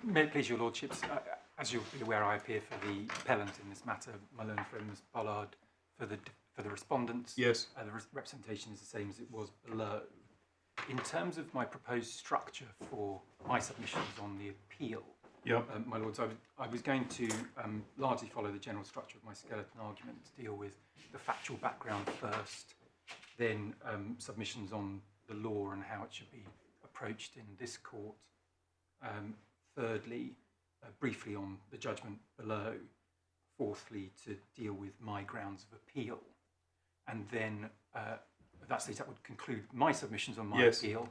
May it please your lordships, as you'll be aware, I appear for the appellant in this matter. My learned friend was Pollard for the respondents. Yes. The representation is the same as it was below. In terms of my proposed structure for my submissions on the appeal, my lords, I was going to largely follow the general structure of my skeleton argument to deal with the factual background first, then submissions on the law and how it should be approached in this court. Thirdly, briefly on the judgment below. Fourthly, to deal with my grounds of appeal. And then, at that stage, that would conclude my submissions on my appeal.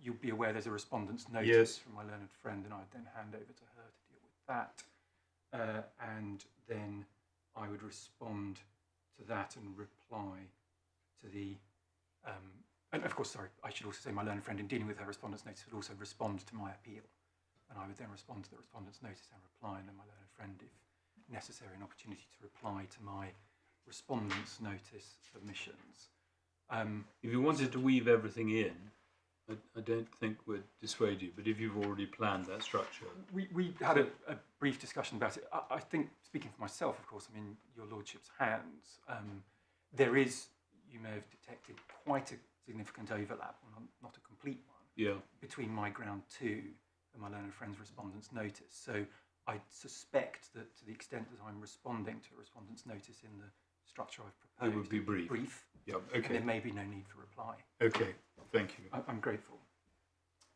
You'll be aware there's a respondent's notice from my learned friend, and I would then hand over to her to deal with that. And then I would respond to that and reply to the... and of course, sorry, I should also say my learned friend, in dealing with her respondent's notice, would also respond to my appeal. And I would then respond to the respondent's notice and reply, and then my learned friend, if necessary, an opportunity to reply to my respondent's notice submissions. If you wanted to weave everything in, I don't think would dissuade you, but if you've already planned that structure... We had a brief discussion about it. I think, speaking for myself, of course, I'm in your lordship's hands. There is, you may have detected, quite a significant overlap, not a complete one, between my ground 2 and my learned friend's respondent's notice. So I suspect that to the extent that I'm responding to a respondent's notice in the structure I've proposed, it would be brief. Yeah, okay. And there may be no need for reply. Okay, thank you. I'm grateful.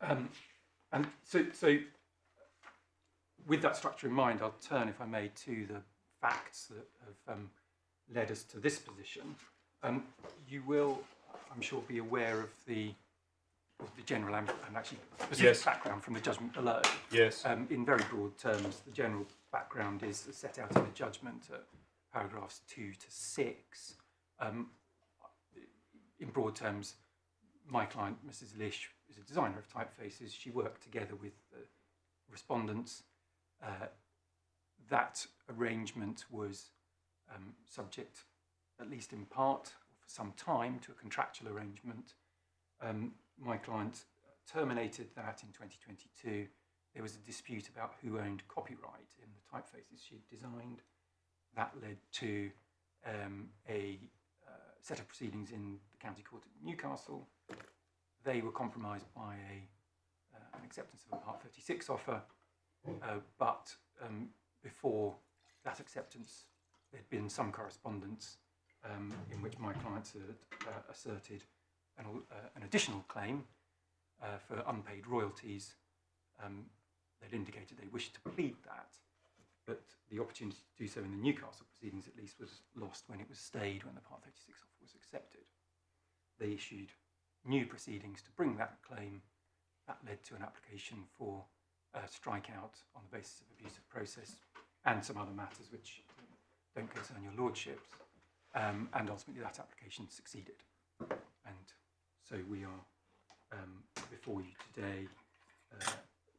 And so with that structure in mind, I'll turn, if I may, to the facts that have led us to this position. You will, I'm sure, be aware of the general and actually specific background from the judgment below. Yes. In very broad terms, the general background is set out in the judgment at paragraphs 2 to 6. In broad terms, my client, Mrs. Lish, is a designer of typefaces. She worked together with the respondents. That arrangement was subject, at least in part, for some time, to a contractual arrangement. My client terminated that in 2022. There was a dispute about who owned copyright in the typefaces she had designed. That led to a set of proceedings in the County Court at Newcastle. They were compromised by an acceptance of a Part 36 offer, but before that acceptance, there had been some correspondence in which my clients had asserted an additional claim for unpaid royalties. They'd indicated they wished to plead that, but the opportunity to do so in the Newcastle proceedings at least was lost when it was stayed when the Part 36 offer was accepted. They issued new proceedings to bring that claim. That led to an application for strikeout on the basis of abuse of process and some other matters which don't concern your lordships, and ultimately that application succeeded. And so we are before you today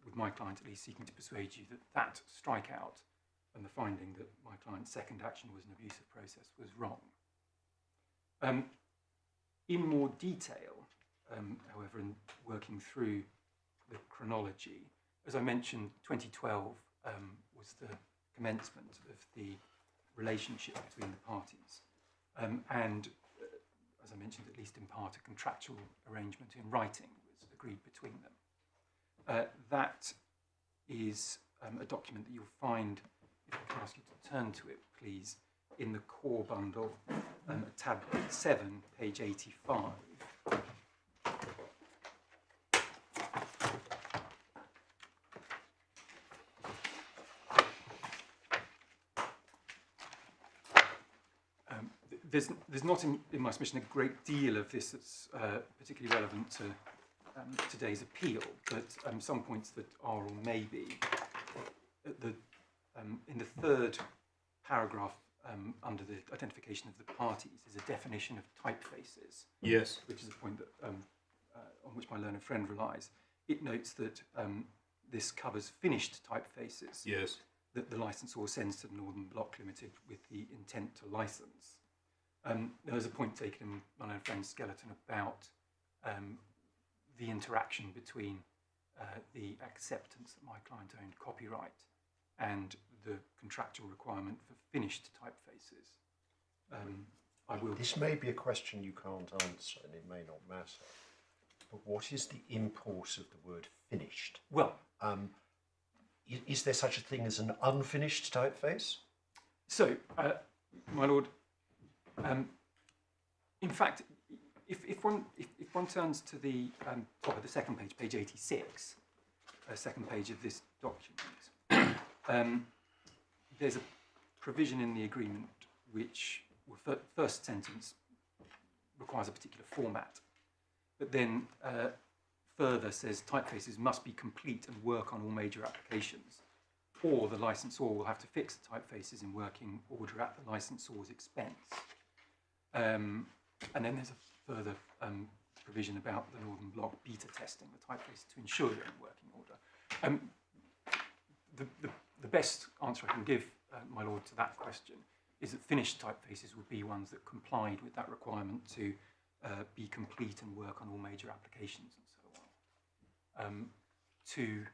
with my client at least seeking to persuade you that that strikeout and the finding that my client's second action was an abusive process was wrong. In more detail, however, in working through the chronology, as I mentioned, 2012 was the commencement of the relationship between the parties. And as I mentioned, at least in part, a contractual arrangement in writing was agreed between them. That is a document that you'll find, if I can ask you to turn to it, please, in the core bundle, tab 7, page 85. There's not in my submission a great deal of this that's particularly relevant to today's appeal, but some points that are or may be. In the third paragraph under the identification of the parties is a definition of typefaces. Yes. Which is a point that on which my learned friend relies. It notes that this covers finished typefaces. Yes. That the licensor sends to the Northern Block Limited with the intent to license. There was a point taken in my learned friend's skeleton about the interaction between the acceptance that my client owned copyright and the contractual requirement for finished typefaces. I will. This may be a question you can't answer, and it may not matter. But what is the import of the word finished? Well, is there such a thing as an unfinished typeface? So, my lord, in fact, if one turns to the top of the second page, page 86, second page of this document, there's a provision in the agreement which, well, first sentence requires a particular format, but then further says typefaces must be complete and work on all major applications, or the licensor will have to fix the typefaces in working order at the licensor's expense. And then there's a further provision about the Northern Block beta testing the typefaces to ensure they're in working order. The best answer I can give, my lord, to that question is that finished typefaces would be ones that complied with that requirement to be complete and work on all major applications and so on. To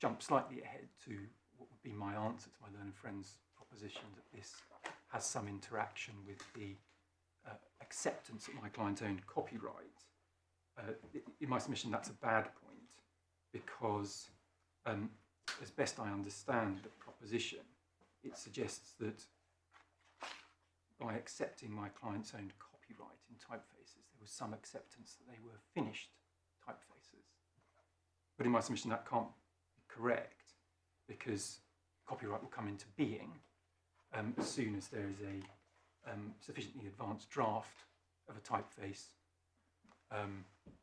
jump slightly ahead to what would be my answer to my learned friend's proposition that this has some interaction with the acceptance that my client owned copyright, in my submission that's a bad point, because as best I understand the proposition, it suggests that by accepting my client's owned copyright in typefaces, there was some acceptance that they were finished typefaces. But in my submission that can't be correct, because copyright will come into being as soon as there is a sufficiently advanced draft of a typeface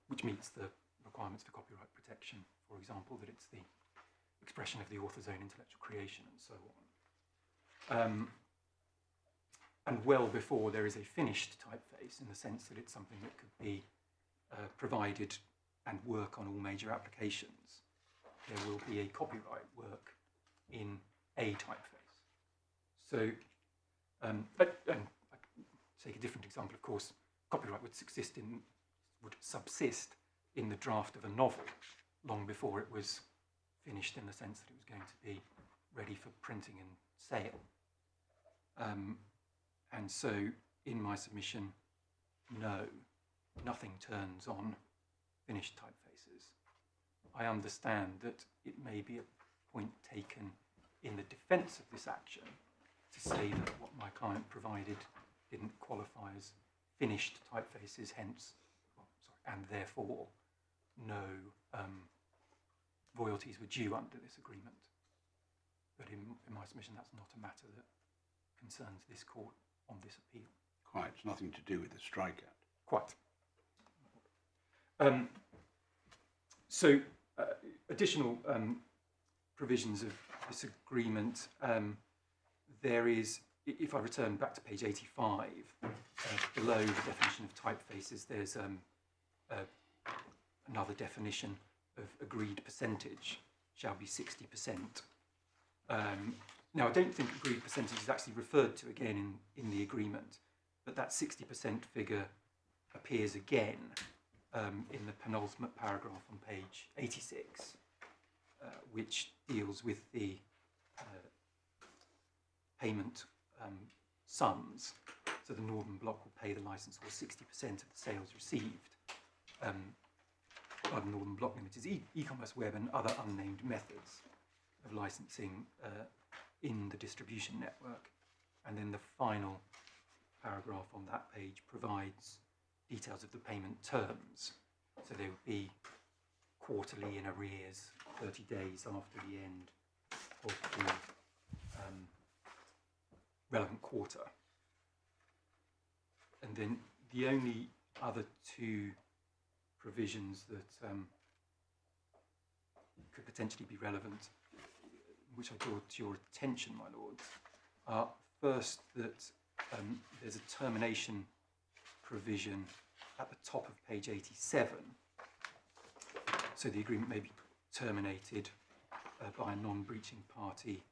which meets the requirements for copyright protection, for example, that it's the expression of the author's own intellectual creation and so on. And well before there is a finished typeface, in the sense that it's something that could be provided and work on all major applications, there will be a copyright work in a typeface. So, and I take a different example, of course, copyright would subsist in the draft of a novel long before it was finished, in the sense that it was going to be ready for printing and sale. And so in my submission, no, nothing turns on finished typefaces. I understand that it may be a point taken in the defence of this action to say that what my client provided didn't qualify as finished typefaces, hence, and therefore no royalties were due under this agreement. But in my submission, that's not a matter that concerns this court on this appeal. Quite, it's nothing to do with the strikeout. Quite. So, additional provisions of this agreement, there is, if I return back to page 85, below the definition of typefaces, there's another definition of agreed percentage, shall be 60%. Now, I don't think agreed percentage is actually referred to again in the agreement, but that 60% figure appears again in the penultimate paragraph on page 86, which deals with the payment sums. So the Northern Block will pay the licensor 60% of the sales received by the Northern Block Limited's e-commerce web and other unnamed methods of licensing in the distribution network. And then the final paragraph on that page provides details of the payment terms. So they would be quarterly in arrears, 30 days after the end of the relevant quarter. And then the only other two provisions that could potentially be relevant, which I draw to your attention, my lords, are first that there's a termination provision at the top of page 87. So the agreement may be terminated by a non-breaching party.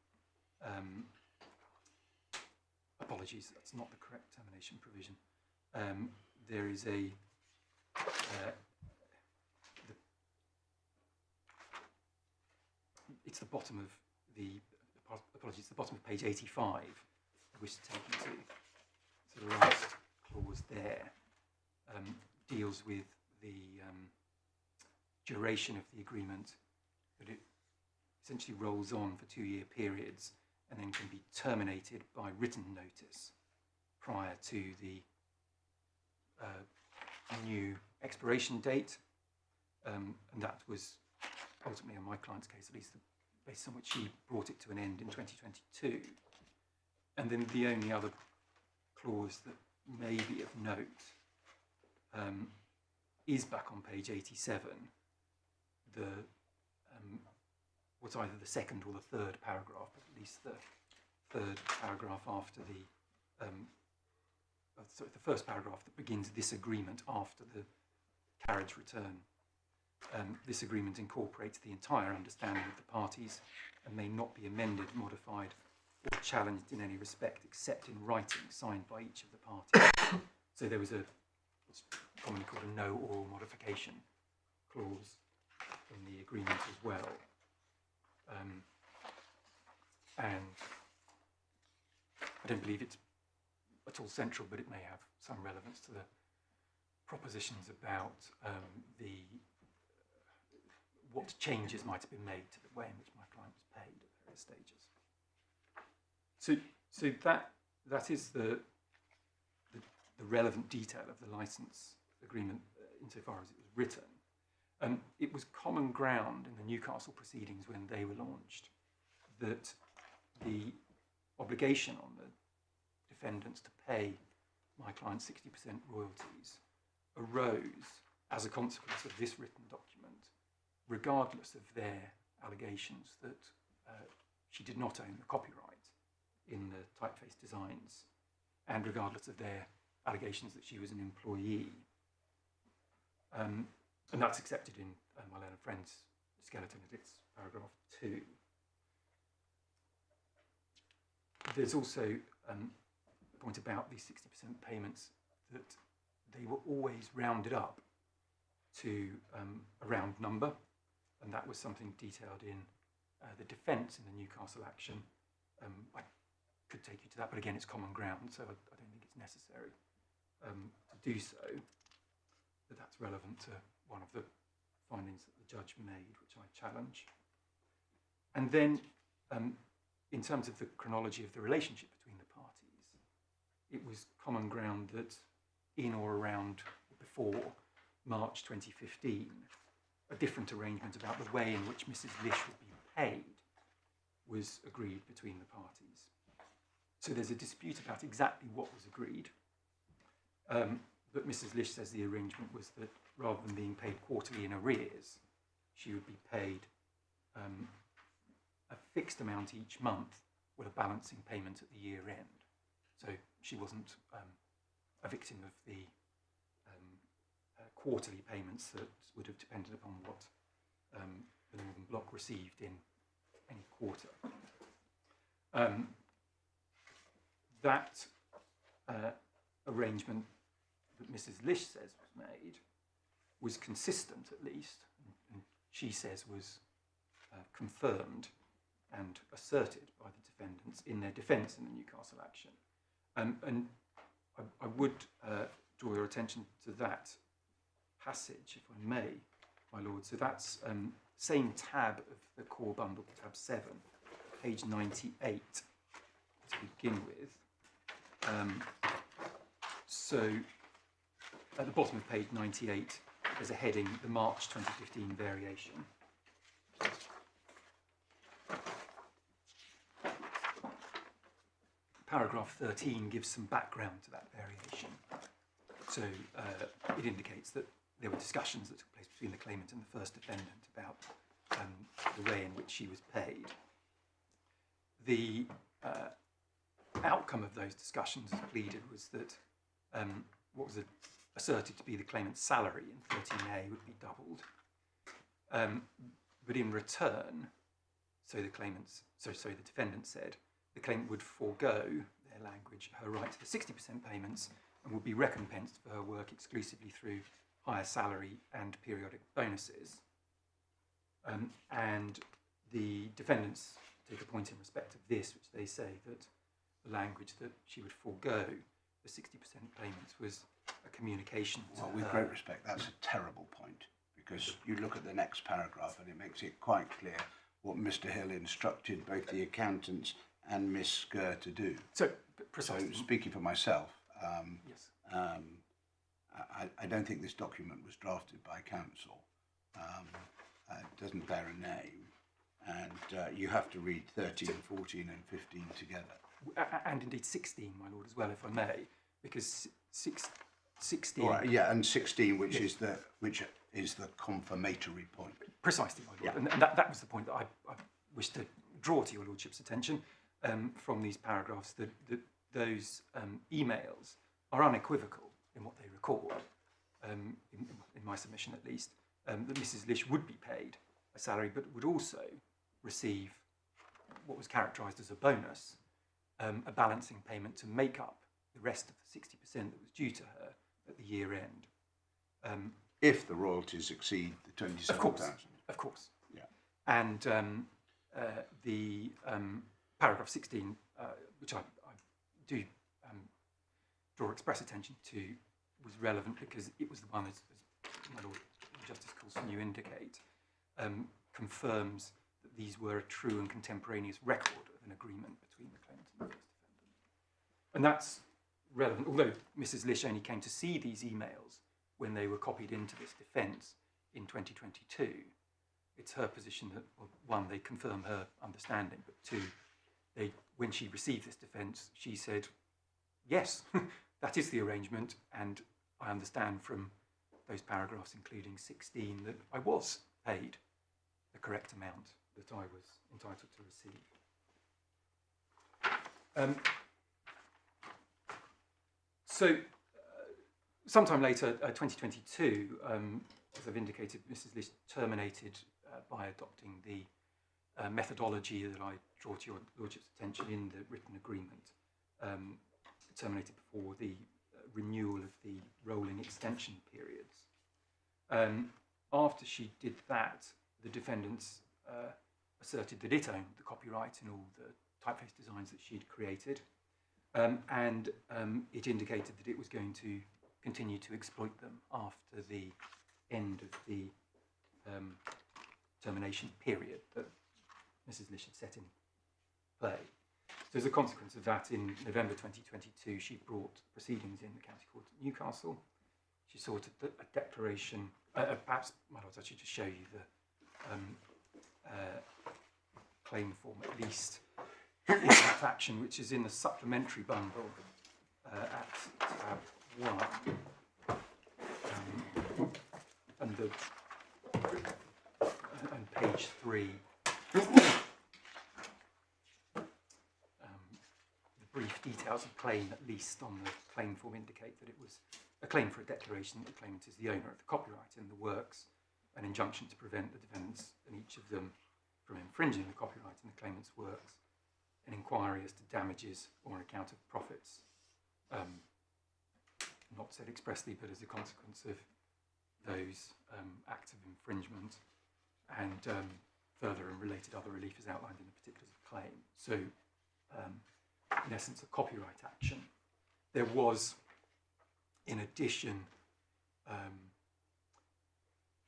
Apologies, that's not the correct termination provision. There is a it's the bottom of the, apologies, the bottom of page 85 I wish to take you to. So the last clause there deals with the duration of the agreement, that it essentially rolls on for 2-year periods and then can be terminated by written notice prior to the new expiration date. And that was ultimately, in my client's case at least, the basis on which she brought it to an end in 2022. And then the only other clause that may be of note is back on page 87, what's either the second or the third paragraph, but at least the third paragraph after the first paragraph that begins this agreement after the carriage return. This agreement incorporates the entire understanding of the parties and may not be amended, modified, or challenged in any respect except in writing signed by each of the parties. So there was what's commonly called a no oral modification clause in the agreement as well. And I don't believe it's at all central, but it may have some relevance to the propositions about what changes might have been made to the way in which my client was paid at various stages. So that is the relevant detail of the license agreement insofar as it was written. It was common ground in the Newcastle proceedings when they were launched that the obligation on the defendants to pay my client 60% royalties arose as a consequence of this written document, regardless of their allegations that she did not own the copyright in the typeface designs, and regardless of their allegations that she was an employee. And that's accepted in Moylan and Friends' skeleton at its paragraph 2. There's also a point about these 60% payments that they were always rounded up to a round number, and that was something detailed in the defence in the Newcastle action. I could take you to that, but again, it's common ground, so I don't think it's necessary to do so. But that's relevant to one of the findings that the judge made, which I challenge. And then, in terms of the chronology of the relationship between the parties, it was common ground that in or around before March 2015, a different arrangement about the way in which Mrs. Lish would be paid was agreed between the parties. So there's a dispute about exactly what was agreed, but Mrs. Lish says the arrangement was that rather than being paid quarterly in arrears, she would be paid a fixed amount each month with a balancing payment at the year end. So she wasn't a victim of the quarterly payments that would have depended upon what the Northern Bloc received in any quarter. That arrangement that Mrs. Lish says was made was consistent, at least, and she says was confirmed and asserted by the defendants in their defence in the Newcastle action. And I would draw your attention to that passage, if I may, my lord. So that's same tab of the core bundle, tab 7, page 98 to begin with. So at the bottom of page 98, there's a heading, the March 2015 variation. Paragraph 13 gives some background to that variation. So it indicates that there were discussions that took place between the claimant and the first defendant about the way in which she was paid. The outcome of those discussions, as pleaded, was that what was asserted to be the claimant's salary in 13A would be doubled. But in return, so the defendant said, the claimant would forego, their language, her right to the 60% payments and would be recompensed for her work exclusively through higher salary and periodic bonuses. And the defendants take a point in respect of this, which they say that the language that she would forego the 60% payments was a communication to Well, with her. great respect, that's a terrible point, because you look at the next paragraph and it makes it quite clear what Mr. Hill instructed both the accountants and Miss Skur to do. So, So, precisely. speaking for myself, Yes. I don't think this document was drafted by counsel. It doesn't bear a name, and you have to read 13, 14 and 15 together. And indeed 16, my lord, as well, if I may, because 16... All right, yeah, and 16, which is the confirmatory point. Precisely, my lord. Yeah. And that was the point that I wish to draw to your lordship's attention from these paragraphs, that those emails are unequivocal in what they record, in my submission at least, that Mrs. Lish would be paid a salary, but would also receive what was characterised as a bonus, a balancing payment to make up the rest of the 60% that was due to her at the year end. If the royalties exceed the 27,000. Of course. Yeah. And the paragraph 16, which I do draw express attention to, was relevant because it was the one, as my Lord Justice Coulson, you indicate, confirms that these were a true and contemporaneous record of an agreement between the claimant and the first defendant. And that's relevant, although Mrs. Lish only came to see these emails when they were copied into this defence in 2022. It's her position that, well, one, they confirm her understanding, but two, when she received this defence, she said, yes, that is the arrangement, and I understand from those paragraphs, including 16, that I was paid the correct amount that I was entitled to receive. So, sometime later, 2022, as I've indicated, Mrs. Lish terminated by adopting the methodology that I draw to your lordship's attention in the written agreement, terminated before the renewal of the rolling extension periods. After she did that, the defendants asserted that it owned the copyright in all the typeface designs that she'd created, and it indicated that it was going to continue to exploit them after the end of the termination period that Mrs. Lish had set in play. So as a consequence of that, in November 2022, she brought proceedings in the County Court at Newcastle. She sought a declaration, perhaps, my lords, I should just show you the claim form at least, in that action, which is in the supplementary bundle at tab 1, and page 3. The brief details of claim, at least on the claim form, indicate that it was a claim for a declaration that the claimant is the owner of the copyright in the works, an injunction to prevent the defendants and each of them from infringing the copyright in the claimant's works, an inquiry as to damages or an account of profits, not said expressly, but as a consequence of those acts of infringement, and further and related other relief is outlined in the particulars of the claim. So, in essence, a copyright action. There was, in addition,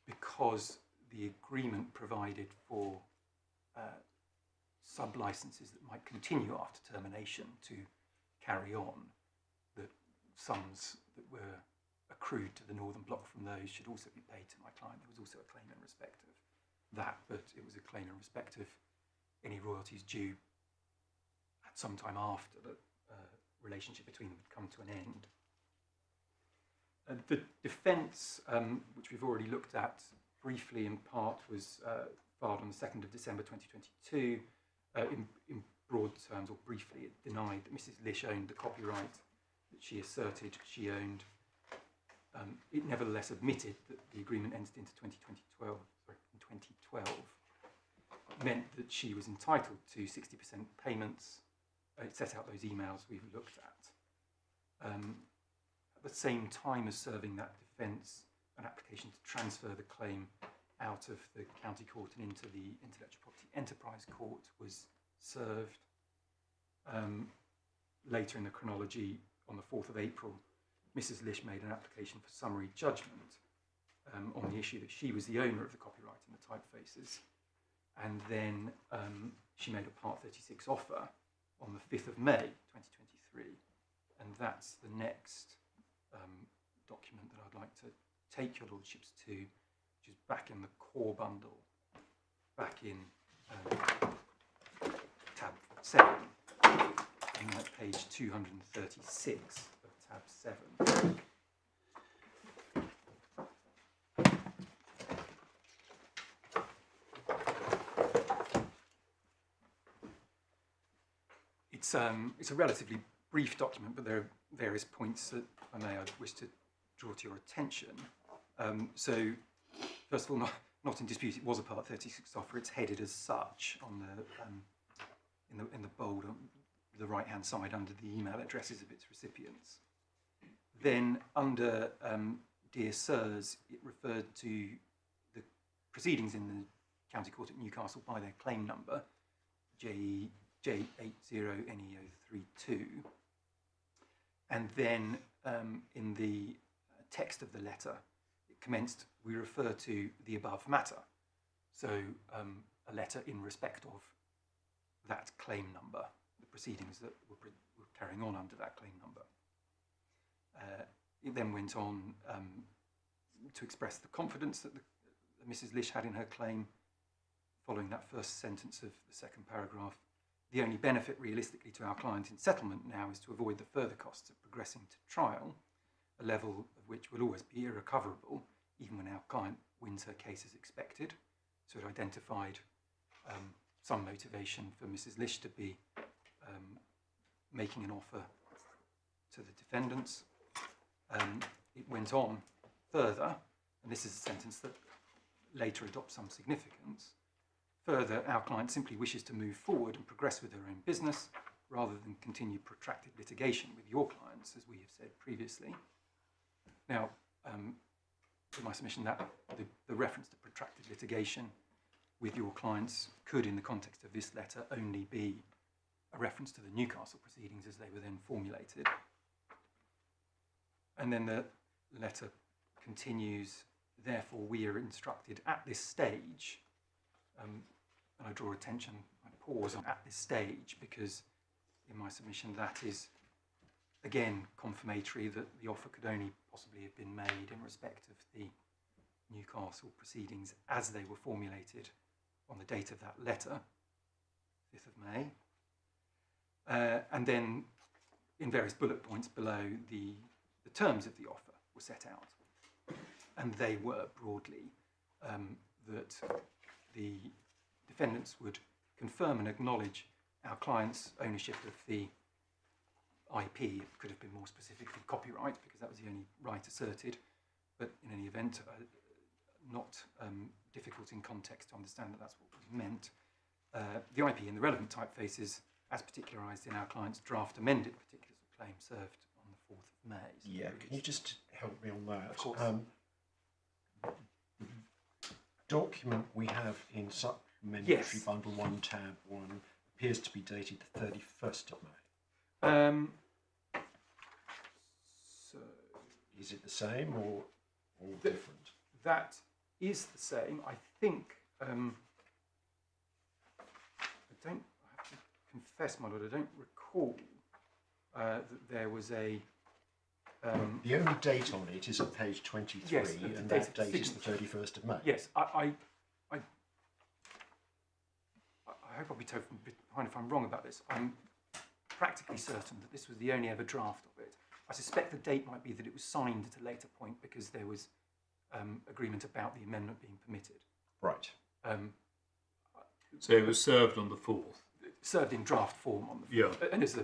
because the agreement provided for sub-licenses that might continue after termination to carry on, that sums that were accrued to the Northern Block from those should also be paid to my client. There was also a claim in respect of that, but it was a claim in respect of any royalties due at some time after the relationship between them had come to an end. The defence, which we've already looked at briefly in part, was filed on the 2nd of December 2022. In broad terms, or briefly, it denied that Mrs. Lish owned the copyright that she asserted she owned. It nevertheless admitted that the agreement entered into 2012 meant that she was entitled to 60% payments. It set out those emails we've looked at. At the same time as serving that defence, an application to transfer the claim out of the county court and into the intellectual property enterprise court was served. Later in the chronology, on the 4th of April, Mrs. Lish made an application for summary judgment on the issue that she was the owner of the copyright in the typefaces. And then she made a Part 36 offer on the 5th of May 2023. And that's the next document that I'd like to take your lordships to, which is back in the core bundle, back in tab 7, and like page 236 of tab 7. It's a relatively brief document, but there are various points that, if I may, I wish to draw to your attention. So, first of all, not in dispute, it was a Part 36 offer. It's headed as such on the in the bold on the right-hand side under the email addresses of its recipients. Then under Dear Sirs, it referred to the proceedings in the County Court at Newcastle by their claim number, J80NEO32. And then in the text of the letter, it commenced, we refer to the above matter. So a letter in respect of that claim number, the proceedings that were carrying on under that claim number. It then went on to express the confidence that Mrs. Lish had in her claim, following that first sentence of the second paragraph. The only benefit realistically to our client in settlement now is to avoid the further costs of progressing to trial, a level of which will always be irrecoverable, even when our client wins her case as expected. So it identified some motivation for Mrs. Lish to be making an offer to the defendants. It went on further, and this is a sentence that later adopts some significance. Further, our client simply wishes to move forward and progress with her own business rather than continue protracted litigation with your clients, as we have said previously. Now, to my submission, that the reference to protracted litigation with your clients could, in the context of this letter, only be a reference to the Newcastle proceedings as they were then formulated. And then the letter continues, therefore we are instructed at this stage, and I draw attention, I pause on at this stage, because in my submission that is, again, confirmatory that the offer could only possibly have been made in respect of the Newcastle proceedings as they were formulated on the date of that letter, 5th of May. And then in various bullet points below, the terms of the offer were set out. And they were broadly that the defendants would confirm and acknowledge our client's ownership of the IP. It could have been more specifically copyright, because that was the only right asserted, but in any event, not difficult in context to understand that that's what was meant. The IP in the relevant typefaces, as particularised in our client's draft amended particulars of claim served on the 4th of May. So yeah, can you just help me on that? Of course. Document we have in Supplementary Yes. Bundle 1, Tab 1, appears to be dated the 31st of May. So Is it the same or different? that is the same. I think, I have to confess, my lord, I don't recall that there was a... The only date on it is at page 23, Yes, the and date that of the date is the 31st of May. Yes, I hope I'll be told behind if I'm wrong about this. I'm practically certain that this was the only ever draft of it. I suspect the date might be that it was signed at a later point because there was agreement about the amendment being permitted. Right. So it was served on the 4th. Served in draft form on the Yeah. and as the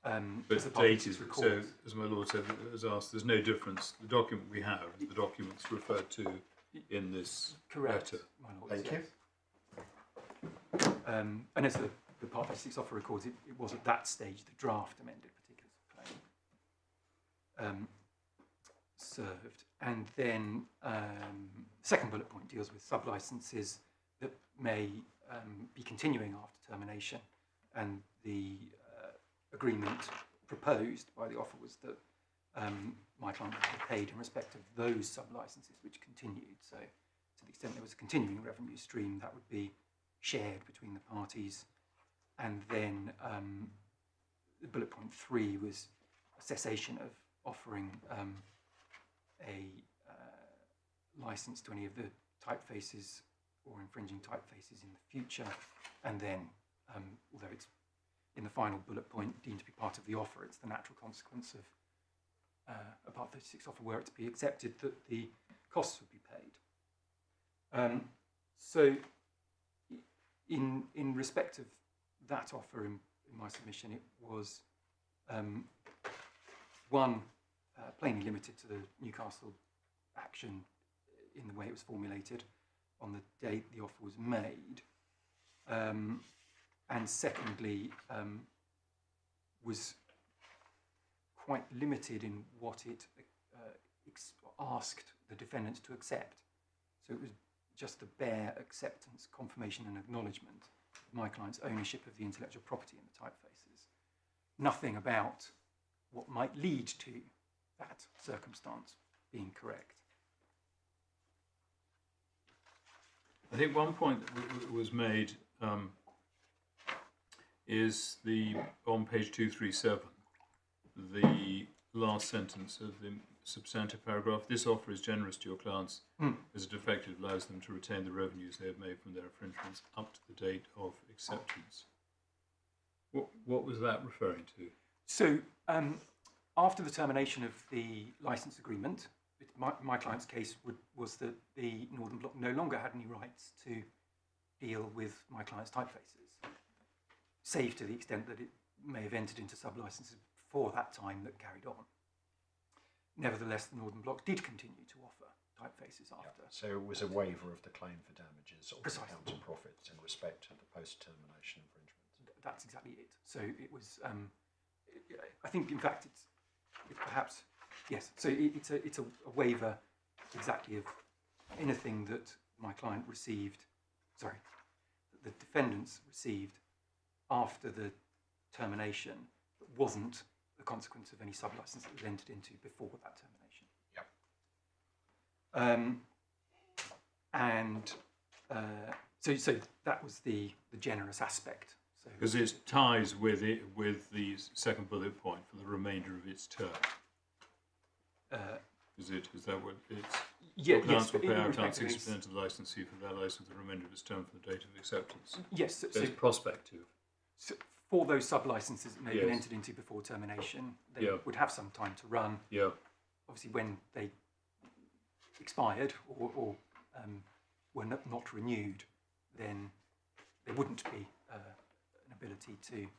But as the dated, parties so record. as my lord said, has asked, there's no difference. The document we have, the documents referred to in this Correct, letter. my lord. Thank you. And as the Part 36 offer records, it was at that stage the draft amended particulars of claim. served. And then the second bullet point deals with sub-licenses that may be continuing after termination. And the agreement proposed by the offer was that my client would be paid in respect of those sub-licenses which continued. So to the extent there was a continuing revenue stream, that would be shared between the parties. And then bullet point 3 was a cessation of offering a license to any of the typefaces or infringing typefaces in the future. And then, although it's in the final bullet point deemed to be part of the offer, it's the natural consequence of a Part 36 offer were it to be accepted that the costs would be paid. So in respect of that offer in my submission, it was one, plainly limited to the Newcastle action in the way it was formulated on the date the offer was made, and secondly, was quite limited in what it asked the defendants to accept. So it was just the bare acceptance, confirmation and acknowledgement of my client's ownership of the intellectual property in the typefaces. Nothing about what might lead to that circumstance being correct. I think one point that was made is on page 237, the last sentence of the substantive paragraph. This offer is generous to your clients as it effectively allows them to retain the revenues they have made from their infringements up to the date of acceptance. What was that referring to? So after the termination of the license agreement, my client's case was that the Northern Bloc no longer had any rights to deal with my client's typefaces, save to the extent that it may have entered into sub-licenses before that time that carried on. Nevertheless, the Northern Bloc did continue to offer typefaces after. Yeah. So it was a waiver of the claim for damages or Precisely. counter profits in respect of the post-termination infringement. That's exactly it. So it was, I think in fact it's perhaps, yes, so it's a waiver exactly of anything that my client received, that the defendants received after the termination that wasn't the consequence of any sub-license that was entered into before that termination. Yep. So that was the generous aspect. Because it ties with the second bullet point for the remainder of its term. Is that what it's? Yeah, clients yes. will pay our clients 60% of the licensee for their license the remainder of its term from the date of acceptance. Yes. So it's prospective. So for those sub-licenses that may have been Yes. entered into before termination, they Yeah. would have some time to run. Yeah. Obviously, when they expired or were not renewed, then there wouldn't be an ability to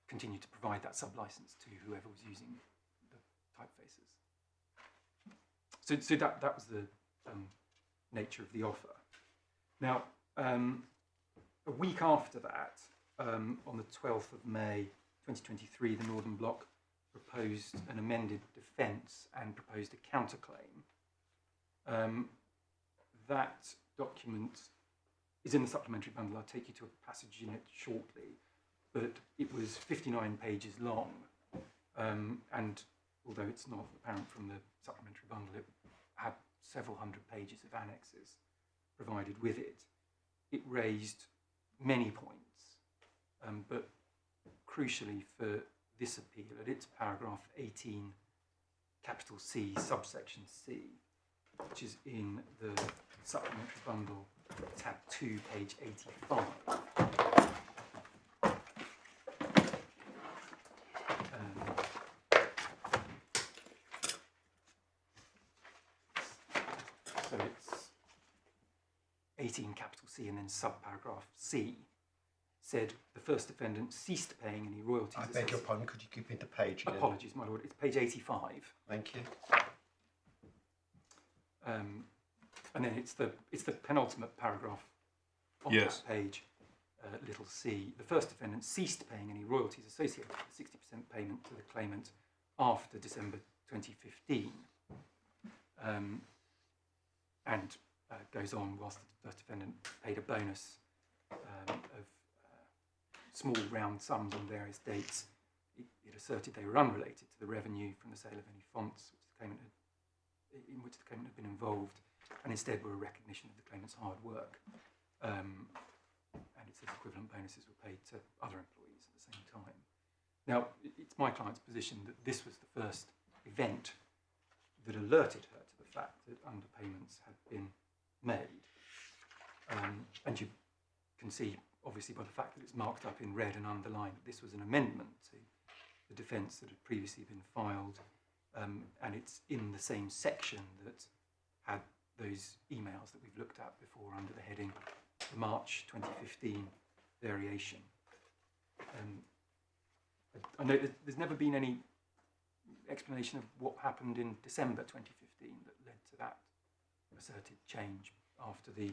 continue to provide that sub-license to whoever was using the typefaces. So that was the nature of the offer. Now, a week after that, on the 12th of May 2023, the Northern Bloc proposed an amended defence and proposed a counterclaim. That document is in the supplementary bundle. I'll take you to a passage in it shortly, but it was 59 pages long, and although it's not apparent from the supplementary bundle, it had several hundred pages of annexes provided with it. It raised many points, but crucially for this appeal, at its paragraph 18, capital C, subsection C, which is in the supplementary bundle, tab 2, page 85. So it's 18 capital C and then subparagraph C said the first defendant ceased paying any royalties. I beg your pardon, could you give me the page again? Apologies, my lord. It's page 85. Thank you. And then it's the penultimate paragraph on Yes. that page, little c. The first defendant ceased paying any royalties associated with the 60% payment to the claimant after December 2015, and goes on whilst the defendant paid a bonus of small round sums on various dates. It asserted they were unrelated to the revenue from the sale of any fonts in which the claimant had been involved, and instead were a recognition of the claimant's hard work. And it says equivalent bonuses were paid to other employees at the same time. Now, it's my client's position that this was the first event that alerted her to the fact that underpayments had been made. And you can see, obviously, by the fact that it's marked up in red and underlined, that this was an amendment to the defence that had previously been filed, and it's in the same section that had those emails that we've looked at before under the heading the March 2015 variation. I know that there's never been any explanation of what happened in December 2015 that led to that asserted change after the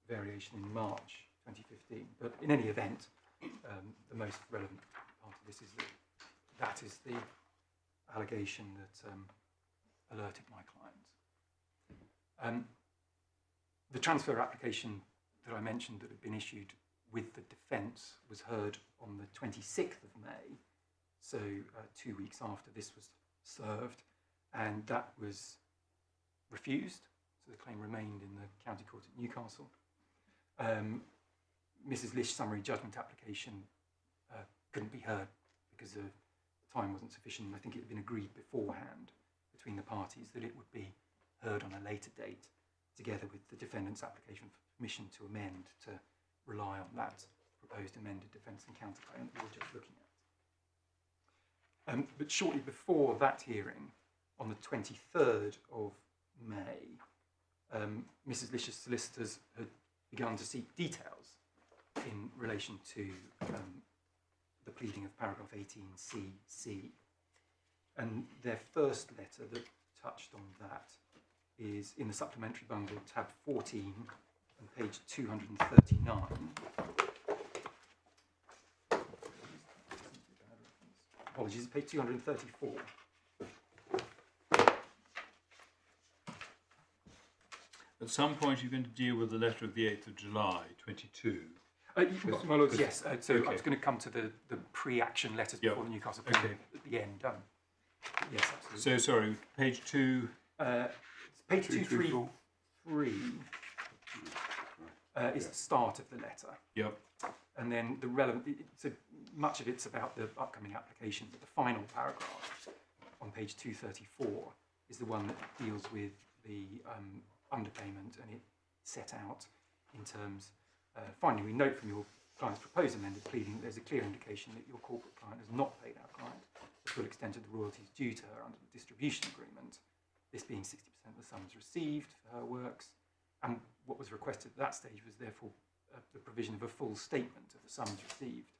variation in March 2015. But in any event, the most relevant part of this is that that is the allegation that alerted my client. The transfer application that I mentioned that had been issued with the defence was heard on the 26th of May, so 2 weeks after this was served, and that was refused, so the claim remained in the County Court at Newcastle. Mrs. Lish's summary judgment application couldn't be heard because the time wasn't sufficient. I think it had been agreed beforehand between the parties that it would be heard on a later date, together with the defendant's application for permission to amend to rely on that proposed amended defence and counterclaim that we were just looking at. But shortly before that hearing, on the 23rd of May, Mrs. Lish's solicitors had begun to seek details in relation to the pleading of paragraph 18cc. And their first letter that touched on that is in the supplementary bundle, tab 14, and page 239. Apologies, page 234. At some point, you're going to deal with the letter of the 8th of July, 22. My lords, yes. So I was going to come to the pre-action letters before the Newcastle pleading at the end. Yes, absolutely. So, sorry, page 2... page 233 is the start of the letter. Yep. And then the relevant, so much of it's about the upcoming application, but the final paragraph on page 234 is the one that deals with the underpayment, and it set out in terms, finally, we note from your client's proposed amended pleading that there's a clear indication that your corporate client has not paid our client the full extent of the royalties due to her under the distribution agreement, this being 60% of the sums received for her works, and what was requested at that stage was therefore the provision of a full statement of the sums received.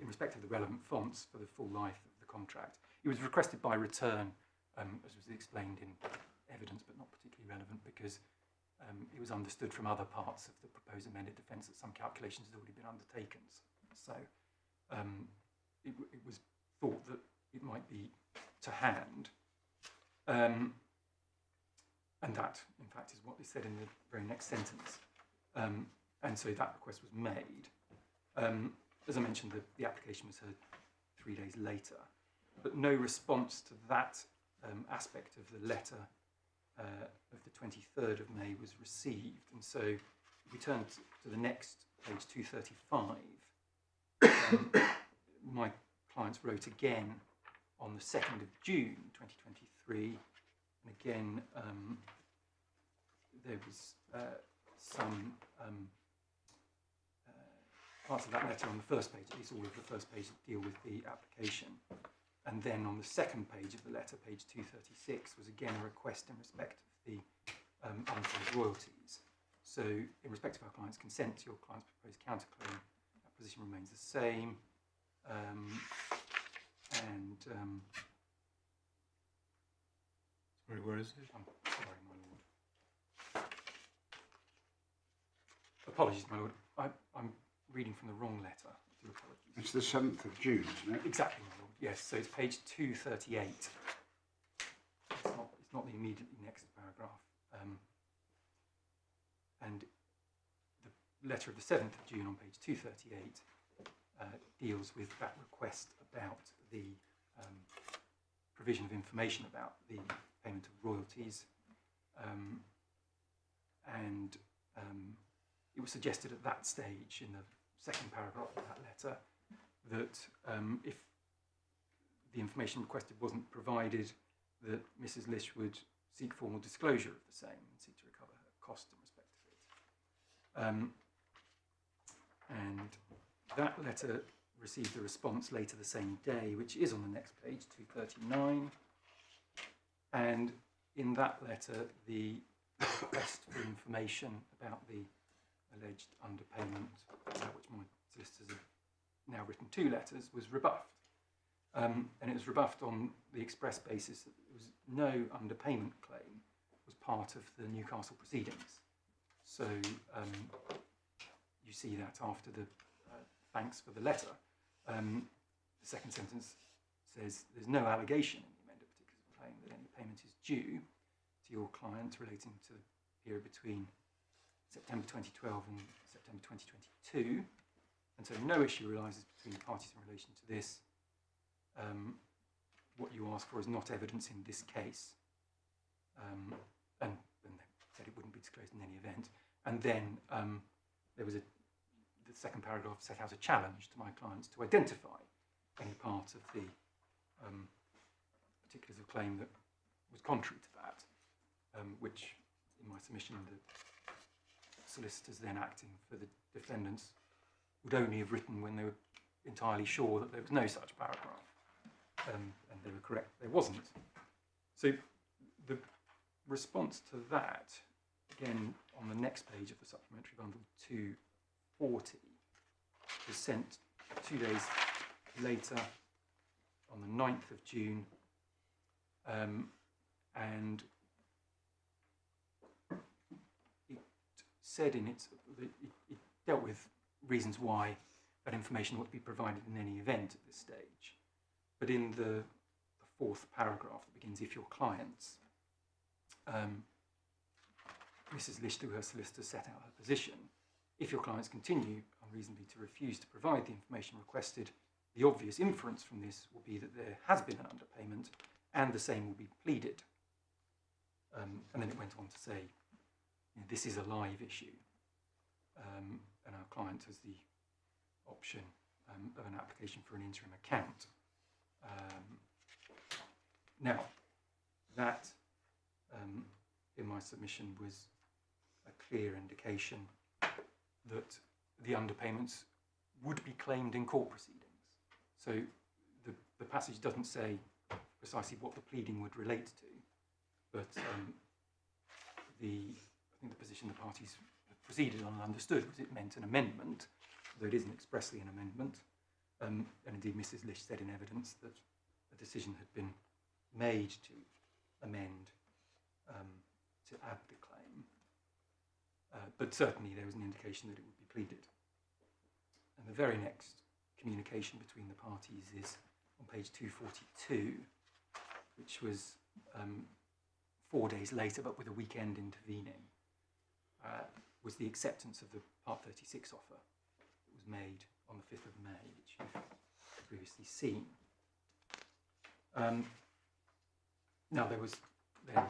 In respect of the relevant fonts for the full life of the contract. It was requested by return, as was explained in evidence, but not particularly relevant because it was understood from other parts of the proposed amended defence that some calculations had already been undertaken. So it was thought that it might be to hand. And that, in fact, is what is said in the very next sentence. And so that request was made. As I mentioned, the application was heard 3 days later, but no response to that aspect of the letter of the 23rd of May was received. And so if we turn to the next page, 235, my clients wrote again on the 2nd of June 2023, and again there was some parts of that letter on the first page, at least all of the first page, that deal with the application. And then on the second page of the letter, page 236, was again a request in respect of the unpaid royalties. So in respect of our client's consent to your client's proposed counterclaim, that position remains the same. Sorry, where is it? Sorry, my lord. Apologies, my lord. I'm reading from the wrong letter. apologies. It's the 7th of June, isn't it? Exactly, my lord. Yes, so it's page 238. It's not the immediately next paragraph. And the letter of the 7th of June on page 238 deals with that request about the provision of information about the payment of royalties. And it was suggested at that stage in the second paragraph of that letter that if the information requested wasn't provided, that Mrs. Lish would seek formal disclosure of the same and seek to recover her cost in respect of it. And that letter received a response later the same day, which is on the next page, 239. And in that letter, the request for information about the alleged underpayment, about which my solicitors have now written 2 letters, was rebuffed. And it was rebuffed on the express basis that there was no underpayment claim was part of the Newcastle proceedings. So you see that after the thanks for the letter. The second sentence says there's no allegation in the amended particulars of the claim that any payment is due to your client relating to the period between September 2012 and September 2022. And so no issue arises between the parties in relation to this. What you ask for is not evidence in this case. And they said it wouldn't be disclosed in any event. And then there was the second paragraph set out a challenge to my clients to identify any part of the particulars of claim that was contrary to that, which in my submission the solicitors then acting for the defendants would only have written when they were entirely sure that there was no such paragraph. And they were correct, there wasn't. So the response to that, again on the next page of the supplementary bundle 240, was sent 2 days later on the 9th of June, and it said in it dealt with reasons why that information ought to be provided in any event at this stage. But in the 4th paragraph that begins, if your clients, Mrs. Lish through her solicitor set out her position, if your clients continue unreasonably to refuse to provide the information requested, the obvious inference from this will be that there has been an underpayment and the same will be pleaded. And then it went on to say, this is a live issue, and our client has the option of an application for an interim account. Now, that in my submission was a clear indication that the underpayments would be claimed in court proceedings. So the passage doesn't say precisely what the pleading would relate to, but I think the position the parties proceeded on and understood was it meant an amendment, though it isn't expressly an amendment. And indeed Mrs. Lish said in evidence that a decision had been made to amend to add the claim. But certainly there was an indication that it would be pleaded. And the very next communication between the parties is on page 242, which was 4 days later, but with a weekend intervening, was the acceptance of the Part 36 offer that was made on the 5th of May, which you've previously seen. Now there was then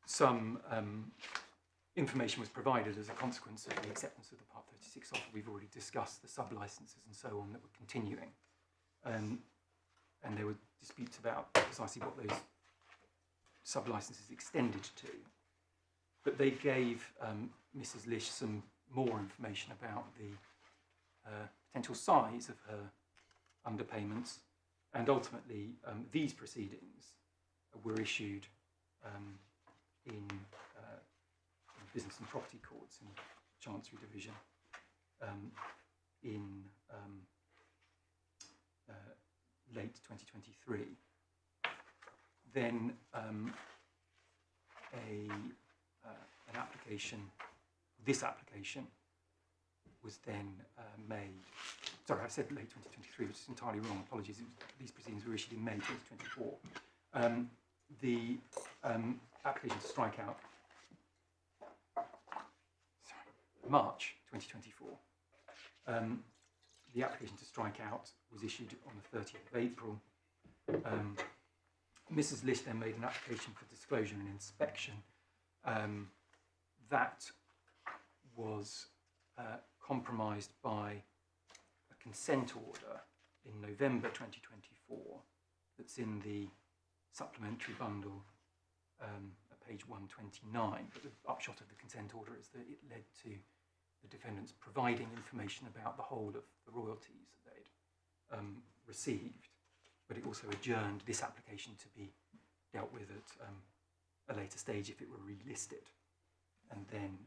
some information was provided as a consequence of the acceptance of the Part 36 offer. We've already discussed the sub-licenses and so on that were continuing. And there were disputes about precisely what those sub-licenses extended to. But they gave Mrs. Lish some more information about the potential size of her underpayments, and ultimately these proceedings were issued in business and property courts in the Chancery Division in late 2023. Then an application, this application, was then made. Sorry, I said late 2023, which is entirely wrong. Apologies. These proceedings were issued in May 2024. The application to strike out. Sorry, March 2024. The application to strike out was issued on the 30th of April. Mrs. Lish then made an application for disclosure and inspection. That was compromised by a consent order in November 2024 that's in the supplementary bundle at page 129. But the upshot of the consent order is that it led to the defendants providing information about the whole of the royalties that they'd received, but it also adjourned this application to be dealt with at a later stage if it were relisted. And then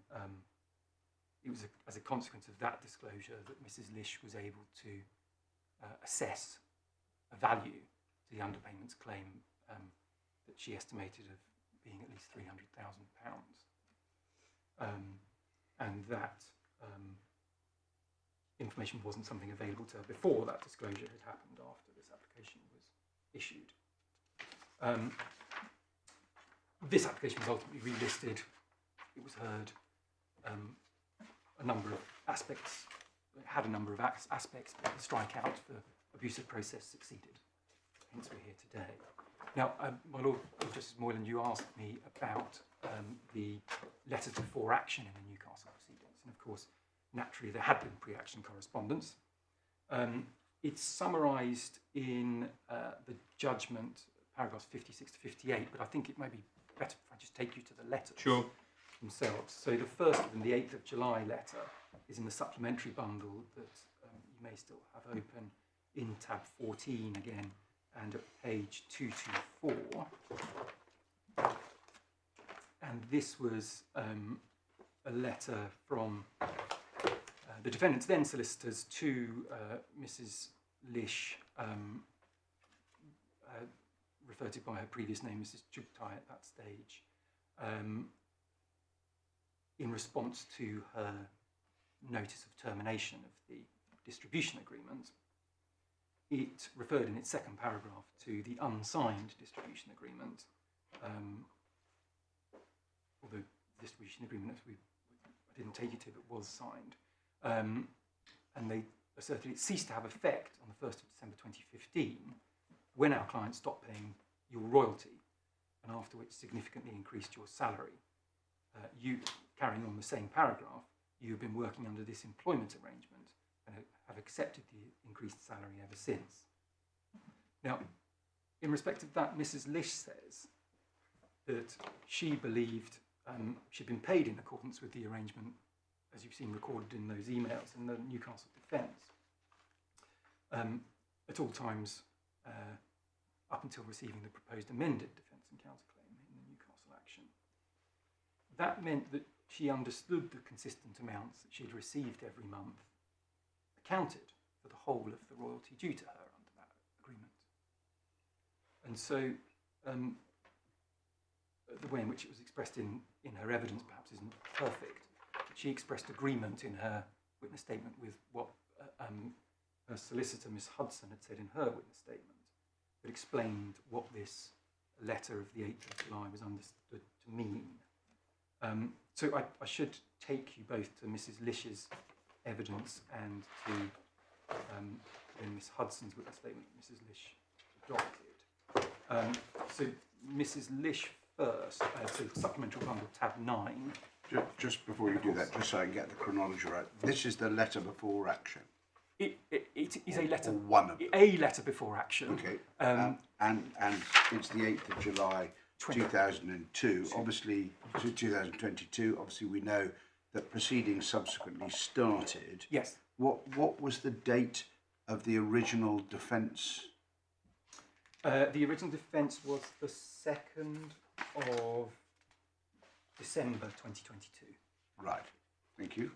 it was as a consequence of that disclosure that Mrs. Lish was able to assess a value to the underpayments claim that she estimated of being at least £300,000. And that information wasn't something available to her before that disclosure had happened, after this application was issued. This application was ultimately relisted. It was heard. A number of aspects, it had a number of aspects, but the strikeout for abusive process succeeded. Hence we're here today. Now, my Lord Justice Moylan, you asked me about the letters before action in the Newcastle proceedings. And of course, naturally, there had been pre-action correspondence. It's summarised in the judgment, paragraphs 56 to 58, but I think it may be better if I just take you to the letters themselves. So the first of them, the 8th of July letter, is in the supplementary bundle that you may still have open in tab 14 again, and at page 224. And this was a letter from the defendant's then solicitors to Mrs. Lish, referred to by her previous name, Mrs. Chugtai at that stage, in response to her notice of termination of the distribution agreement. It referred in its second paragraph to the unsigned distribution agreement, although the distribution agreement, as I didn't take you to, but was signed. And they asserted it ceased to have effect on the 1st of December 2015, when our client stopped paying your royalty, and after which significantly increased your salary. You, carrying on the same paragraph, you have been working under this employment arrangement and have accepted the increased salary ever since. Now, in respect of that, Mrs. Lish says that she believed she'd been paid in accordance with the arrangement, as you've seen recorded in those emails in the Newcastle defence, at all times up until receiving the proposed amended defence and counterclaim in the Newcastle action. That meant that she understood the consistent amounts that she'd received every month accounted for the whole of the royalty due to her under that agreement. And so the way in which it was expressed in her evidence perhaps isn't perfect. She expressed agreement in her witness statement with what her solicitor, Miss Hudson, had said in her witness statement, that explained what this letter of the 8th of July was understood to mean. So I should take you both to Mrs. Lish's evidence and to Miss Hudson's witness statement that Mrs. Lish adopted. So Mrs. Lish first, so supplementary bundle tab 9. Just before you do that, just so I can get the chronology right, this is the letter before action. It is a letter. Or one of them. A letter before action. Okay. And it's the 8th of July 2002. Obviously, 2022. Obviously, we know that proceedings subsequently started. Yes. What was the date of the original defence? The original defence was the 2nd of December 2022. Right. Thank you.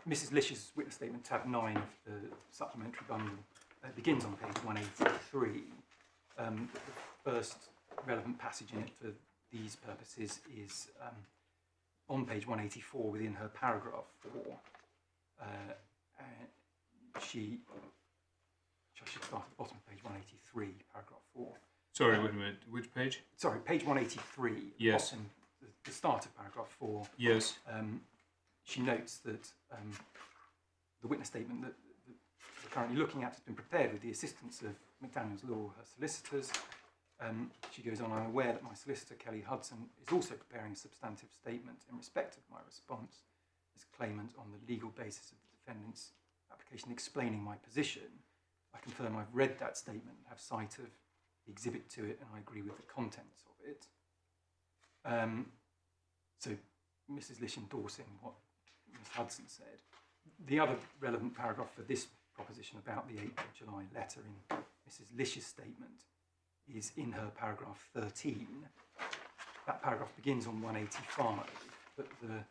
Mrs. Lish's witness statement, tab 9 of the supplementary bundle, begins on page 183. The first relevant passage in it for these purposes is on page 184 within her paragraph 4. She should start at the bottom of page 183, paragraph 4. Sorry, wait a minute. Which page? Sorry, page 183. Yes. Bottom, the start of paragraph 4. Yes. She notes that the witness statement that we're currently looking at has been prepared with the assistance of McDaniel's Law, her solicitors. She goes on, I'm aware that my solicitor, Kelly Hudson, is also preparing a substantive statement in respect of my response as claimant on the legal basis of the defendant's application explaining my position. I confirm I've read that statement, have sight of the exhibit to it, and I agree with the contents of it. So Mrs. Lish endorsing what Ms. Hudson said. The other relevant paragraph for this proposition about the 8th of July letter in Mrs. Lish's statement is in her paragraph 13. That paragraph begins on 185, but the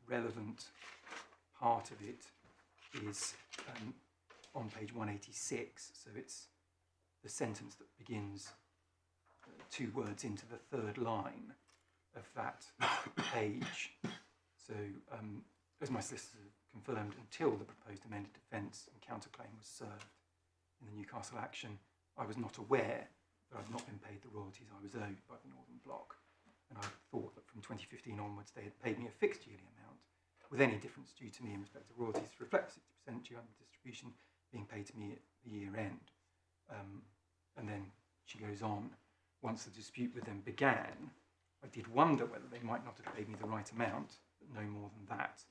relevant part of it is on page 186, so it's the sentence that begins 2 words into the 3rd line of that page. So, as my solicitor confirmed, until the proposed amended defence and counterclaim was served in the Newcastle action, I was not aware that I'd not been paid the royalties I was owed by the Northern Bloc, and I thought that from 2015 onwards they had paid me a fixed yearly amount, with any difference due to me in respect to royalties to reflect 60% due under distribution being paid to me at the year end. And then she goes on, once the dispute with them began, I did wonder whether they might not have paid me the right amount, but no more than that.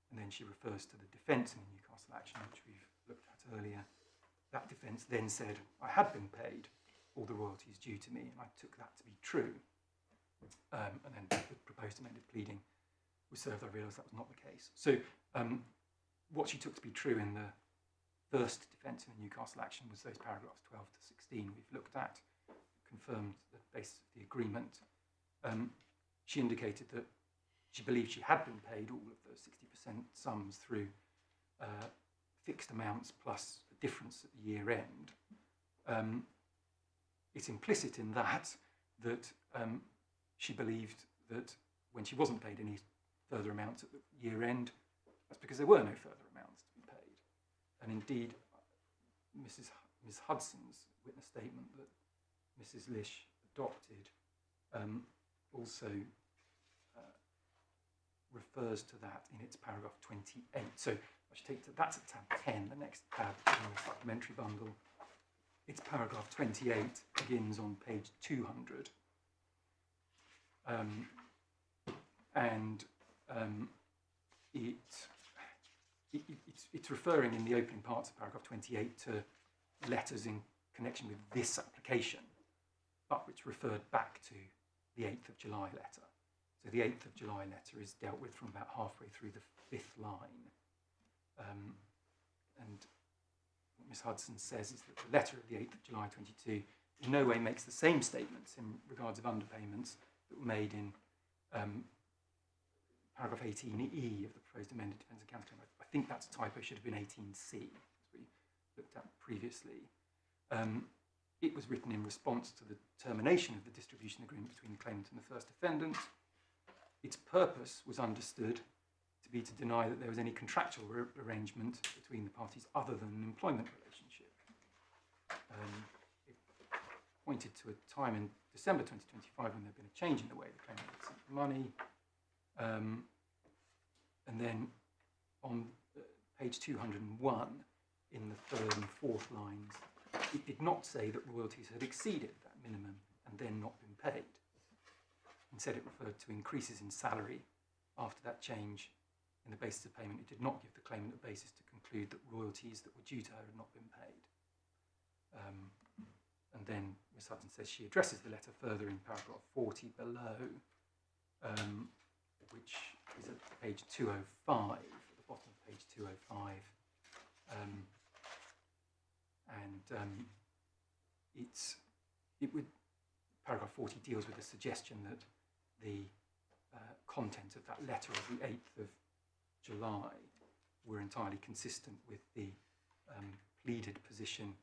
And then she refers to the defence in the Newcastle action, which we've looked at earlier. That defence then said I had been paid all the royalties due to me, and I took that to be true. And then the proposed amended pleading was served. I realised that was not the case. So what she took to be true in the first defence in the Newcastle action was those paragraphs 12 to 16 we've looked at, confirmed the basis of the agreement. She indicated that she believed she had been paid all of those 60% sums through fixed amounts plus a difference at the year end. It's implicit in that she believed that when she wasn't paid any further amounts at the year end, that's because there were no further amounts to be paid. And indeed, Ms. Hudson's witness statement that Mrs. Lish adopted also refers to that in its paragraph 28. So I should take that's at tab 10, the next tab in the supplementary bundle. Its paragraph 28 begins on page 200. It's referring in the opening parts of paragraph 28 to letters in connection with this application, but which referred back to the 8th of July letter. So the 8th of July letter is dealt with from about halfway through the 5th line. And what Ms. Hudson says is that the letter of the 8th of July 22 in no way makes the same statements in regards of underpayments that were made in paragraph 18E of the proposed amended defence and counterclaim. I think that's a typo, should have been 18C, as we looked at previously. It was written in response to the termination of the distribution agreement between the claimant and the first defendant. Its purpose was understood to be to deny that there was any contractual arrangement between the parties other than an employment relationship. It pointed to a time in December 2025 when there had been a change in the way the claimant had sent the money. And then on page 201, in the 3rd and 4th lines, it did not say that royalties had exceeded that minimum and then not been paid. Instead, it referred to increases in salary after that change in the basis of payment. It did not give the claimant a basis to conclude that royalties that were due to her had not been paid. And then Ms. Hudson says she addresses the letter further in paragraph 40 below, which is at page 205, at the bottom of page 205. Paragraph 40 deals with the suggestion that the content of that letter of the 8th of July were entirely consistent with the pleaded position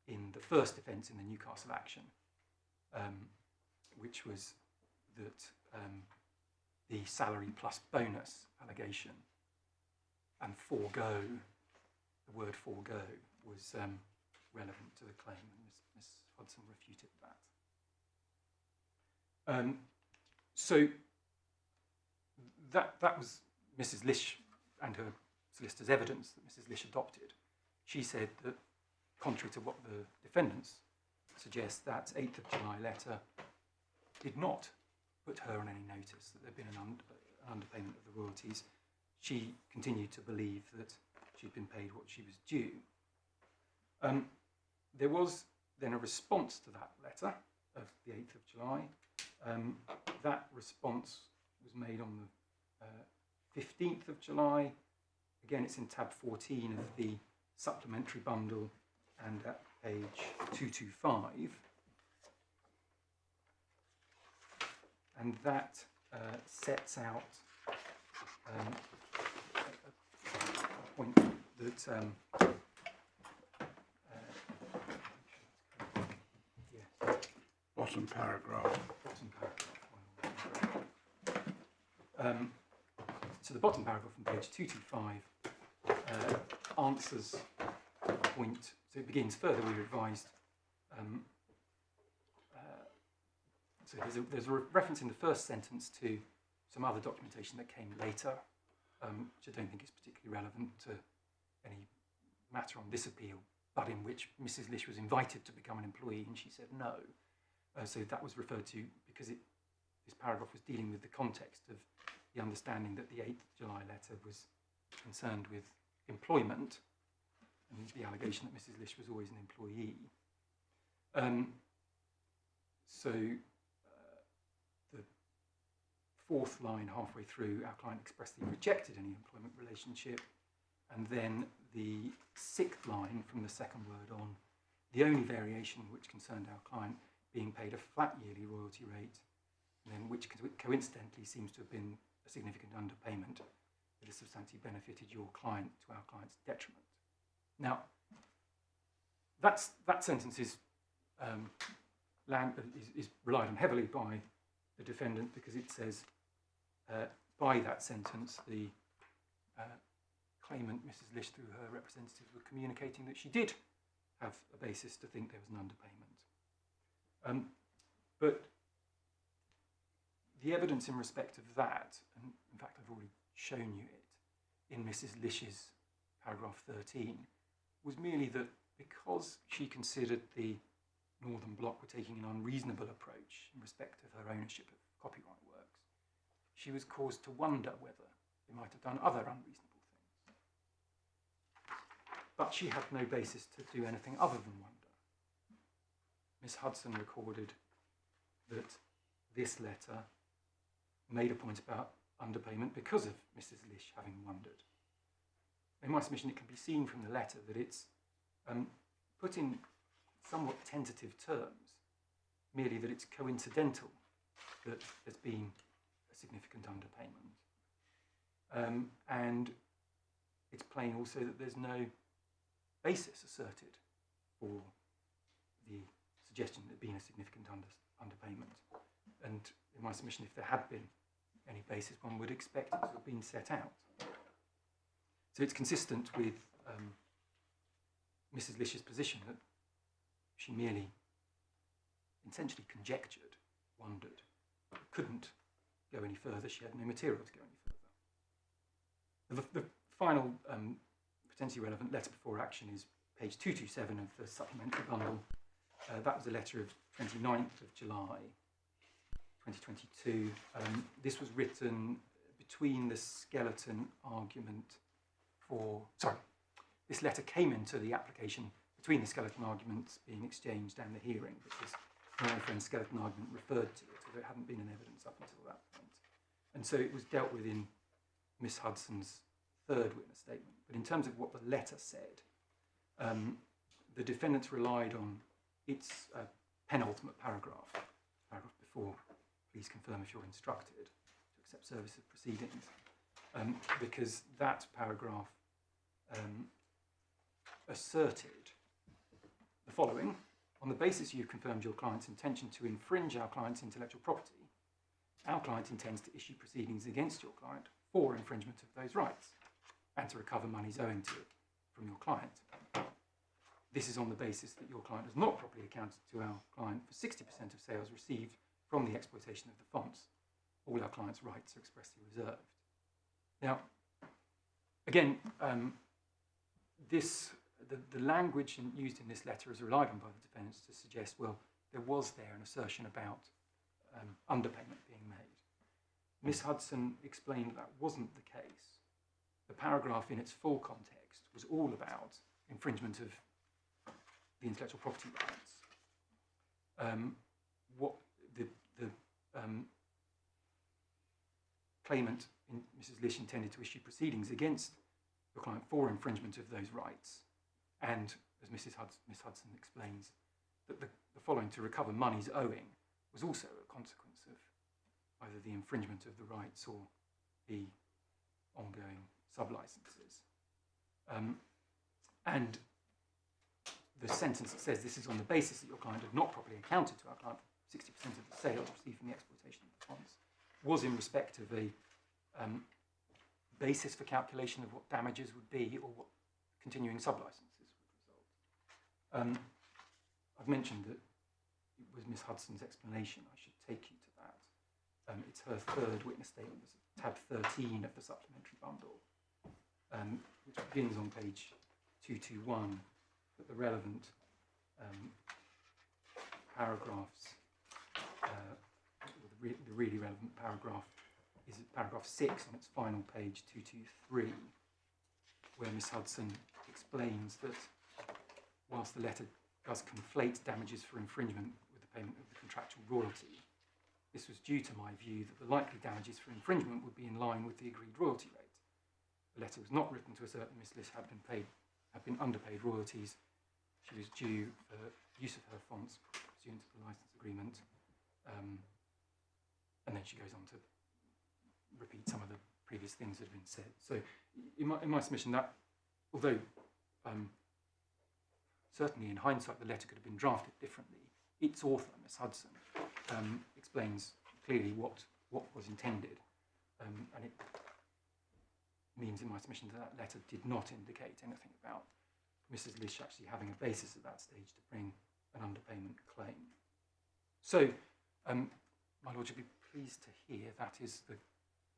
in the first defence in the Newcastle action. which was that the salary plus bonus allegation and forego, the word forego, was relevant to the claim, and Ms. Hudson refuted that. So that was Mrs. Lish and her solicitor's evidence that Mrs. Lish adopted. She said that, contrary to what the defendants suggest, that 8th of July letter did not put her on any notice that there had been an underpayment of the royalties. She continued to believe that she'd been paid what she was due. There was then a response to that letter of the 8th of July. That response was made on the 15th of July. Again, it's in tab 14 of the supplementary bundle and at page 225. And that sets out a point that Bottom paragraph. So the bottom paragraph on page 225 answers the point. So it begins, further we revised. So there's a reference in the first sentence to some other documentation that came later, which I don't think is particularly relevant to any matter on this appeal, but in which Mrs. Lish was invited to become an employee and she said no. So that was referred to because this paragraph was dealing with the context of the understanding that the 8th July letter was concerned with employment and the allegation that Mrs. Lish was always an employee. So the fourth line halfway through, our client expressly rejected any employment relationship, and then the sixth line from the second word on, the only variation which concerned our client being paid a flat yearly royalty rate, and then which coincidentally seems to have been a significant underpayment that has substantially benefited your client to our client's detriment. Now, that sentence is relied on heavily by the defendant because it says by that sentence the claimant, Mrs. Lish, through her representatives, were communicating that she did have a basis to think there was an underpayment. But the evidence in respect of that, and in fact I've already shown you it in Mrs. Lish's paragraph 13, was merely that because she considered the Northern Bloc were taking an unreasonable approach in respect of her ownership of copyright works, she was caused to wonder whether they might have done other unreasonable things. But she had no basis to do anything other than wonder. Miss Hudson recorded that this letter made a point about underpayment because of Mrs. Lish having wondered. In my submission, it can be seen from the letter that it's put in somewhat tentative terms, merely that it's coincidental that there's been a significant underpayment. And it's plain also that there's no basis asserted for the suggestion that there'd been a significant underpayment. And in my submission, if there had been any basis, one would expect it to have been set out. So it's consistent with Mrs. Lish's position that she merely essentially conjectured, wondered, but couldn't go any further. She had no material to go any further. The final potentially relevant letter before action is page 227 of the supplementary bundle. That was a letter of 29th of July 2022. This was written between the skeleton argument this letter came into the application between the skeleton arguments being exchanged and the hearing, because my friend's skeleton argument referred to it, although it hadn't been in evidence up until that point. And so it was dealt with in Miss Hudson's third witness statement. But in terms of what the letter said, the defendants relied on its penultimate paragraph before, please confirm if you're instructed to accept service of proceedings, because that paragraph asserted the following. On the basis you've confirmed your client's intention to infringe our client's intellectual property, our client intends to issue proceedings against your client for infringement of those rights and to recover monies owing to it from your client. This is on the basis that your client has not properly accounted to our client for 60% of sales received from the exploitation of the fonts. All our client's rights are expressly reserved. Now, again, the language used in this letter is relied on by the defendants to suggest, well, there was there an assertion about underpayment being made. Miss Hudson explained that wasn't the case. The paragraph in its full context was all about infringement of the intellectual property rights. What the claimant, Mrs. Lish, intended to issue proceedings against your client for infringement of those rights, and as Miss Hudson explains, that the following to recover monies owing was also a consequence of either the infringement of the rights or the ongoing sub-licenses. And the sentence that says this is on the basis that your client had not properly accounted to our client for 60% of the sales received from the exploitation of the funds was in respect of a basis for calculation of what damages would be or what continuing sub-licenses would result. I've mentioned that it was Miss Hudson's explanation. I should take you to that. It's her third witness statement. It's tab 13 of the supplementary bundle, which begins on page 221, but the relevant paragraphs, the really relevant paragraph is paragraph 6 on its final page, 223, where Miss Hudson explains that whilst the letter does conflate damages for infringement with the payment of the contractual royalty, this was due to my view that the likely damages for infringement would be in line with the agreed royalty rate. The letter was not written to assert that Miss Lish had been underpaid royalties. She was due for use of her fonts pursuant to the license agreement. And then she goes on to repeat some of the previous things that have been said. So in my submission, that although certainly in hindsight the letter could have been drafted differently, its author, Miss Hudson, explains clearly what was intended, and it means in my submission that that letter did not indicate anything about Mrs. Lish actually having a basis at that stage to bring an underpayment claim. So, my Lord, you'll be pleased to hear that is the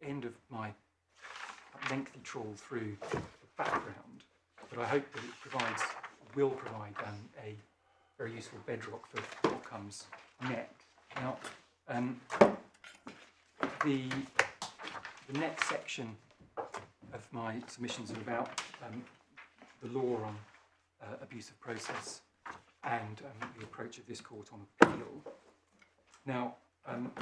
end of my lengthy trawl through the background, but I hope that it will provide a very useful bedrock for what comes next. Now, the next section of my submissions are about the law on abuse of process and the approach of this court on appeal. Now,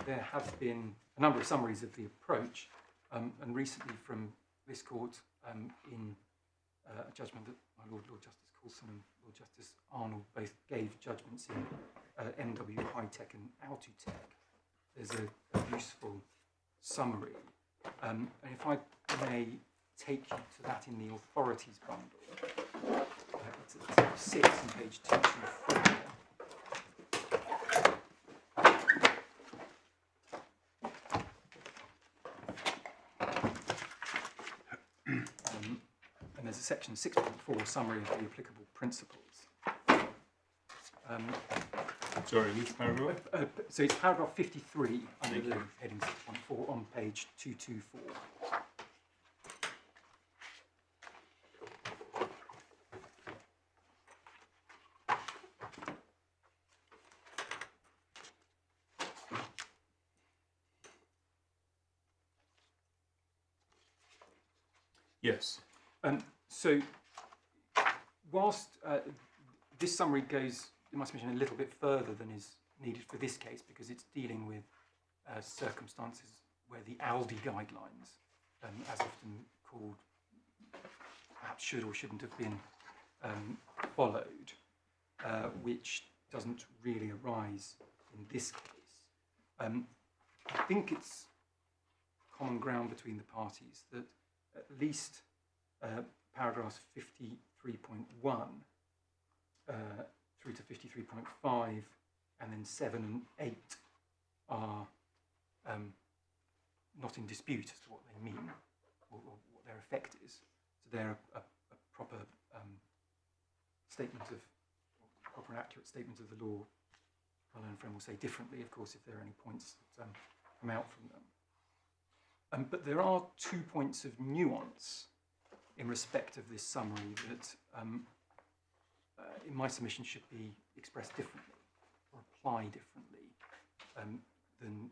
there have been a number of summaries of the approach, and recently from this court in a judgment that my Lord Justice Coulson and Lord Justice Arnold both gave judgments in MW High-Tech and Altutech. There's a useful summary. And if I may take you to that in the authorities bundle, it's at tab 6 on page 224. And there's a section 6.4 summary of the applicable principles. Sorry, which paragraph? So it's paragraph 53 under the heading 6.4 on page 224. Yes. So, whilst this summary goes, in my submission, a little bit further than is needed for this case, because it's dealing with circumstances where the ALDI guidelines, as often called, perhaps should or shouldn't have been followed, which doesn't really arise in this case. I think it's common ground between the parties that at least paragraphs 53.1 through to 53.5, and then 7 and 8 are not in dispute as to what they mean or what their effect is. So they're a proper statement of, proper and accurate statement of the law. My learned friend will say differently, of course, if there are any points that come out from them. But there are 2 points of nuance in respect of this summary that, in my submission, should be expressed differently or applied differently than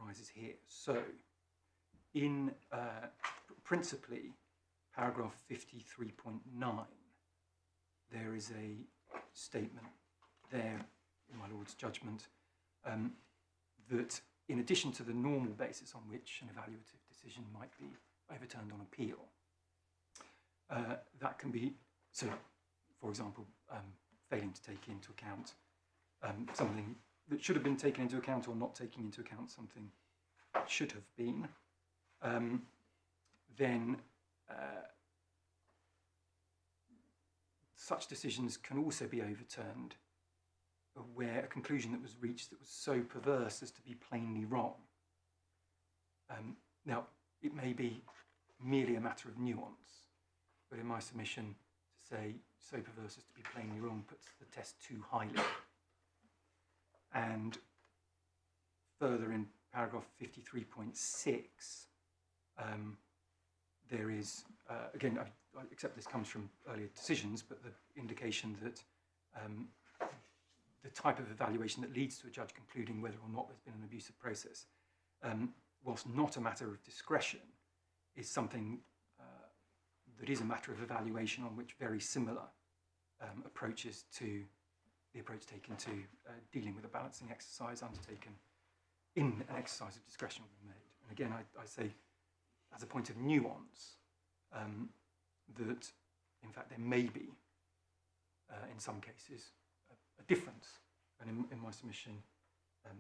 arises here. So, in principally paragraph 53.9, there is a statement there in my Lord's judgment that, in addition to the normal basis on which an evaluative decision might be overturned on appeal, that can be, so for example, failing to take into account something that should have been taken into account, or not taking into account something that should have been, then such decisions can also be overturned where a conclusion that was reached that was so perverse as to be plainly wrong. Now, it may be merely a matter of nuance, but in my submission, to say so perverse as to be plainly wrong puts the test too highly. And further, in paragraph 53.6, there is, again, I accept this comes from earlier decisions, but the indication that the type of evaluation that leads to a judge concluding whether or not there's been an abusive process, whilst not a matter of discretion, is something that is a matter of evaluation on which very similar approaches to the approach taken to dealing with a balancing exercise undertaken in an exercise of discretion will be made. And again, I say, as a point of nuance, that in fact there may be, in some cases, a difference. And in my submission,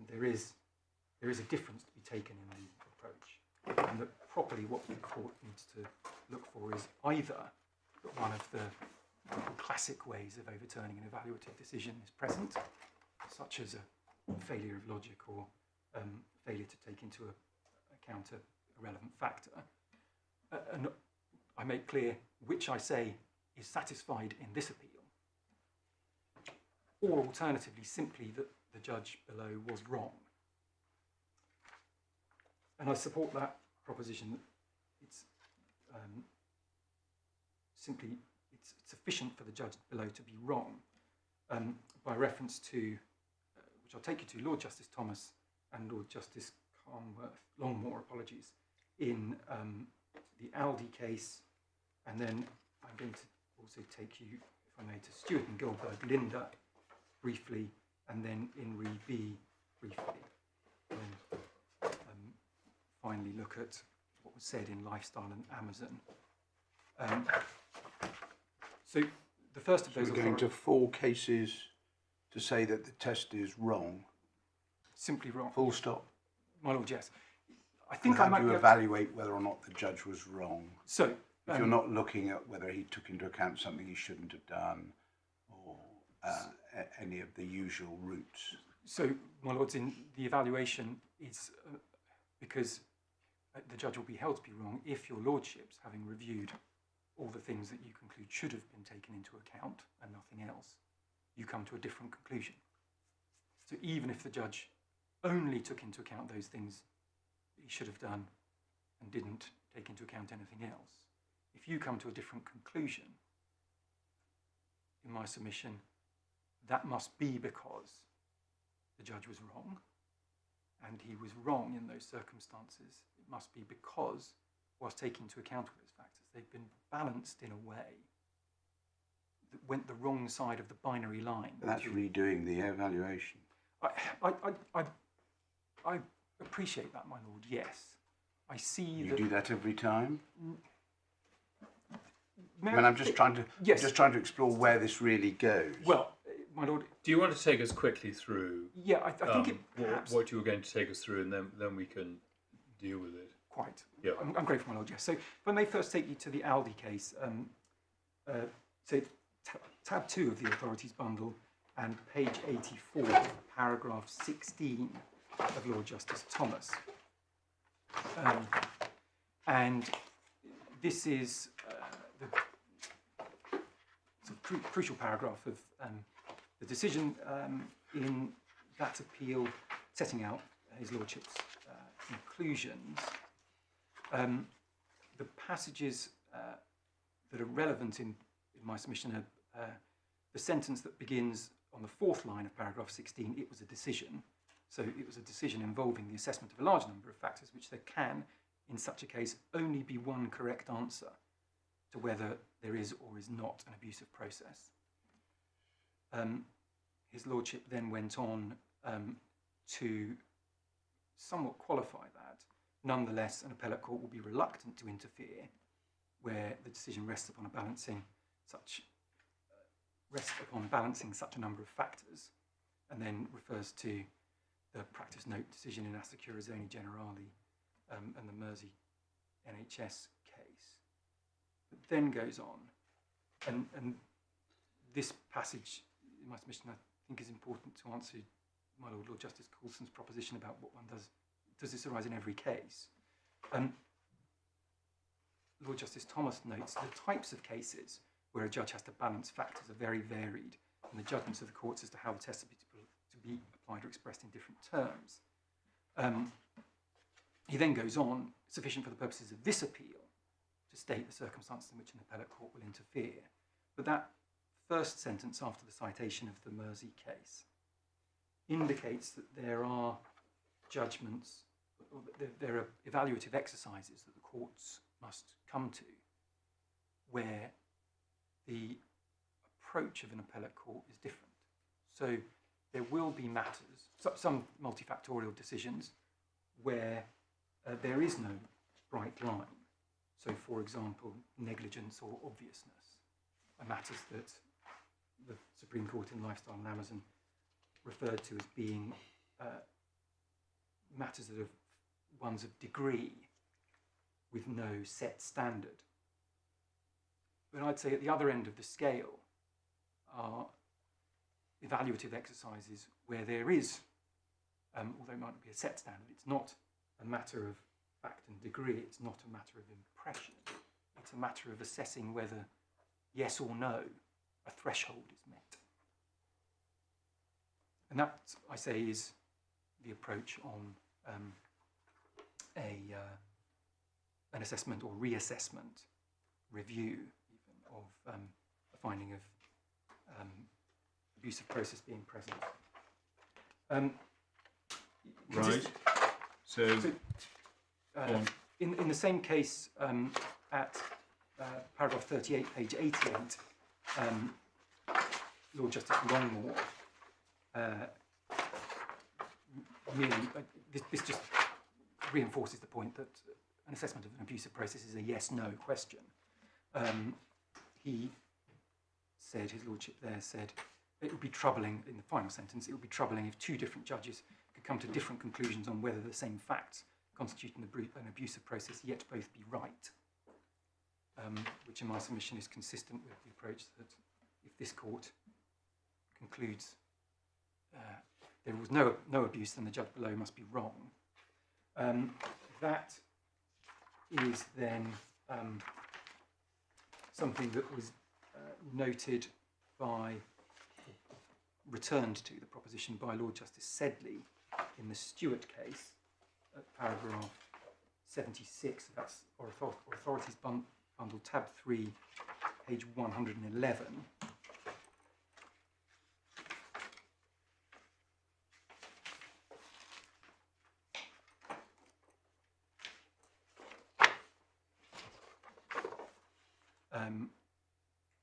there is a difference to be taken in the approach. And that properly what the court needs to look for is either that one of the classic ways of overturning an evaluative decision is present, such as a failure of logic or failure to take into account a relevant factor. And I make clear which I say is satisfied in this appeal, or alternatively simply that the judge below was wrong. And I support that proposition that it's simply it's sufficient for the judge below to be wrong, by reference to, which I'll take you to, Lord Justice Thomas and Lord Justice Longmore, apologies, in the Aldi case, and then I'm going to also take you, if I may, to Stewart and Goldberg, Linda, briefly, and then in Re B, briefly, and then finally look at what was said in Lifestyle and Amazon. So the first of those... So we're going to 4 cases to say that the test is wrong. Simply wrong. Full stop. My Lord, yes. I think how do you evaluate whether or not the judge was wrong? So, if you're not looking at whether he took into account something he shouldn't have done, or any of the usual routes. So, my Lords, in the evaluation is because the judge will be held to be wrong if your Lordships, having reviewed all the things that you conclude should have been taken into account and nothing else, you come to a different conclusion. So even if the judge only took into account those things he should have done and didn't take into account anything else, if you come to a different conclusion, in my submission, that must be because the judge was wrong, and he was wrong in those circumstances. It must be because, whilst taking into account all those factors, they've been balanced in a way that went the wrong side of the binary line. But that's redoing the evaluation. I appreciate that, my Lord, yes. I see you that... do that every time? I mean, I'm just trying to yes. just trying to explore where this really goes. Well, my Lord... Do you want to take us quickly through Yeah, I think it perhaps... what you were going to take us through, and then we can deal with it. Quite. Yeah. I'm grateful, my Lord, yes. So if I may first take you to the Aldi case. So tab 2 of the authorities bundle and page 84, paragraph 16 of Lord Justice Thomas. And this is the sort of crucial paragraph of the decision in that appeal, setting out His Lordship's conclusions. The passages that are relevant in my submission are the sentence that begins on the fourth line of paragraph 16, it was a decision. So it was a decision involving the assessment of a large number of factors, which there can, in such a case, only be one correct answer to whether there is or is not an abusive process. His Lordship then went on to somewhat qualify that. Nonetheless, an appellate court will be reluctant to interfere where the decision rests upon balancing such a number of factors, and then refers to the practice note decision in Assicurazioni Generali and the Mersey NHS case. It then goes on, and this passage in my submission I think is important to answer my Lord Justice Coulson's proposition about what one does. Does this arise in every case? Lord Justice Thomas notes the types of cases where a judge has to balance factors are very varied, and the judgments of the courts as to how the test is to be applied are expressed in different terms. He then goes on, sufficient for the purposes of this appeal, to state the circumstances in which an appellate court will interfere. But that first sentence after the citation of the Mersey case indicates that there are judgments, or there are evaluative exercises that the courts must come to where the approach of an appellate court is different. So there will be matters, some multifactorial decisions, where there is no bright line. So, for example, negligence or obviousness are matters that the Supreme Court in Lifestyle and Amazon referred to as being matters that are ones of degree with no set standard. But I'd say at the other end of the scale are evaluative exercises where there is, although it might not be a set standard, it's not a matter of fact and degree, it's not a matter of impression, it's a matter of assessing whether yes or no a threshold is met. And that, I say, is the approach on an assessment or reassessment review even of a finding of abusive process being present. Right. So in the same case, at paragraph 38, page 88, Lord Justice Longmore this just reinforces the point that an assessment of an abusive process is a yes-no question. He said, his lordship there said, it would be troubling, in the final sentence, it would be troubling if two different judges could come to different conclusions on whether the same facts constitute an abusive process, yet both be right. Which in my submission is consistent with the approach that if this court concludes there was no abuse, then the judge below must be wrong. That is then something that was noted by, returned to the proposition by Lord Justice Sedley in the Stewart case at paragraph 76, that's Authorities Bundle, tab 3, page 111.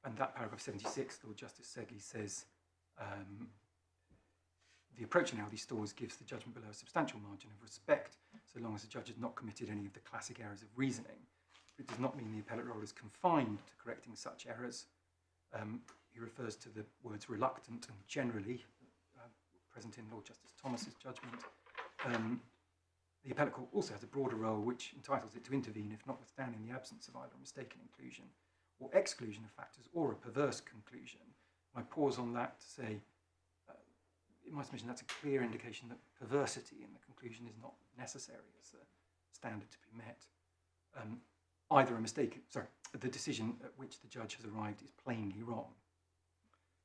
And that paragraph 76, Lord Justice Sedley says, the approach in Aldi Stores gives the judgment below a substantial margin of respect, so long as the judge has not committed any of the classic errors of reasoning. It does not mean the appellate role is confined to correcting such errors. He refers to the words reluctant and generally, present in Lord Justice Thomas's judgment. The appellate court also has a broader role which entitles it to intervene if notwithstanding the absence of either a mistaken inclusion or exclusion of factors or a perverse conclusion. And I pause on that to say my submission, that's a clear indication that perversity in the conclusion is not necessary as a standard to be met. Either a mistake, sorry, the decision at which the judge has arrived is plainly wrong.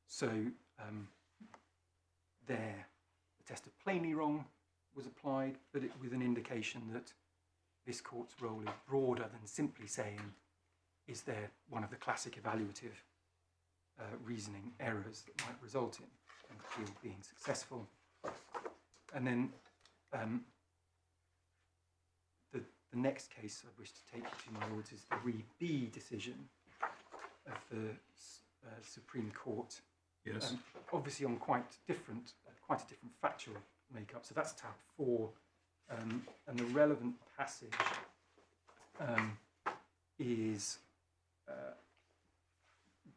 So there, the test of plainly wrong was applied, but with an indication that this court's role is broader than simply saying, is there one of the classic evaluative reasoning errors that might result in an appeal being successful. And then the next case I wish to take to my lords is the Re B decision of the Supreme Court. Yes. Obviously on quite a different factual makeup. So that's tab 4, and the relevant passage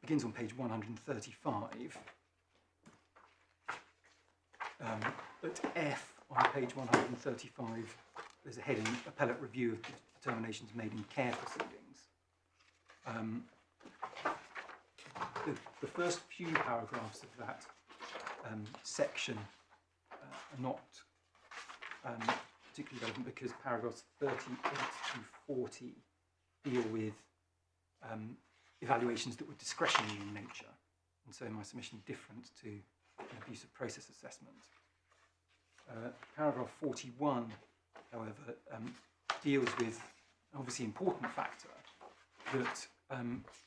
begins on page 135. At F on page 135, there's a heading, Appellate Review of Determinations Made in Care Proceedings. The first few paragraphs of that section are not particularly relevant because paragraphs 38 to 40 deal with evaluations that were discretionary in nature, and so my submission is different to an abuse of process assessment. Paragraph 41, however, deals with an obviously important factor that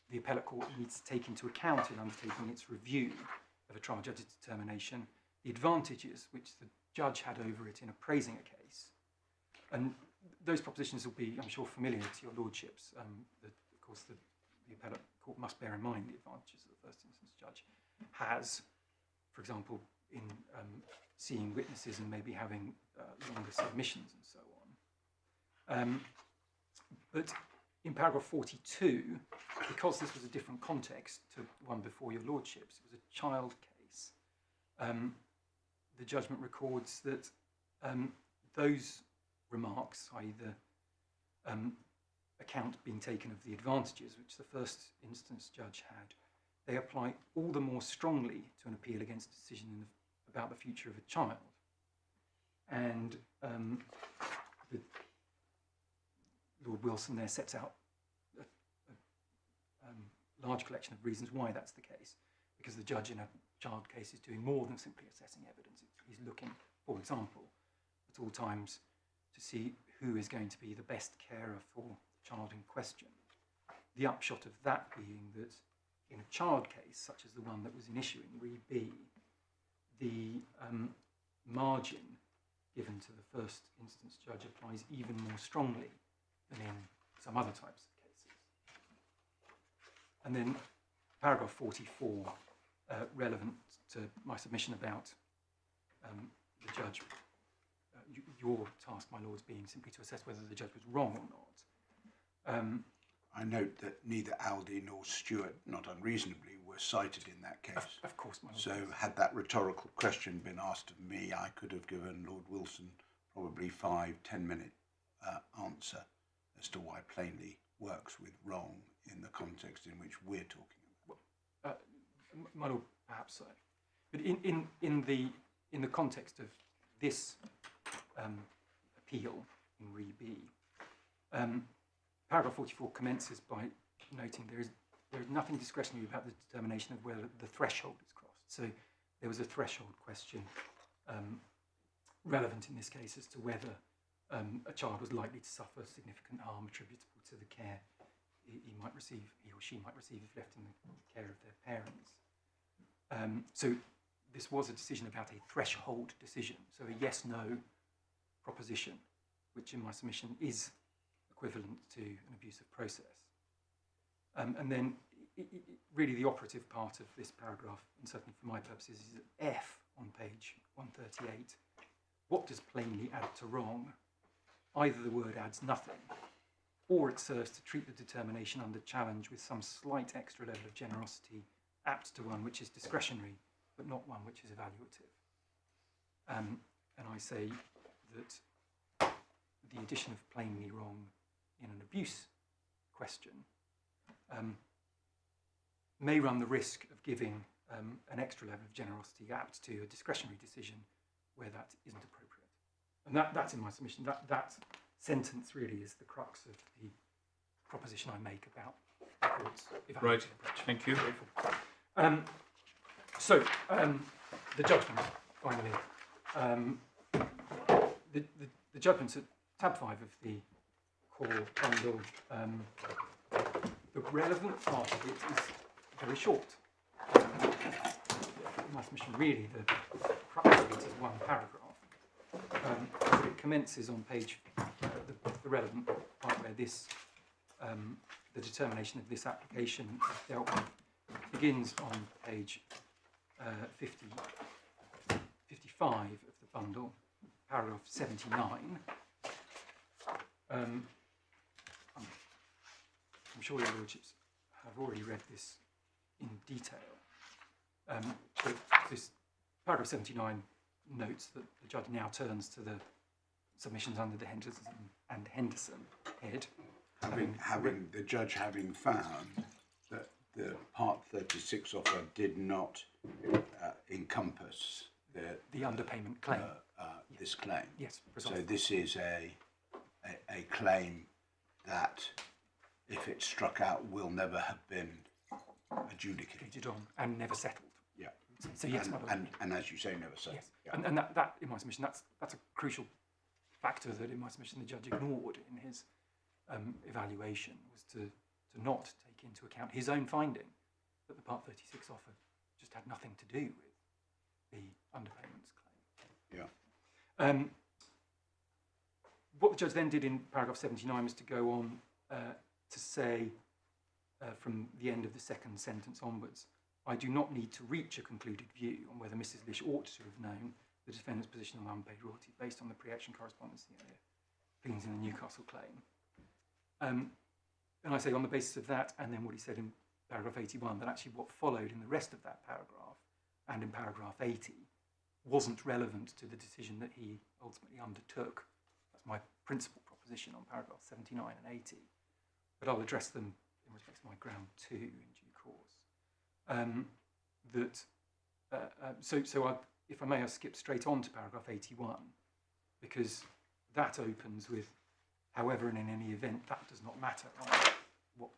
the appellate court needs to take into account in undertaking its review of a trial judge's determination, the advantages which the judge had over it in appraising a case. And those propositions will be, I'm sure, familiar to your lordships. Of course, the appellate court must bear in mind the advantages that the first instance judge has, for example, in seeing witnesses and maybe having longer submissions and so on. But in paragraph 42, because this was a different context to one before your lordships, it was a child case, the judgment records that those remarks, i.e. the account being taken of the advantages which the first instance judge had, they apply all the more strongly to an appeal against a decision about the future of a child. And Lord Wilson there sets out a large collection of reasons why that's the case, because the judge in a child case is doing more than simply assessing evidence. He's looking, for example, at all times to see who is going to be the best carer for the child in question. The upshot of that being that in a child case, such as the one that was in issue in Re B, the margin given to the first instance judge applies even more strongly than in some other types of cases. And then paragraph 44, relevant to my submission about the judge, your task, my lords, being simply to assess whether the judge was wrong or not. I note that neither Aldi nor Stewart, not unreasonably, were cited in that case. Of course, my lord. So had that rhetorical question been asked of me, I could have given Lord Wilson probably 5-10 minute answer as to why plainly works with wrong in the context in which we're talking about. My lord, perhaps so. But in the context of this appeal in Re B, paragraph 44 commences by noting there is nothing discretionary about the determination of whether the threshold is crossed. So there was a threshold question relevant in this case as to whether a child was likely to suffer significant harm attributable to the care he or she might receive if left in the care of their parents. So this was a decision about a threshold decision, so a yes-no proposition, which in my submission is equivalent to an abuse of process. And then really the operative part of this paragraph, and certainly for my purposes, is at F on page 138. What does plainly add to wrong? Either the word adds nothing, or it serves to treat the determination under challenge with some slight extra level of generosity, apt to one which is discretionary, but not one which is evaluative. And I say that the addition of plainly wrong in an abuse question may run the risk of giving an extra level of generosity apt to a discretionary decision where that isn't appropriate. And that's in my submission. That sentence really is the crux of the proposition I make about the court's evaluation approach. Thank you. The judgment, finally. The judgment's at tab 5 of the core bundle. The relevant part of it is very short. In my submission, really, the crux of it is one paragraph. But it commences on page, the relevant part where this, the determination of this application is dealt with, begins on page 55 of the bundle, paragraph 79. I'm sure your lordships have already read this in detail. But this paragraph 79 notes that the judge now turns to the submissions under the Henderson head. The judge having found that the Part 36 offer did not encompass the underpayment claim. This claim. Yes, precisely. So this is a claim that, if it's struck out, will never have been adjudicated on and never settled. Yeah. So yes, and as you say, never settled. Yes, yeah. and that in my submission, that's a crucial factor that in my submission the judge ignored in his evaluation, was to not take into account his own finding that the Part 36 offer just had nothing to do with the underpayments claim. Yeah. What the judge then did in paragraph 79 was to go on to say, from the end of the second sentence onwards, I do not need to reach a concluded view on whether Mrs. Lish ought to have known the defendant's position on unpaid royalties based on the pre-action correspondence in the pleadings in the Newcastle claim. And I say on the basis of that, and then what he said in paragraph 81, that actually what followed in the rest of that paragraph and in paragraph 80 wasn't relevant to the decision that he ultimately undertook. That's my principal proposition on paragraph 79 and 80. But I'll address them in respect to my ground 2 in due course. If I may, I'll skip straight on to paragraph 81, because that opens with, however, and in any event, that does not matter on what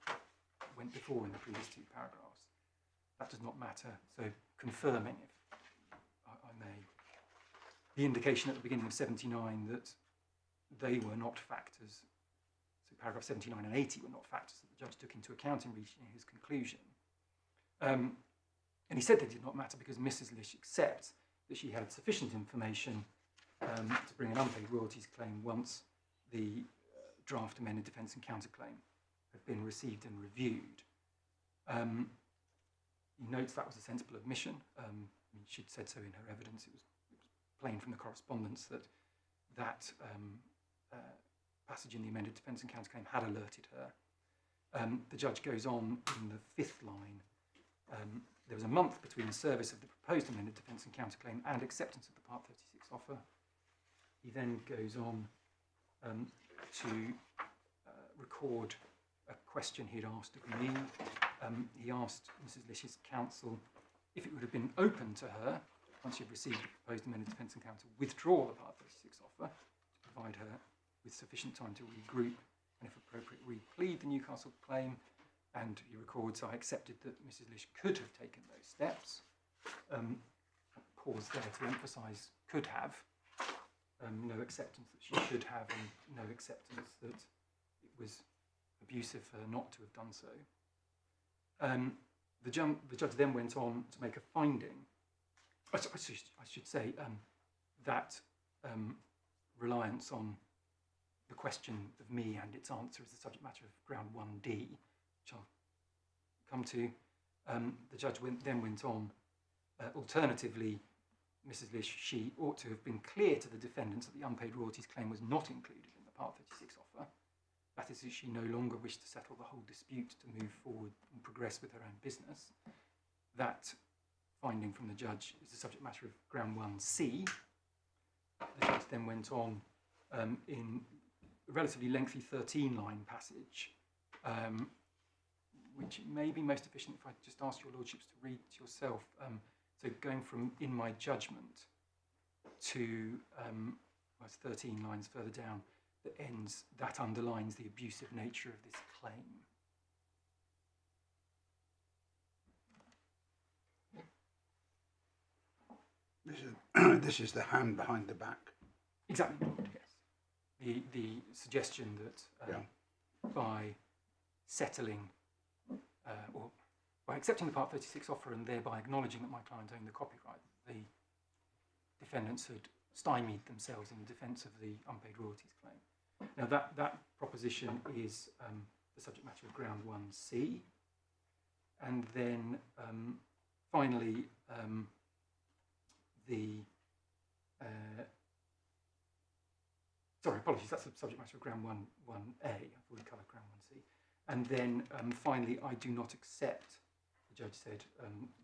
went before in the previous 2 paragraphs. That does not matter. So confirming, if I may, the indication at the beginning of 79 that they were not factors, so paragraph 79 and 80 were not factors that the judge took into account in reaching his conclusion. And he said they did not matter because Mrs. Lish accepts that she had sufficient information to bring an unpaid royalties claim once the draft amended defence and counterclaim had been received and reviewed. He notes that was a sensible admission. She'd said so in her evidence. It was plain from the correspondence that passage in the amended defence and counterclaim had alerted her. The judge goes on in the 5th line. There was a month between the service of the proposed amended defence and counterclaim and acceptance of the Part 36 offer. He then goes on to record a question he'd asked of me. He asked Mrs. Lish's counsel if it would have been open to her, once she'd received the proposed amended defence and counter, withdraw the Part 36 offer to provide her with sufficient time to regroup and, if appropriate, replead the Newcastle claim. And he records, I accepted that Mrs. Lish could have taken those steps. Pause there to emphasise could have. No acceptance that she should have, and no acceptance that it was abusive for her not to have done so. The judge then went on to make a finding. I should say that reliance on the question of me and its answer is the subject matter of ground 1D, which I'll come to. The judge then went on, alternatively, Mrs. Lish, she ought to have been clear to the defendants that the unpaid royalties claim was not included in the Part 36 offer. That is, she no longer wished to settle the whole dispute to move forward and progress with her own business. That finding from the judge is the subject matter of ground 1C. The judge then went on in a relatively lengthy 13-line passage which may be most efficient if I just ask your lordships to read to yourself. So going from in my judgment to well, it's 13 lines further down, that underlines the abusive nature of this claim. This is the hand behind the back. Exactly, Lord, yes. The suggestion that by settling or by accepting the Part 36 offer and thereby acknowledging that my client owned the copyright, the defendants had stymied themselves in the defence of the unpaid royalties claim. Now that proposition is the subject matter of ground 1C, and then finally sorry, apologies, that's the subject matter of ground 1A. I've already covered ground 1C. And then finally, I do not accept, the judge said,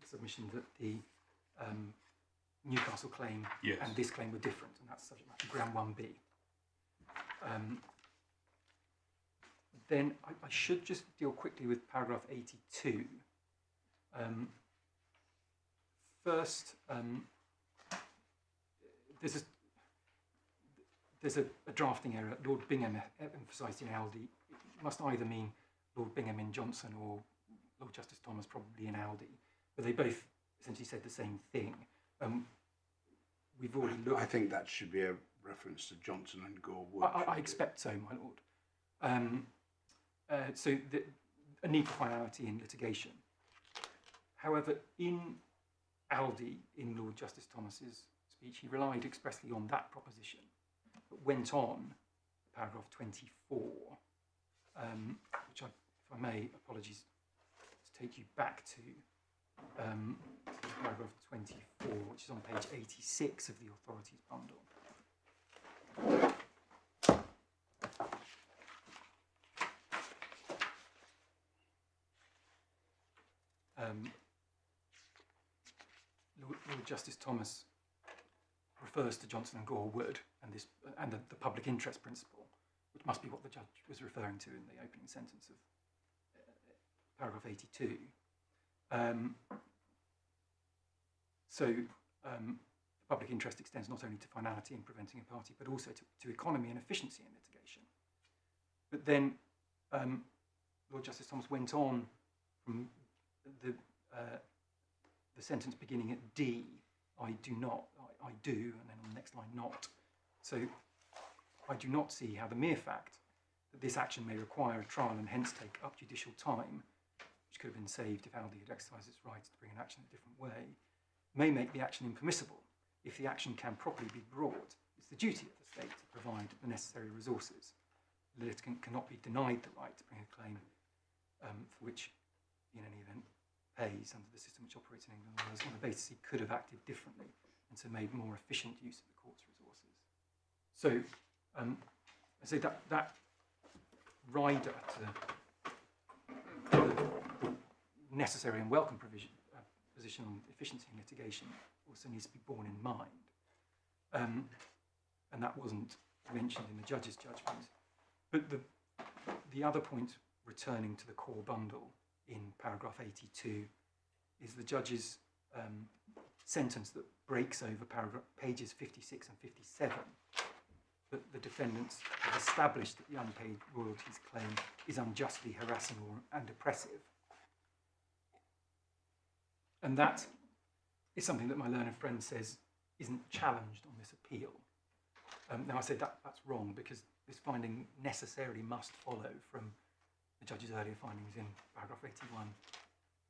the submission that the Newcastle claim and this claim were different, and that's subject matter of ground 1B. Then I should just deal quickly with paragraph 82. First, there's a drafting error. Lord Bingham emphasised in Aldi. It must either mean Lord Bingham in Johnson or Lord Justice Thomas probably in Aldi. But they both essentially said the same thing. We've already looked... I think that should be a reference to Johnson and Gore Wood. I expect so, my lord. So a need for finality in litigation. However, in Aldi, in Lord Justice Thomas's speech, he relied expressly on that proposition, but went on, paragraph 24, which if I may, apologies, to take you back to paragraph 24, which is on page 86 of the authorities bundle. Lord Justice Thomas refers to Johnson and Gore Wood and the public interest principle, which must be what the judge was referring to in the opening sentence of paragraph 82. The public interest extends not only to finality in preventing a party, but also to economy and efficiency in litigation. But then Lord Justice Thomas went on from the sentence beginning at D, I do not, I do, and then on the next line, not. So I do not see how the mere fact that this action may require a trial and hence take up judicial time, which could have been saved if Aldi had exercised its rights to bring an action a different way, may make the action impermissible if the action can properly be brought. It's the duty of the state to provide the necessary resources. The litigant cannot be denied the right to bring a claim for which, in any event, pays under the system which operates in England on the basis he could have acted differently and so made more efficient use of the court's resources. So I say that rider to the necessary and welcome position on efficiency in litigation also needs to be borne in mind. And that wasn't mentioned in the judge's judgment. But the other point, returning to the core bundle in paragraph 82, is the judge's sentence that breaks over pages 56 and 57, that the defendants have established that the unpaid royalties claim is unjustly harassing and oppressive. And that is something that my learned friend says isn't challenged on this appeal. Now I say that's wrong, because this finding necessarily must follow from the judge's earlier findings in paragraph 81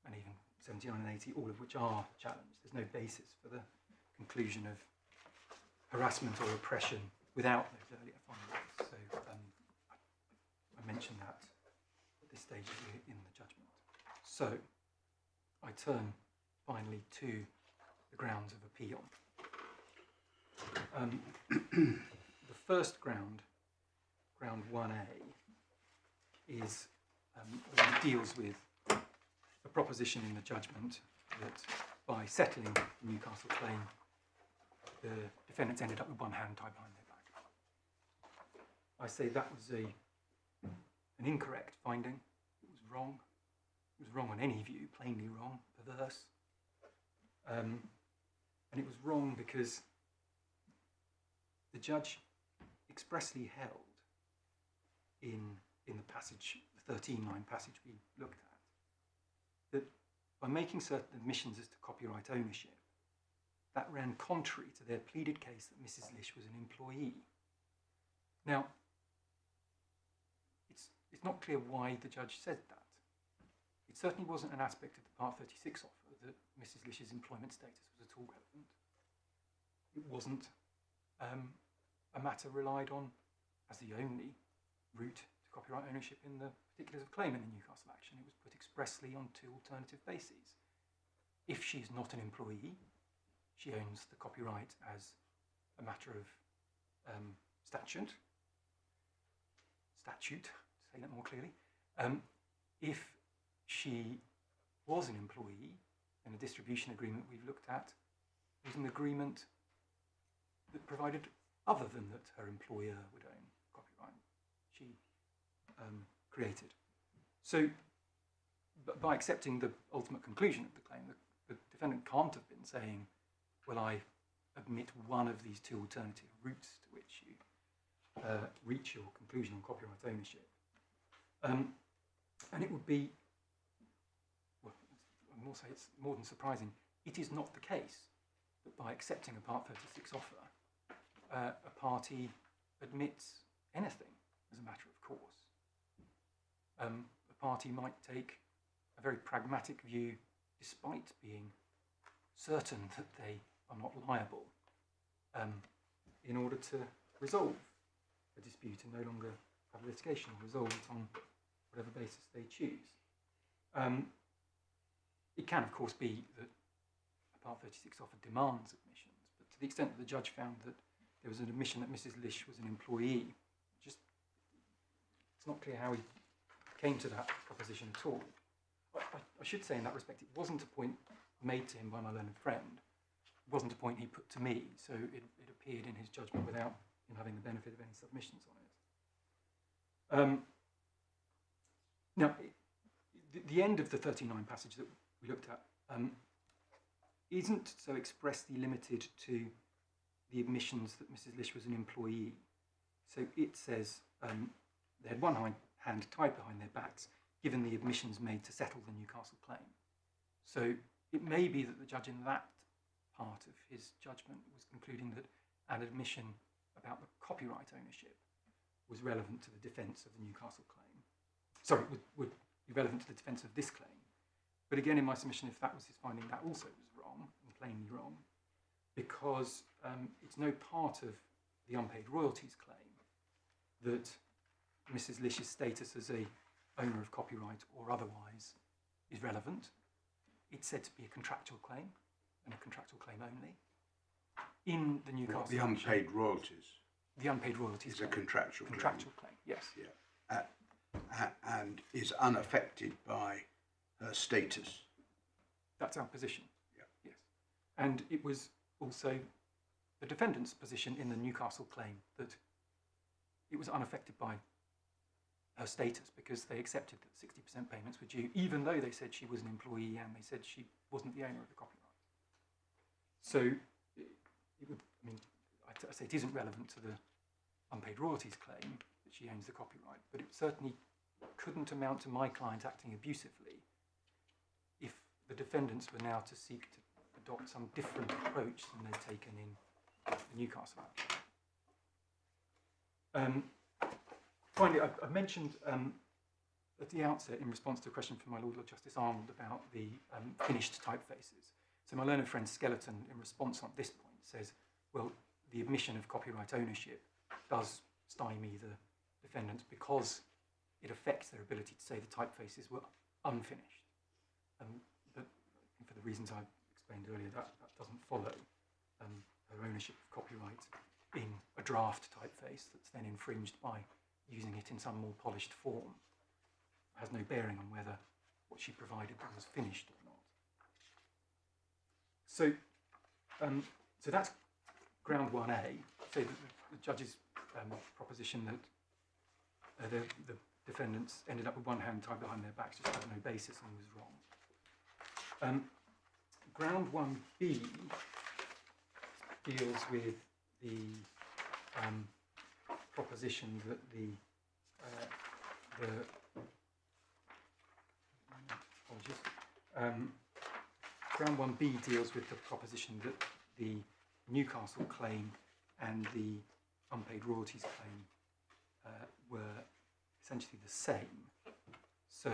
and even 79 and 80, all of which are challenged. There's no basis for the conclusion of harassment or oppression without those earlier findings. So I mentioned that at this stage in the judgment. So I turn finally to the grounds of appeal. The first ground, ground 1A, is deals with a proposition in the judgment that by settling the Newcastle claim, the defendants ended up with one hand tied behind their back. I say that was an incorrect finding. It was wrong. was wrong on any view, plainly wrong, perverse. And it was wrong because the judge expressly held in the passage, the 13-line passage we looked at, that by making certain admissions as to copyright ownership, that ran contrary to their pleaded case that Mrs. Lish was an employee. Now, it's not clear why the judge said that. It certainly wasn't an aspect of the Part 36 offer that Mrs. Lish's employment status was at all relevant. It wasn't a matter relied on as the only route to copyright ownership in the particulars of claim in the Newcastle action. It was put expressly on two alternative bases. If she's not an employee, she owns the copyright as a matter of statute, to say that more clearly. If she was an employee, then the distribution agreement we've looked at was an agreement that provided other than that her employer would own copyright she created. So by accepting the ultimate conclusion of the claim, the defendant can't have been saying, well, I admit one of these two alternative routes to which you reach your conclusion on copyright ownership. And it would be, well, I will say it's more than surprising, it is not the case that by accepting a Part 36 offer, a party admits anything as a matter of course. A party might take a very pragmatic view, despite being certain that they are not liable, in order to resolve a dispute and no longer have litigation, or resolve it on whatever basis they choose. It can, of course, be that a Part 36 offer demands admissions, but to the extent that the judge found that there was an admission that Mrs. Lish was an employee, it's not clear how he came to that proposition at all. I should say in that respect, it wasn't a point made to him by my learned friend. It wasn't a point he put to me, so it appeared in his judgment without him having the benefit of any submissions on it. Now, the end of the 39 passage that we looked at isn't so expressly limited to the admissions that Mrs. Lish was an employee. So it says they had one hand tied behind their backs, given the admissions made to settle the Newcastle claim. So it may be that the judge in that part of his judgment was concluding that an admission about the copyright ownership was relevant to the defence of the Newcastle claim. Sorry, would be relevant to the defence of this claim. But again, in my submission, if that was his finding, that also was wrong, and plainly wrong, because it's no part of the unpaid royalties claim that Mrs. Lish's status as a owner of copyright or otherwise is relevant. It's said to be a contractual claim, and a contractual claim only. In the Newcastle the unpaid royalties. The unpaid royalties is a contractual claim. Yes. Yeah. And is unaffected by her status. That's our position. Yeah. Yes. And it was also the defendant's position in the Newcastle claim that it was unaffected by her status because they accepted that 60% payments were due, even though they said she was an employee and they said she wasn't the owner of the copyright. So it would, I mean, I say it isn't relevant to the unpaid royalties claim that she owns the copyright, but it certainly couldn't amount to my client acting abusively if the defendants were now to seek to adopt some different approach than they'd taken in the Newcastle action. Finally, I mentioned at the outset, in response to a question from my Lord Justice Arnold about the finished typefaces. So my learned friend Skeleton, in response on this point, says, well, the admission of copyright ownership does stymie the defendants because it affects their ability to say the typefaces were unfinished. But for the reasons I explained earlier, that doesn't follow her ownership of copyright in a draft typeface that's then infringed by using it in some more polished form. It has no bearing on whether what she provided was finished or not. So, so that's ground 1A. So the judge's proposition that the defendants ended up with one hand tied behind their backs, just had no basis and was wrong. Ground 1B deals with the proposition that Ground 1B deals with the proposition that the Newcastle claim and the unpaid royalties claim were essentially the same. So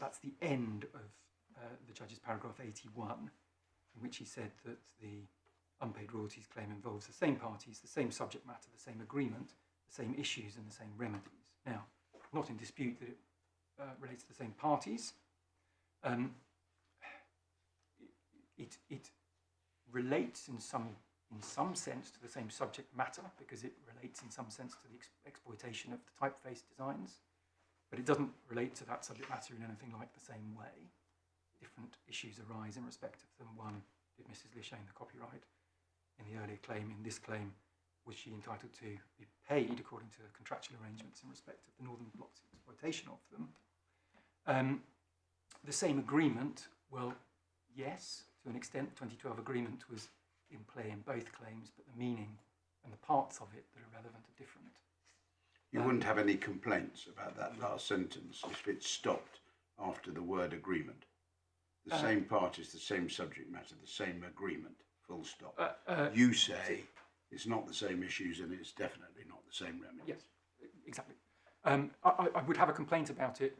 that's the end of the judge's paragraph 81, in which he said that the unpaid royalties claim involves the same parties, the same subject matter, the same agreement, the same issues and the same remedies. Now, not in dispute that it relates to the same parties. It relates in some sense to the same subject matter, because it relates in some sense to the exploitation of the typeface designs, but it doesn't relate to that subject matter in anything like the same way. Different issues arise in respect of them. One, did Mrs. Lish own the copyright in the earlier claim? In this claim, was she entitled to be paid according to contractual arrangements in respect of the Northern Block's exploitation of them? The same agreement, well, yes, to an extent. The 2012 agreement was in play in both claims, but the meaning and the parts of it that are relevant are different. You wouldn't have any complaints about that last sentence if it stopped after the word agreement. The same parties, the same subject matter, the same agreement, full stop. You say it's not the same issues and it's definitely not the same remedies. Yes, exactly. I would have a complaint about it.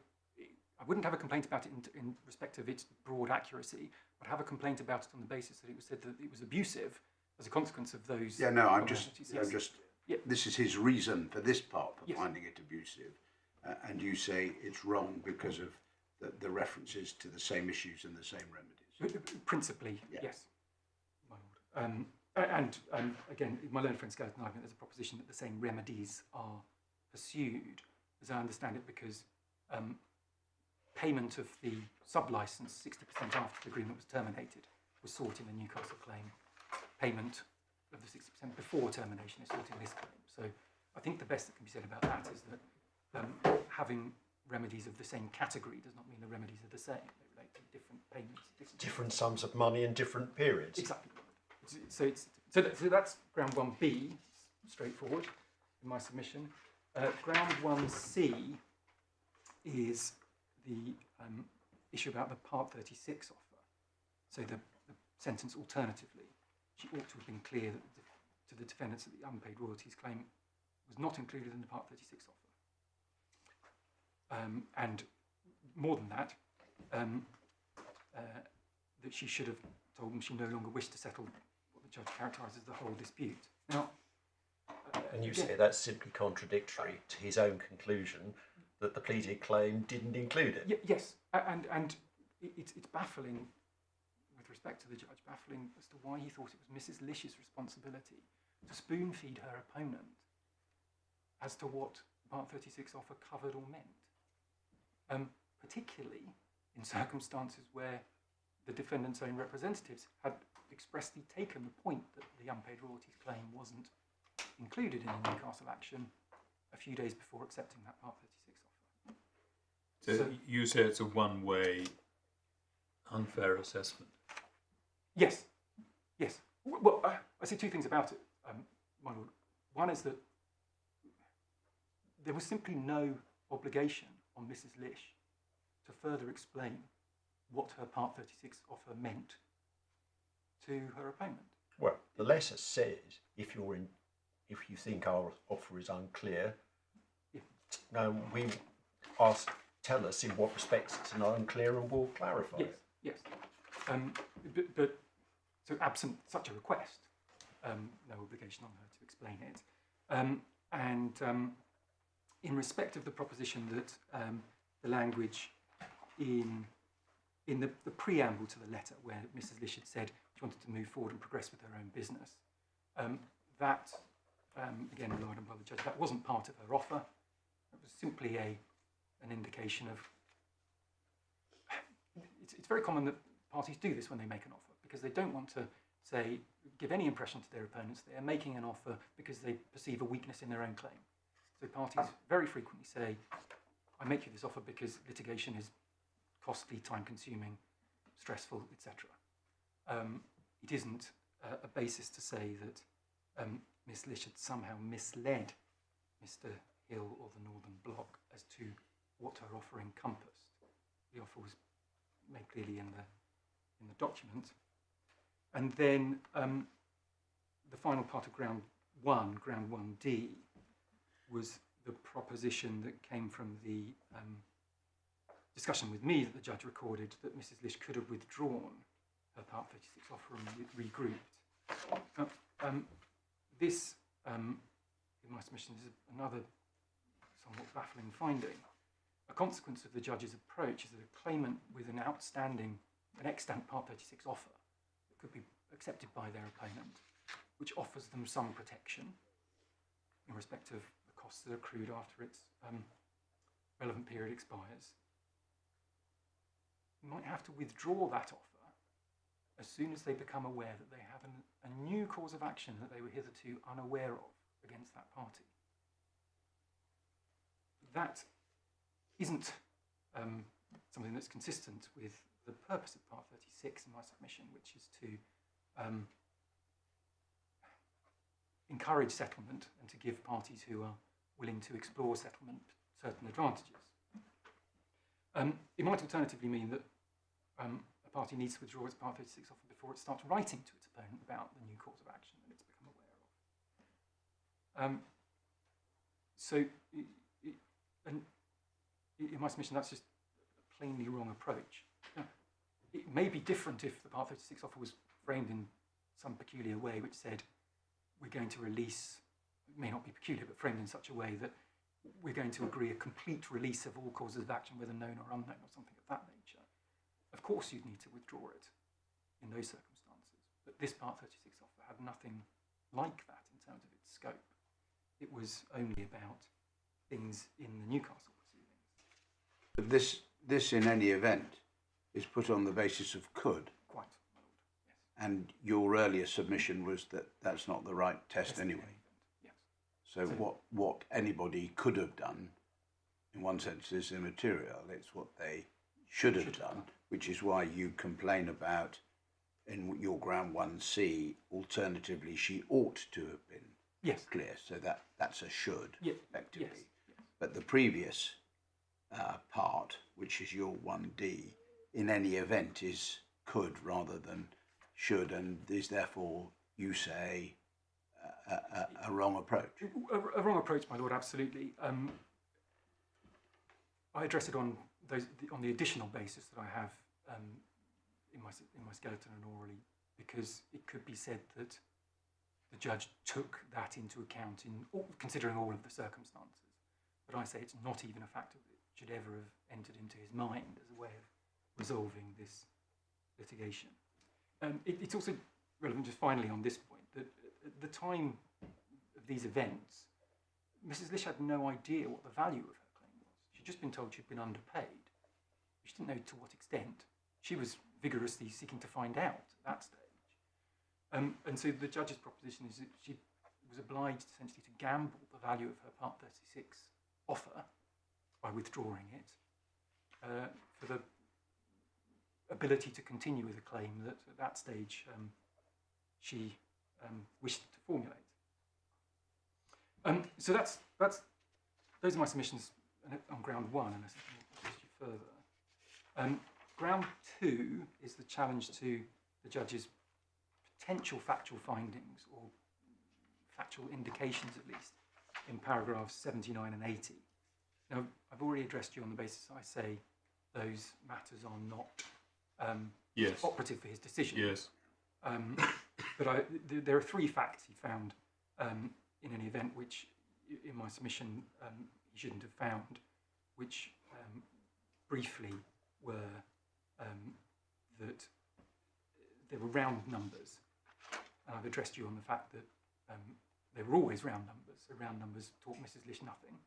I wouldn't have a complaint about it in respect of its broad accuracy. I'd have a complaint about it on the basis that it was said that it was abusive as a consequence of those. Yeah, no, I'm just. Yeah. This is his reason for this part for finding it abusive, and you say it's wrong because of the references to the same issues and the same remedies. Principally, yes, my lord. And again, my learned friend Skeleton argument, there's a proposition that the same remedies are pursued, as I understand it, because payment of the sub-license 60% after the agreement was terminated was sought in the Newcastle claim. Payment of the 60% before termination is sought in this claim. So I think the best that can be said about that is that having remedies of the same category does not mean the remedies are the same. They relate to different payments. Different sums of money in different periods. Exactly. So that's ground 1B, straightforward in my submission. Ground 1C is the issue about the Part 36 offer. So the sentence alternatively, she ought to have been clear that to the defendants that the unpaid royalties claim was not included in the Part 36 offer. And more than that, that she should have told them she no longer wished to settle what the judge characterises as the whole dispute. Now, and you say that's simply contradictory to his own conclusion that the pleaded claim didn't include it. Yes, and it's baffling, with respect to the judge, baffling as to why he thought it was Mrs. Lish's responsibility to spoon-feed her opponent as to what Part 36 offer covered or meant, particularly in circumstances where the defendant's own representatives had expressly taken the point that the unpaid royalties claim wasn't included in the Newcastle action a few days before accepting that Part 36 offer. So you say it's a one-way unfair assessment? Yes, yes. Well, I see two things about it, my lord. One is that there was simply no obligation on Mrs. Lish to further explain what her Part 36 offer meant to her opponent. Well, the letter says if you think our offer is unclear, tell us in what respects it's unclear and we'll clarify it. Yes. But so absent such a request, no obligation on her to explain it. In respect of the proposition that the language in the preamble to the letter, where Mrs. Lish had said she wanted to move forward and progress with her own business, that, again, relied on by the judge, that wasn't part of her offer. It was simply an indication of... It's very common that parties do this when they make an offer, because they don't want to say, give any impression to their opponents that they're making an offer because they perceive a weakness in their own claim. So parties very frequently say, I make you this offer because litigation is costly, time-consuming, stressful, etc. It isn't a basis to say that Miss Lish had somehow misled Mr. Hill or the Northern Bloc as to what her offer encompassed. The offer was made clearly in the document. And then the final part of ground 1D, was the proposition that came from the discussion with me that the judge recorded that Mrs. Lish could have withdrawn her Part 36 offer and regrouped. This, in my submission, is another somewhat baffling finding. A consequence of the judge's approach is that a claimant with an extant Part 36 offer that could be accepted by their opponent, which offers them some protection in respect of the costs that are accrued after its relevant period expires, might have to withdraw that offer as soon as they become aware that they have a new cause of action that they were hitherto unaware of against that party. That isn't something that's consistent with the purpose of Part 36 in my submission, which is to encourage settlement and to give parties who are willing to explore settlement certain advantages. It might alternatively mean that a party needs to withdraw its Part 36 offer before it starts writing to its opponent about the new cause of action that it's become aware of. So, in my submission, that's just a plainly wrong approach. Now, it may be different if the Part 36 offer was framed in some peculiar way, which said we're going to release, it may not be peculiar, but framed in such a way that we're going to agree a complete release of all causes of action, whether known or unknown, or something of that nature. Of course you'd need to withdraw it in those circumstances, but this Part 36 offer had nothing like that in terms of its scope. It was only about things in the Newcastle proceedings. But this in any event is put on the basis of could. Quite, my lord, yes. And your earlier submission was that that's not the right test anyway. Yes. So what anybody could have done, in one sense, is immaterial. It's what they should have done, which is why you complain about, in your ground 1C, alternatively, she ought to have been clear. So that's a should, effectively. Yes. But the previous part, which is your 1D, in any event is could rather than should, and is therefore, you say, a wrong approach. A wrong approach, my lord, absolutely. I address it on the additional basis that I have in my skeleton and orally, because it could be said that the judge took that into account in considering all of the circumstances. But I say it's not even a factor that should ever have entered into his mind as a way of resolving this litigation. It's also relevant, just finally on this point, that at the time of these events, Mrs. Lish had no idea what the value of her claim was. She'd just been told she'd been underpaid. She didn't know to what extent. She was vigorously seeking to find out at that stage. And so the judge's proposition is that she was obliged essentially to gamble the value of her Part 36 offer by withdrawing it for the ability to continue with a claim that at that stage she wished to formulate. So those are my submissions on ground 1, and I think I'll assist you further. Ground 2 is the challenge to the judge's potential factual findings, or factual indications at least, in paragraphs 79 and 80. Now, I've already addressed you on the basis I say those matters are not operative for his decision. Yes. But there are 3 facts he found in any event which, in my submission, he shouldn't have found, which briefly were that there were round numbers. And I've addressed you on the fact that they were always round numbers, so round numbers taught Mrs. Lish nothing.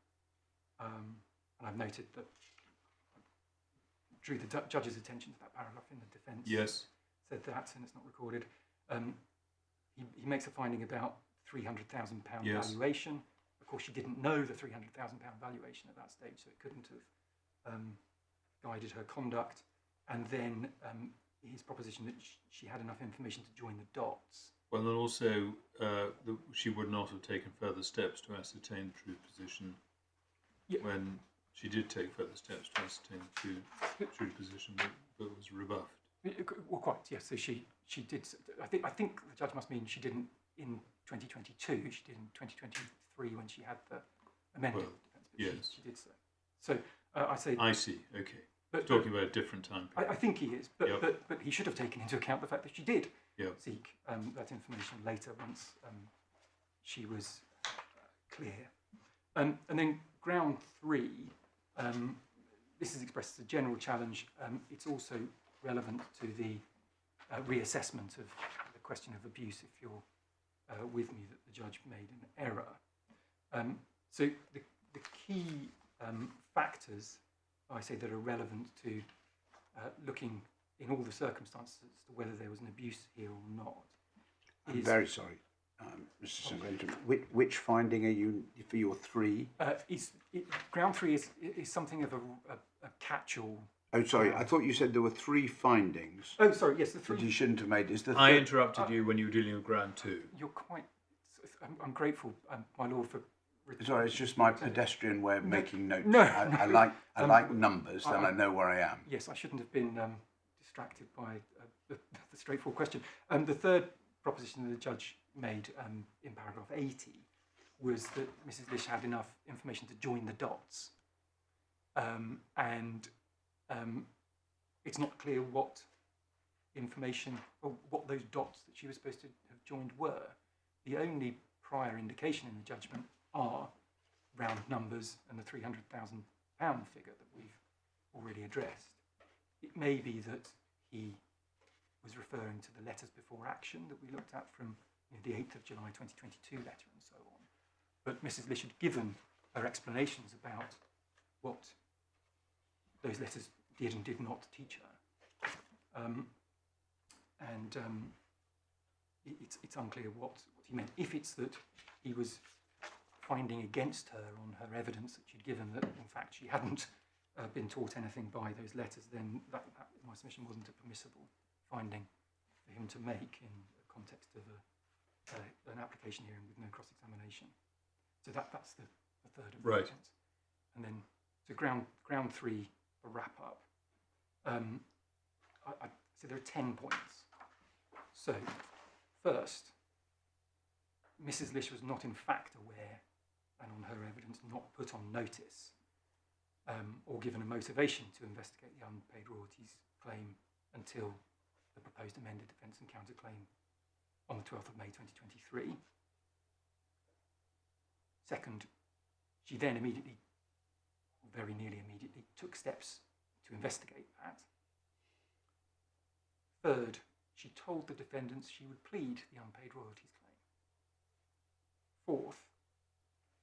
And I've noted that I drew the judge's attention to that paragraph in the defence. Yes. Said that, and it's not recorded. he makes a finding about £300,000 Yes. valuation. Of course, she didn't know the £300,000 valuation at that stage, so it couldn't have guided her conduct. And then his proposition that she had enough information to join the dots. Well, and also she would not have taken further steps to ascertain the true position when she did take further steps to ascertain the true position that was rebuffed. Well, quite, yes. So she did. I think the judge must mean she didn't in 2022. She did in 2023 when she had the amended defence. But yes, she did so. So I say. I see. Okay. But, talking about a different time period. I think he is, but he should have taken into account the fact that she did seek that information later once she was clear. And then ground 3. This is expressed as a general challenge. It's also relevant to the reassessment of the question of abuse, if you're with me, that the judge made an error. So the key factors, I say, that are relevant to looking in all the circumstances as to whether there was an abuse here or not. I'm very sorry, Mr. St. Benjamin. Which finding are you for your 3? Ground 3 is something of a catch-all. Oh, sorry. I thought you said there were 3 findings. Oh, sorry. Yes, the 3. That you shouldn't have made. Is the I interrupted you when you were dealing with ground 2. You're quite. I'm grateful, my lord, for. Sorry, it's just my pedestrian way of making notes. No, I like numbers, then I know where I am. Yes, I shouldn't have been distracted by the straightforward question. The third proposition that the judge made in paragraph 80 was that Mrs. Lish had enough information to join the dots, and it's not clear what information or what those dots that she was supposed to have joined were. The only prior indication in the judgment are round numbers and the £300,000 figure that we've already addressed. It may be that he was referring to the letters before action that we looked at from the 8th of July 2022 letter and so on. But Mrs. Lish had given her explanations about what those letters did and did not teach her. It's unclear what he meant. If it's that he was finding against her on her evidence that she'd given that, in fact, she hadn't been taught anything by those letters, then that my submission wasn't a permissible finding for him to make in the context of an application hearing with no cross-examination. So that's the third of the points. And then, so ground 3, a wrap-up. So there are 10 points. So, first, Mrs. Lish was not in fact aware, and on her evidence not put on notice, or given a motivation to investigate the unpaid royalties claim until the proposed amended defence and counterclaim on the 12th of May 2023. Second, she then immediately, very nearly immediately, took steps to investigate that. Third, she told the defendants she would plead the unpaid royalties claim. Fourth,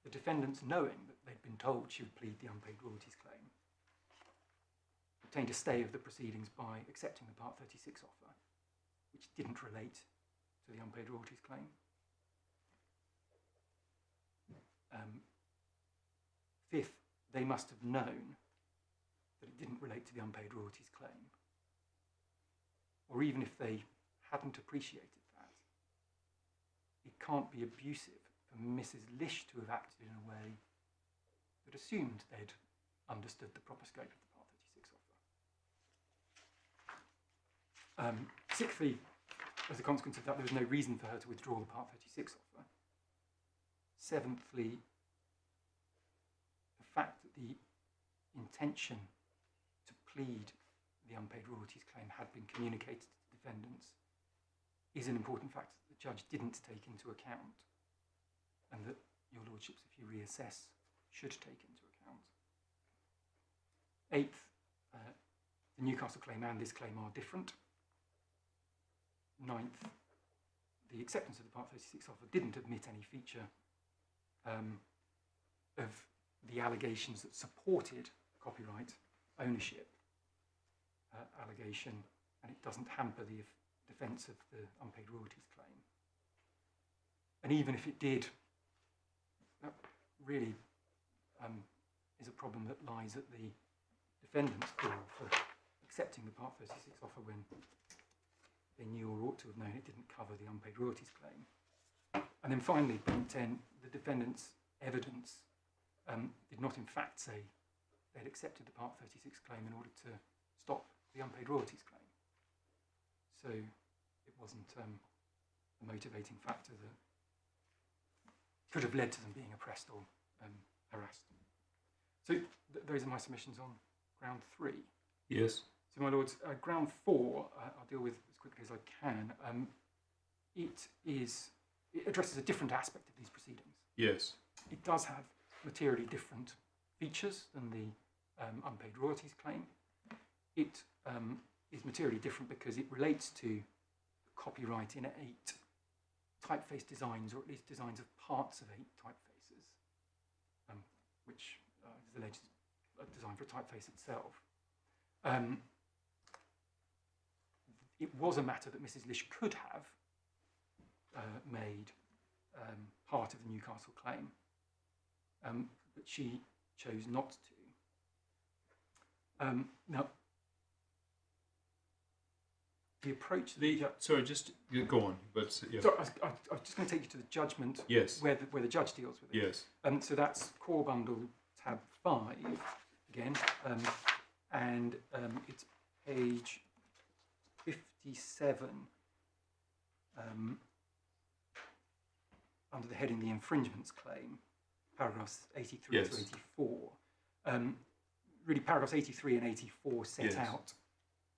the defendants, knowing that they'd been told she would plead the unpaid royalties claim, obtained a stay of the proceedings by accepting the Part 36 offer, which didn't relate to the unpaid royalties claim. Fifth, they must have known that it didn't relate to the unpaid royalties claim. Or even if they hadn't appreciated that, it can't be abusive for Mrs. Lish to have acted in a way that assumed they'd understood the proper scope of the Part 36 offer. Sixthly, as a consequence of that, there was no reason for her to withdraw the Part 36 offer. Seventhly, the fact that the intention to plead the unpaid royalties claim had been communicated to the defendants is an important factor that the judge didn't take into account, and that your lordships, if you reassess, should take into account. Eighth, the Newcastle claim and this claim are different. Ninth, the acceptance of the Part 36 offer didn't admit any feature of the allegations that supported copyright ownership allegation, and it doesn't hamper the defence of the unpaid royalties claim. And even if it did, that really is a problem that lies at the defendant's door for accepting the Part 36 offer when they knew or ought to have known it didn't cover the unpaid royalties claim. And then finally, point 10, the defendant's evidence did not in fact say they'd accepted the Part 36 claim in order to stop the unpaid royalties claim. So it wasn't a motivating factor that could have led to them being oppressed or harassed. So those are my submissions on ground 3. Yes. So, my lords, ground 4, I'll deal with as quickly as I can. It addresses a different aspect of these proceedings. Yes. It does have materially different features than the unpaid royalties claim. It is materially different because it relates to copyright in 8 typeface designs, or at least designs of parts of 8 typefaces, which is alleged design for a typeface itself. It was a matter that Mrs. Lish could have made part of the Newcastle claim, but she chose not to. Now, the approach... Sorry, just go on. But yeah. Sorry, I was just going to take you to the judgment, yes, where the judge deals with it. Yes. So that's Core Bundle tab 5 again, and it's page 57 under the heading the infringements claim, paragraphs 83 yes. to 84. Really, paragraphs 83 and 84 set yes. out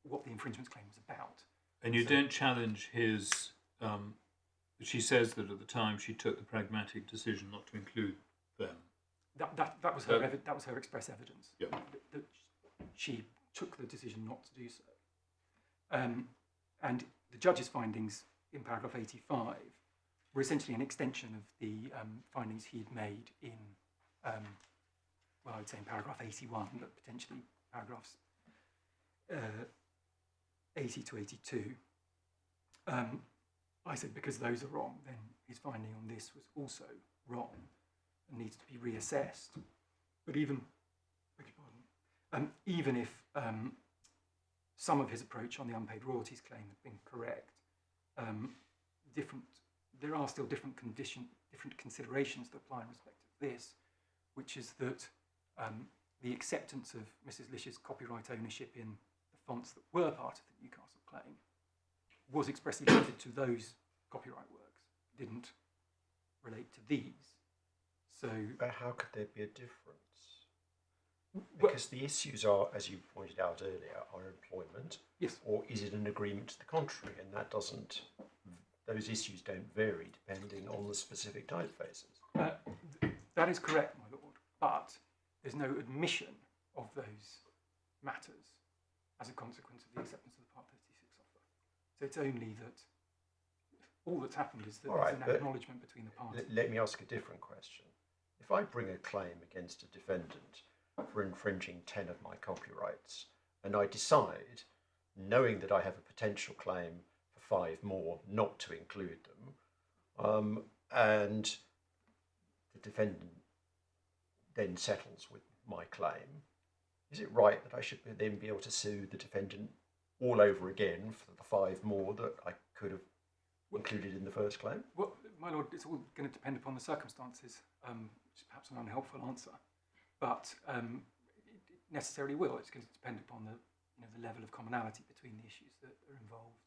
what the infringements claim was about. And you don't challenge his... she says that at the time she took the pragmatic decision not to include them. That was her that was her express evidence. Yep. That she took the decision not to do so. And the judge's findings in paragraph 85 were essentially an extension of the findings he'd made in, well, I would say in paragraph 81, but potentially paragraphs 80 to 82. I said because those are wrong, then his finding on this was also wrong and needs to be reassessed. But even if some of his approach on the unpaid royalties claim had been correct, there are still different considerations that apply in respect of this, which is that the acceptance of Mrs. Lish's copyright ownership in the fonts that were part of the Newcastle claim was expressly limited to those copyright works, didn't relate to these. So, but how could there be a difference? Because the issues are, as you pointed out earlier, are employment. Yes. Or is it an agreement to the contrary? And that doesn't. Those issues don't vary depending on the specific typefaces. That is correct, my lord. But there's no admission of those matters as a consequence of the acceptance of the Part 36 offer. So it's only that all that's happened is that there's an acknowledgement between the parties. Let me ask a different question. If I bring a claim against a defendant for infringing 10 of my copyrights, and I decide, knowing that I have a potential claim for 5 more, not to include them, and the defendant then settles with my claim, is it right that I should then be able to sue the defendant all over again for the 5 more that I could have included in the first claim? Well, my lord, it's all going to depend upon the circumstances, which is perhaps an unhelpful answer, but it necessarily will. It's going to depend upon the level of commonality between the issues that are involved,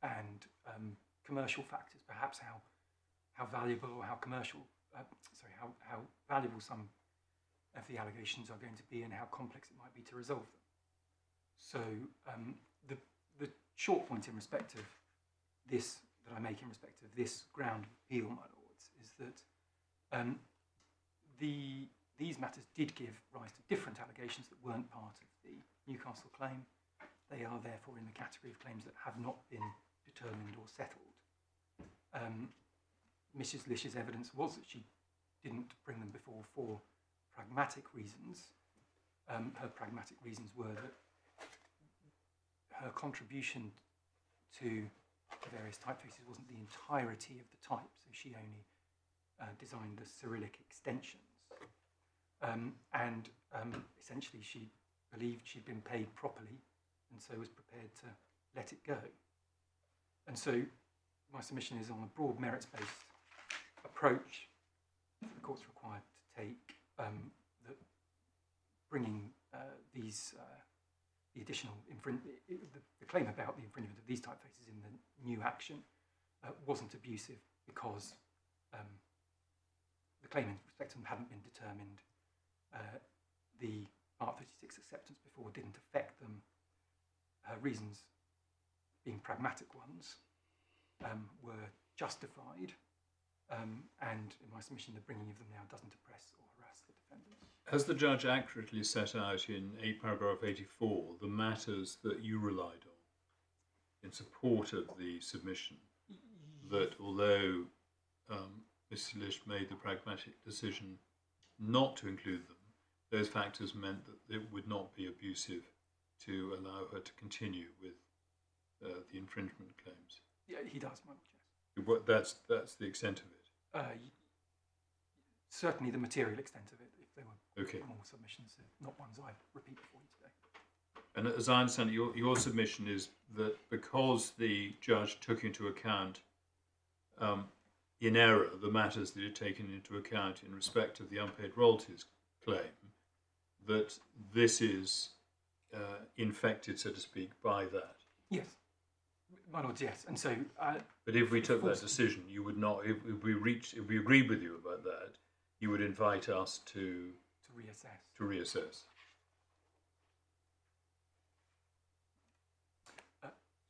and commercial factors, perhaps how valuable or how valuable some of the allegations are going to be and how complex it might be to resolve them. So the short point in respect of this that I make in respect of this ground of appeal, my lords, is that these matters did give rise to different allegations that weren't part of the Newcastle claim. They are therefore in the category of claims that have not been determined or settled. Mrs. Lish's evidence was that she didn't bring them before for pragmatic reasons. Her pragmatic reasons were that her contribution to the various typefaces wasn't the entirety of the type, so she only designed the Cyrillic extensions. Essentially she believed she'd been paid properly and so was prepared to let it go. And so my submission is on a broad merits-based approach the court's required to take, bringing the additional the claim about the infringement of these typefaces in the new action wasn't abusive because the claim in respect to them hadn't been determined. The Part 36 acceptance before didn't affect them. Her reasons, being pragmatic ones, were justified, and in my submission, the bringing of them now doesn't oppress or harass the defendants. Has the judge accurately set out in paragraph 84 the matters that you relied on in support of the submission? That although Mrs. Lish made the pragmatic decision not to include them, those factors meant that it would not be abusive to allow her to continue with the infringement claims. Yeah, he does, my lord, yes. That's the extent of it. Certainly the material extent of it, if there were okay. more submissions, not ones I repeat before you today. And as I understand it, your submission is that because the judge took into account in error the matters that are taken into account in respect of the unpaid royalties claim, that this is infected, so to speak, by that. Yes, my lord, yes. And so, but if we took that decision, you would not. If we agreed with you about that, you would invite us to reassess. To reassess.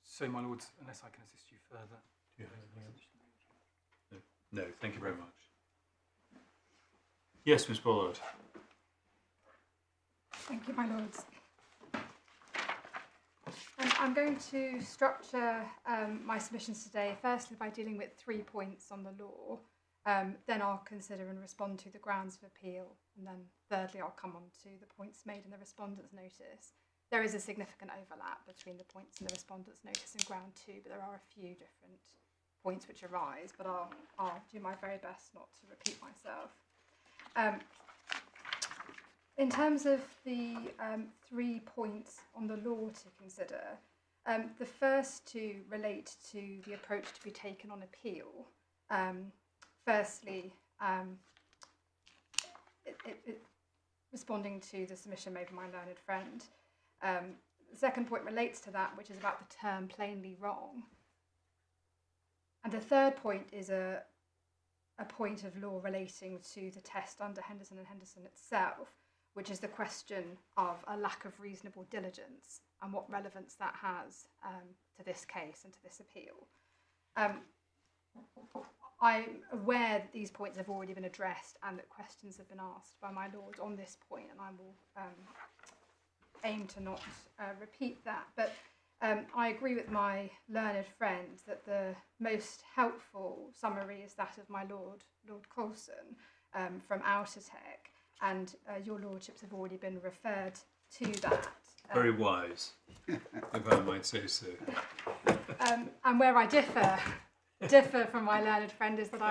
So, my lords, unless I can assist you further. Do you have anything else? No, thank you very much. Yes, Miss Bollard. Thank you, my lords. I'm going to structure my submissions today, firstly by dealing with 3 points on the law, then I'll consider and respond to the grounds of appeal, and then thirdly I'll come on to the points made in the Respondents' notice. There is a significant overlap between the points in the Respondents' notice and ground 2, but there are a few different points which arise, but I'll do my very best not to repeat myself. In terms of the 3 points on the law to consider, the first two relate to the approach to be taken on appeal. Firstly, responding to the submission made by my learned friend. The second point relates to that, which is about the term plainly wrong. And the third point is a point of law relating to the test under Henderson and Henderson itself, which is the question of a lack of reasonable diligence and what relevance that has to this case and to this appeal. I'm aware that these points have already been addressed and that questions have been asked by my lords on this point, and I will aim to not repeat that. But I agree with my learned friend that the most helpful summary is that of my Lord Coulson from Outertech, and your lordships have already been referred to that. Very wise, if I might say so. And where I differ from my learned friend is that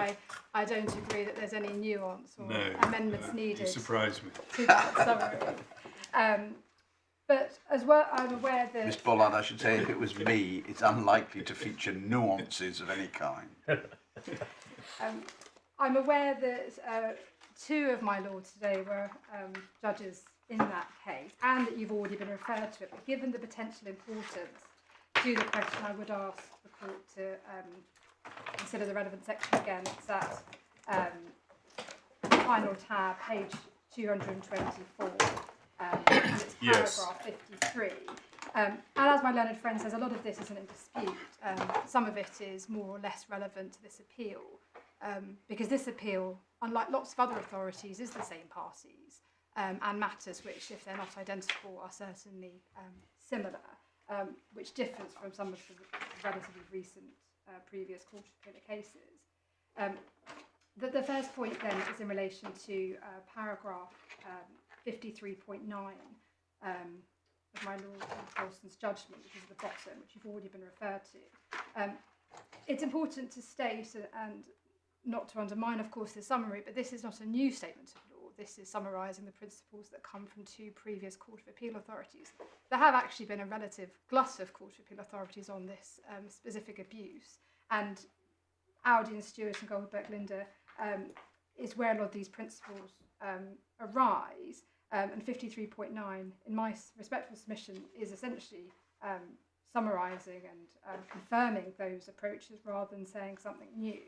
I don't agree that there's any nuance or amendments needed. You surprised me. To that summary. But as well, I'm aware that... Miss Bollard, I should say, if it was me, it's unlikely to feature nuances of any kind. I'm aware that two of my lords today were judges in that case, and that you've already been referred to it. But given the potential importance to the question, I would ask the court to consider the relevant section again. It's at final tab, page 224. It's paragraph 53. And as my learned friend says, a lot of this isn't in dispute. Some of it is more or less relevant to this appeal, because this appeal, unlike lots of other authorities, is the same parties, and matters which, if they're not identical, are certainly similar, which differs from some of the relatively recent previous Court of Appeal cases. The first point then is in relation to paragraph 53.9 of my Lord Coulson's judgment, which is at the bottom, which you've already been referred to. It's important to state, and not to undermine, of course, the summary, but this is not a new statement of law. This is summarising the principles that come from two previous Court of Appeal authorities. There have actually been a relative glut of Court of Appeal authorities on this specific abuse, and Audi and Stewart and Goldberg-Linder is where a lot of these principles arise, and 53.9, in my respectful submission, is essentially summarising and confirming those approaches rather than saying something new.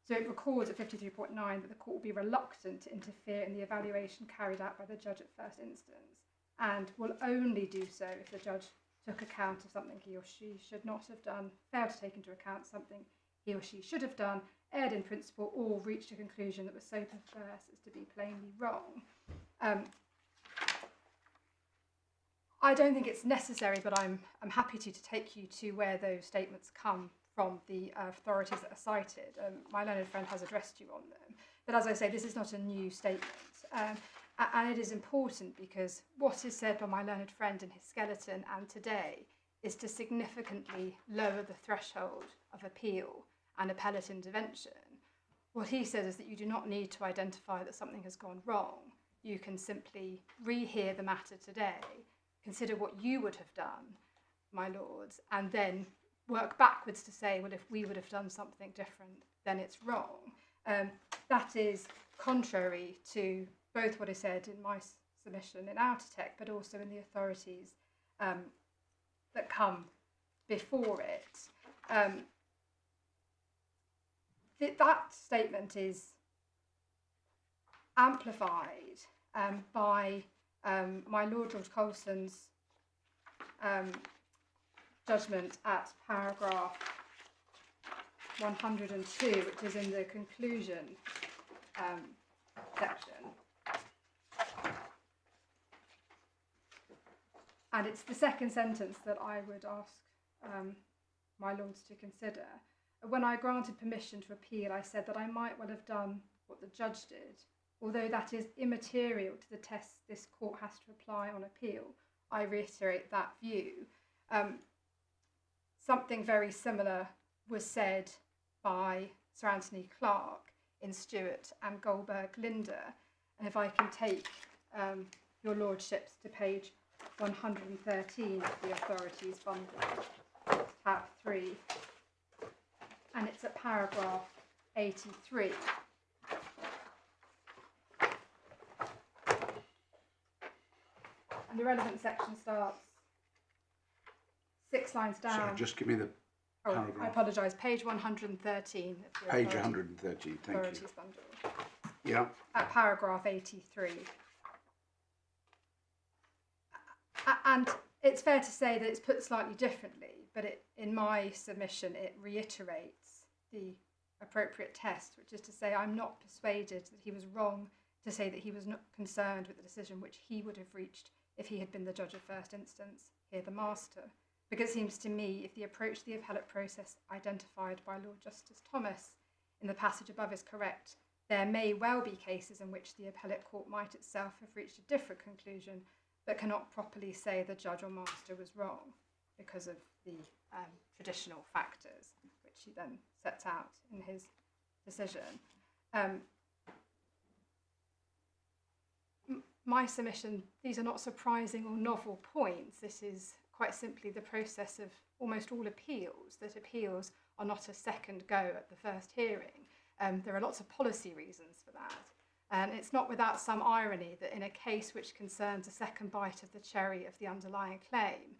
So it records at 53.9 that the court will be reluctant to interfere in the evaluation carried out by the judge at first instance, and will only do so if the judge took account of something he or she should not have done, failed to take into account something he or she should have done, erred in principle, or reached a conclusion that was so perverse as to be plainly wrong. I don't think it's necessary, but I'm happy to take you to where those statements come from, the authorities that are cited. My learned friend has addressed you on them. But as I say, this is not a new statement. And it is important because what is said by my learned friend in his skeleton and today is to significantly lower the threshold of appeal and appellate intervention. What he says is that you do not need to identify that something has gone wrong. You can simply rehear the matter today, consider what you would have done, my lords, and then work backwards to say, well, if we would have done something different, then it's wrong. That is contrary to both what is said in my submission in IPEC, but also in the authorities that come before it. That statement is amplified by my Lord George Coulson's judgment at paragraph 102, which is in the conclusion section. And it's the second sentence that I would ask my lords to consider. When I granted permission to appeal, I said that I might well have done what the judge did. Although that is immaterial to the tests this court has to apply on appeal, I reiterate that view. Something very similar was said by Sir Anthony Clarke in Stewart and Goldberg-Linder. And if I can take your lordships to page 113 of the authorities bundle, tab 3, and it's at paragraph 83. And the relevant section starts 6 lines down. Sorry, just give me the paragraph. I apologise, page 113 of the Page 113, thank you. authorities bundle. Yeah. At paragraph 83. And it's fair to say that it's put slightly differently, but in my submission it reiterates the appropriate test, which is to say I'm not persuaded that he was wrong to say that he was not concerned with the decision which he would have reached if he had been the judge of first instance, here the master. Because it seems to me if the approach to the appellate process identified by Lord Justice Thomas in the passage above is correct, there may well be cases in which the appellate court might itself have reached a different conclusion, but cannot properly say the judge or master was wrong because of the traditional factors, which he then sets out in his decision. My submission, these are not surprising or novel points. This is quite simply the process of almost all appeals, that appeals are not a second go at the first hearing. There are lots of policy reasons for that. And it's not without some irony that in a case which concerns a second bite of the cherry of the underlying claim,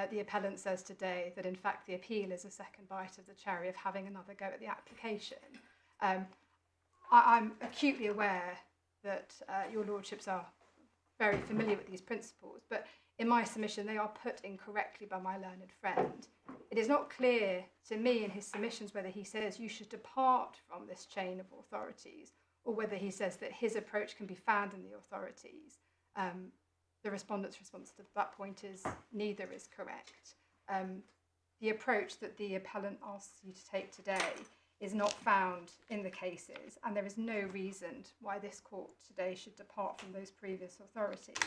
the appellant says today that in fact the appeal is a second bite of the cherry of having another go at the application. I'm acutely aware that your lordships are very familiar with these principles, but in my submission they are put incorrectly by my learned friend. It is not clear to me in his submissions whether he says you should depart from this chain of authorities or whether he says that his approach can be found in the authorities. The respondent's response to that point is neither is correct. The approach that the appellant asks you to take today is not found in the cases, and there is no reason why this court today should depart from those previous authorities.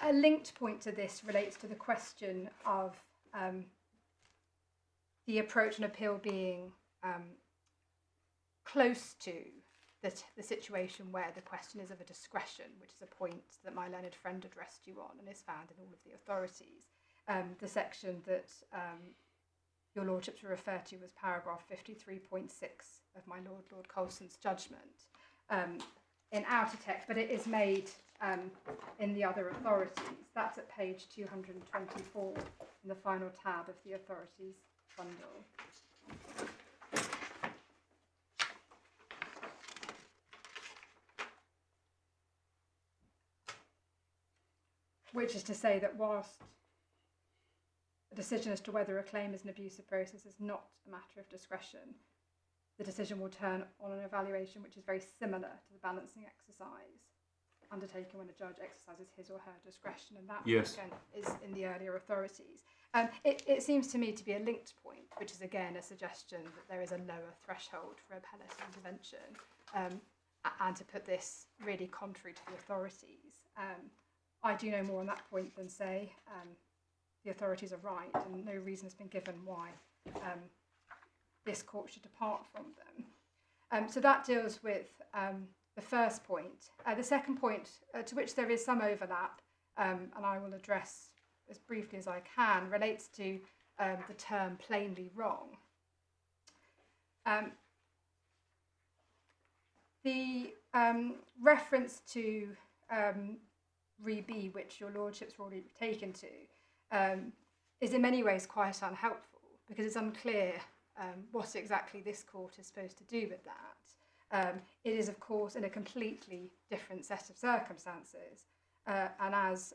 A linked point to this relates to the question of the approach on appeal being close to the situation where the question is of a discretion, which is a point that my learned friend addressed you on and is found in all of the authorities. The section that your lordships will refer to as paragraph 53.6 of my Lord Coulson's judgment in outer text, but it is made in the other authorities. That's at page 224 in the final tab of the authorities bundle. Which is to say that whilst a decision as to whether a claim is an abusive process is not a matter of discretion, the decision will turn on an evaluation which is very similar to the balancing exercise undertaken when a judge exercises his or her discretion, and that again is in the earlier authorities. It seems to me to be a linked point, which is again a suggestion that there is a lower threshold for appellate intervention, and to put this really contrary to the authorities. I do know more on that point than say the authorities are right, and no reason has been given why this court should depart from them. So that deals with the first point. The second point, to which there is some overlap, and I will address as briefly as I can, relates to the term plainly wrong. The reference to Re B, which your lordships were already taken to, is in many ways quite unhelpful, because it's unclear what exactly this court is supposed to do with that. It is, of course, in a completely different set of circumstances, and as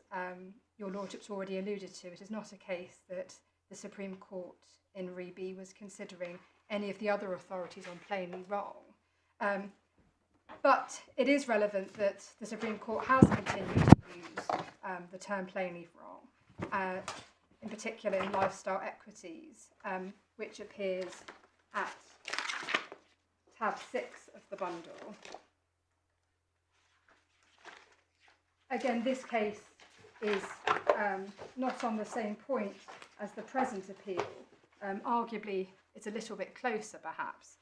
your lordships already alluded to, it is not a case that the Supreme Court in Re B was considering any of the other authorities on plainly wrong. But it is relevant that the Supreme Court has continued to use the term plainly wrong, in particular in lifestyle equities, which appears at tab 6 of the bundle. Again, this case is not on the same point as the present appeal. Arguably, it's a little bit closer, perhaps,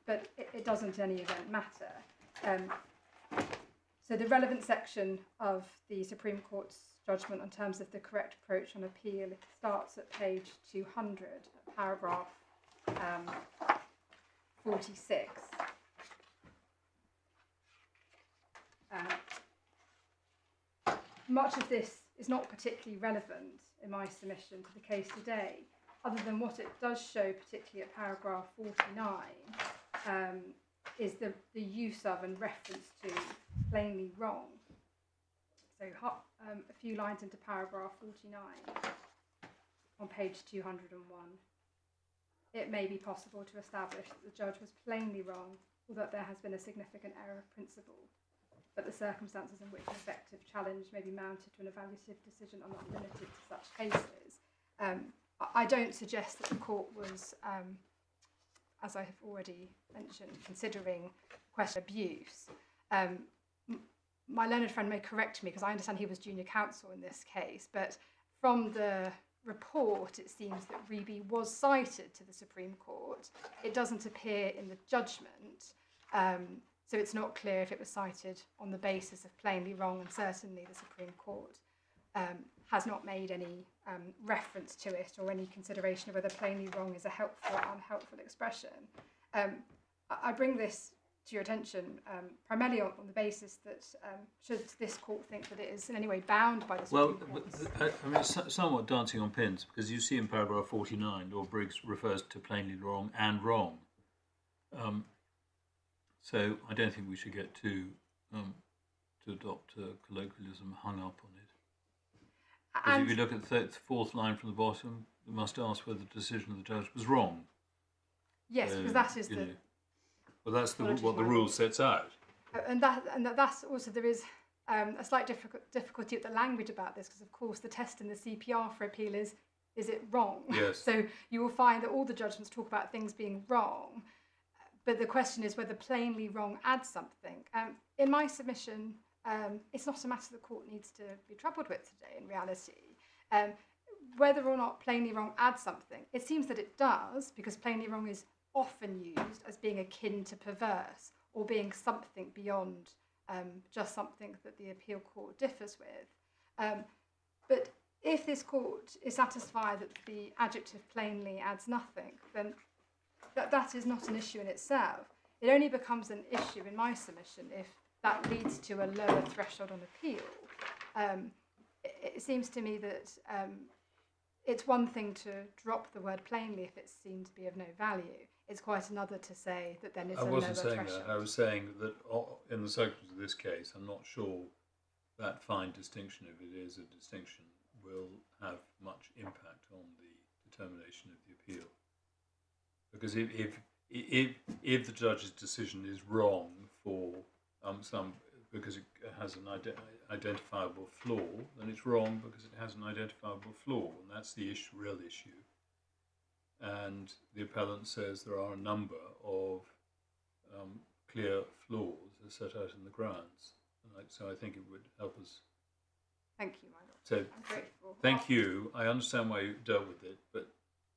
but it doesn't in any event matter. So the relevant section of the Supreme Court's judgment in terms of the correct approach on appeal starts at page 200, paragraph 46. Much of this is not particularly relevant in my submission to the case today, other than what it does show, particularly at paragraph 49, is the use of and reference to plainly wrong. So a few lines into paragraph 49 on page 201. It may be possible to establish that the judge was plainly wrong, or that there has been a significant error of principle, but the circumstances in which an effective challenge may be mounted to an evaluative decision are not limited to such cases. I don't suggest that the court was, as I have already mentioned, considering question abuse. My learned friend may correct me, because I understand he was junior counsel in this case, but from the report it seems that Re B was cited to the Supreme Court. It doesn't appear in the judgment, so it's not clear if it was cited on the basis of plainly wrong, and certainly the Supreme Court has not made any reference to it or any consideration of whether plainly wrong is a helpful or unhelpful expression. I bring this to your attention primarily on the basis that should this court think that it is in any way bound by the Supreme Court. I mean, it's somewhat dancing on pins, because you see in paragraph 49, Lord Briggs refers to plainly wrong and wrong. So I don't think we should get to adopt a colloquialism hung up on it. Because if you look at the fourth line from the bottom, we must ask whether the decision of the judge was wrong. Yes, because that is the... Well, that's what the rule sets out. And that's also, there is a slight difficulty with the language about this, because of course the test in the CPR for appeal is it wrong? Yes. So you will find that all the judgments talk about things being wrong, but the question is whether plainly wrong adds something. In my submission, it's not a matter the court needs to be troubled with today, in reality. whether or not plainly wrong adds something, it seems that it does, because plainly wrong is often used as being akin to perverse or being something beyond just something that the appeal court differs with. But if this court is satisfied that the adjective plainly adds nothing, then that is not an issue in itself. It only becomes an issue in my submission if that leads to a lower threshold on appeal. It seems to me that it's one thing to drop the word plainly if it's seen to be of no value. It's quite another to say that then it's a lower threshold. I wasn't saying that. I was saying that in the circumstances of this case, I'm not sure that fine distinction, if it is a distinction, will have much impact on the determination of the appeal. Because if the judge's decision is wrong for because it has an identifiable flaw, then it's wrong because it has an identifiable flaw, and that's the real issue. And the appellant says there are a number of clear flaws as set out in the grounds. So I think it would help us. Thank you, my lord. So, I'm grateful. thank you. I understand why you dealt with it, but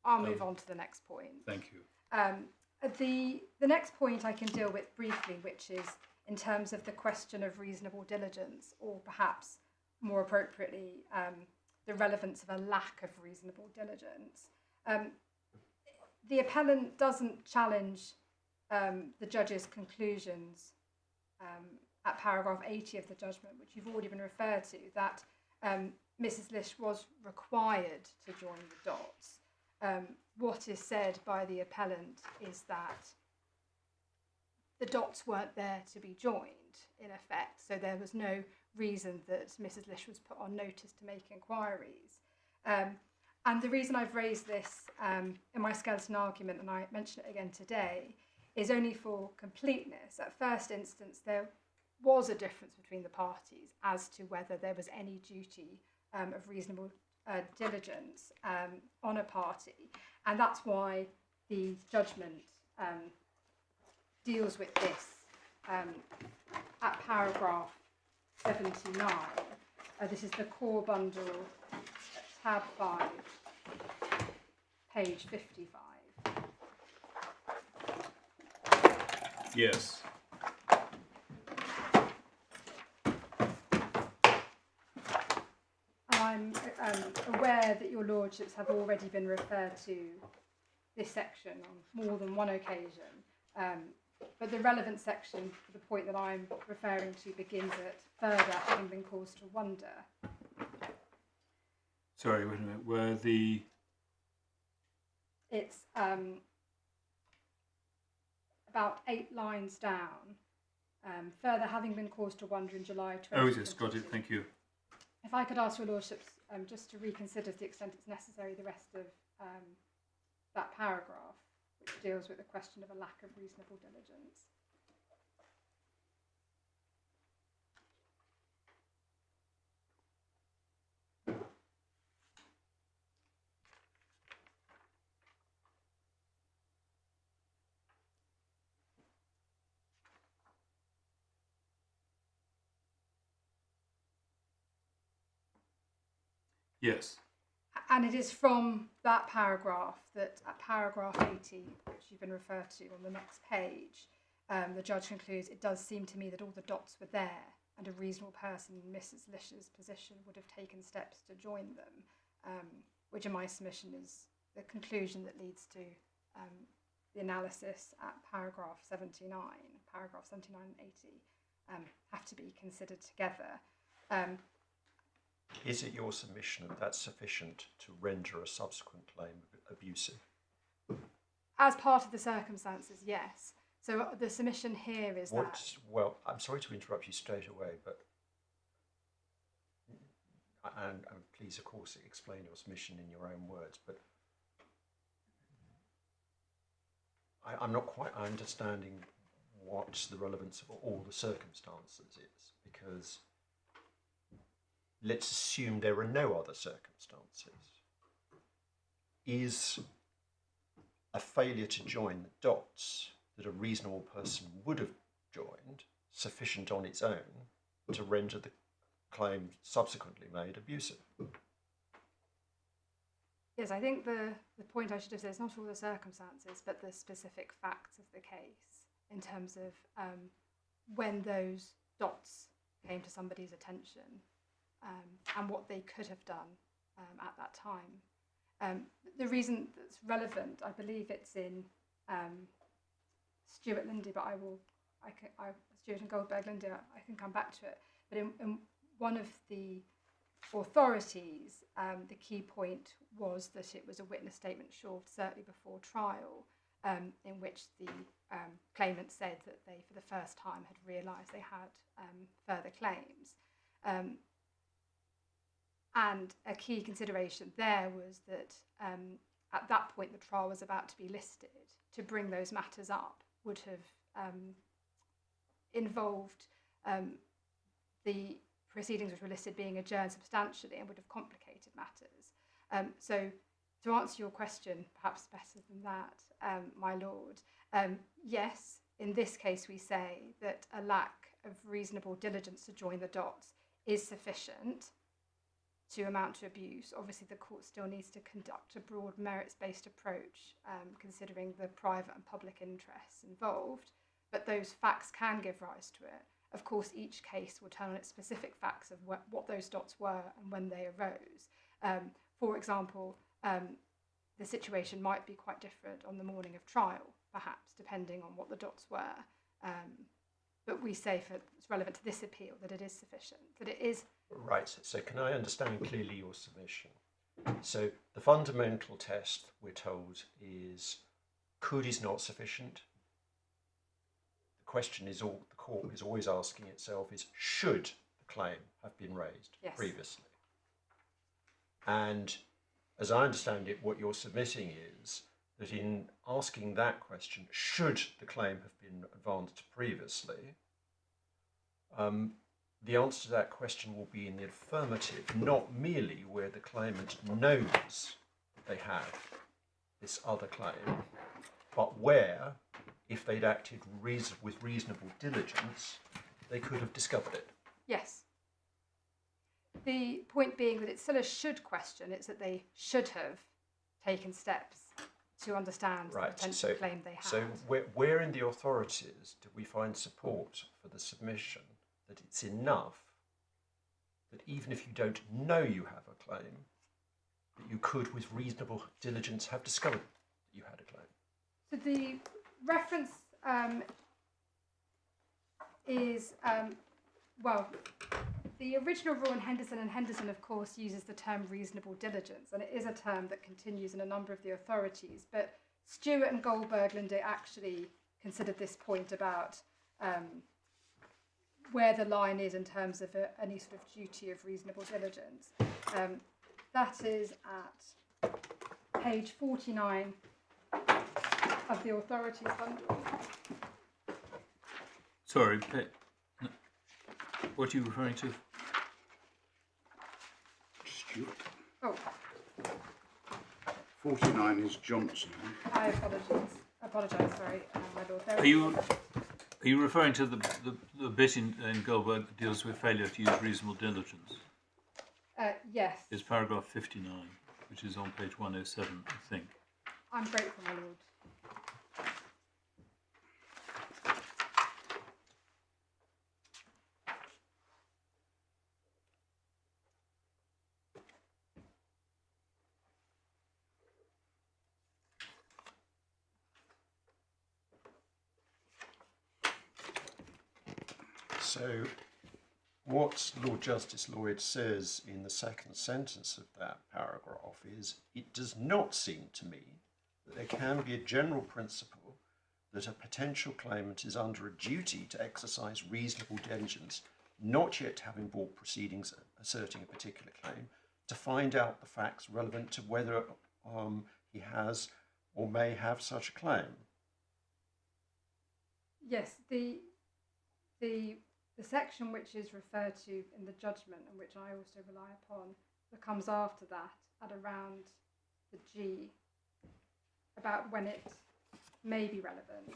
I'll move on to the next point. thank you. The next point I can deal with briefly, which is in terms of the question of reasonable diligence, or perhaps more appropriately, the relevance of a lack of reasonable diligence. The appellant doesn't challenge the judge's conclusions at paragraph 80 of the judgment, which you've already been referred to, that Mrs. Lish was required to join the dots. What is said by the appellant is that the dots weren't there to be joined, in effect, so there was no reason that Mrs. Lish was put on notice to make inquiries. And the reason I've raised this in my skeleton argument, and I mention it again today, is only for completeness. At first instance, there was a difference between the parties as to whether there was any duty of reasonable diligence on a party, and that's why the judgment deals with this at paragraph 79. This is the core bundle, tab 5, page 55. Yes. I'm aware that your lordships have already been referred to this section on more than one occasion, but the relevant section for the point that I'm referring to begins at further having been caused to wonder. Sorry, wait a minute. Where the... It's about 8 lines down. Further having been caused to wonder in July 2022. Oh, yes, got it. Thank you. If I could ask your lordships just to reconsider to the extent it's necessary the rest of that paragraph, which deals with the question of a lack of reasonable diligence. Yes. And it is from that paragraph that at paragraph 80, which you've been referred to on the next page, the judge concludes, it does seem to me that all the dots were there and a reasonable person in Mrs. Lish's position would have taken steps to join them, which in my submission is the conclusion that leads to the analysis at paragraph 79. Paragraph 79 and 80 have to be considered together. Is it your submission that that's sufficient to render a subsequent claim abusive? As part of the circumstances, yes. So the submission here is that... Well, I'm sorry to interrupt you straight away, but... And please, of course, explain your submission in your own words, but... I'm not quite understanding what the relevance of all the circumstances is, because... Let's assume there are no other circumstances. Is a failure to join the dots that a reasonable person would have joined sufficient on its own to render the claim subsequently made abusive? Yes, I think the point I should have said is not all the circumstances, but the specific facts of the case in terms of when those dots came to somebody's attention and what they could have done at that time. The reason that's relevant, I believe it's in Stuart Lindy, but Stuart and Goldberg Lindy, I can come back to it. But in one of the authorities, the key point was that it was a witness statement short, certainly before trial, in which the claimant said that they, for the first time, had realised they had further claims. And a key consideration there was that at that point the trial was about to be listed. To bring those matters up would have involved the proceedings which were listed being adjourned substantially and would have complicated matters. So to answer your question, perhaps better than that, my lord, yes, in this case we say that a lack of reasonable diligence to join the dots is sufficient to amount to abuse. Obviously the court still needs to conduct a broad merits-based approach, considering the private and public interests involved, but those facts can give rise to it. Of course, each case will turn on its specific facts of what those dots were and when they arose. For example, the situation might be quite different on the morning of trial, perhaps, depending on what the dots were. But we say, for it's relevant to this appeal, that it is sufficient, that it is... Right, so can I understand clearly your submission? So the fundamental test, we're told, is could is not sufficient. The question is, all the court is always asking itself is, should the claim have been raised previously? And as I understand it, what you're submitting is that in asking that question, should the claim have been advanced previously, the answer to that question will be in the affirmative, not merely where the claimant knows they have this other claim, but where, if they'd acted with reasonable diligence, they could have discovered it. Yes. The point being that it's still a should question, it's that they should have taken steps to understand the potential claim they had. So where in the authorities do we find support for the submission that it's enough that even if you don't know you have a claim, that you could with reasonable diligence have discovered that you had a claim? So the reference is, well, the original rule in Henderson, and Henderson of course uses the term reasonable diligence, and it is a term that continues in a number of the authorities, but Stewart and Goldberg Lindy actually considered this point about where the line is in terms of any sort of duty of reasonable diligence. That is at page 49 of the authorities bundle. Sorry, what are you referring to? Stuart. Oh, 49 is Johnson. I apologise, sorry, my lord. Are you referring to the bit in Goldberg that deals with failure to use reasonable diligence? Yes. It's paragraph 59, which is on page 107, I think. I'm grateful, my lord. So what Lord Justice Lloyd says in the second sentence of that paragraph is, it does not seem to me that there can be a general principle that a potential claimant is under a duty to exercise reasonable diligence, not yet having brought proceedings asserting a particular claim, to find out the facts relevant to whether he has or may have such a claim. Yes, the section which is referred to in the judgment, and which I also rely upon, that comes after that at around the G, about when it may be relevant.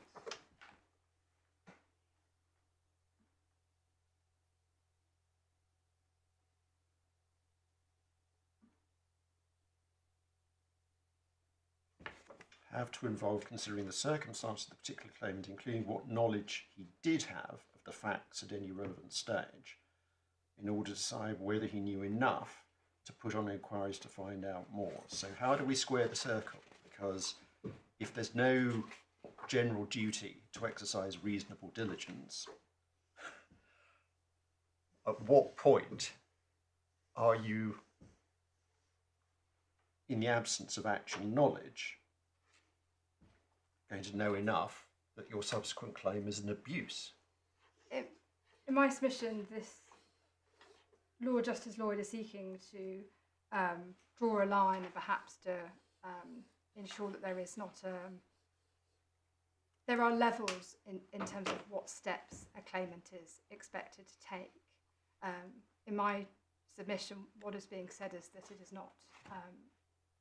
have to involve considering the circumstances of the particular claimant, including what knowledge he did have of the facts at any relevant stage, in order to decide whether he knew enough to put on inquiries to find out more. So how do we square the circle? Because if there's no general duty to exercise reasonable diligence, at what point are you, in the absence of actual knowledge, going to know enough that your subsequent claim is an abuse? In my submission, this Lord Justice Lloyd is seeking to draw a line and perhaps to ensure that there is not there are levels in terms of what steps a claimant is expected to take. In my submission, what is being said is that it is not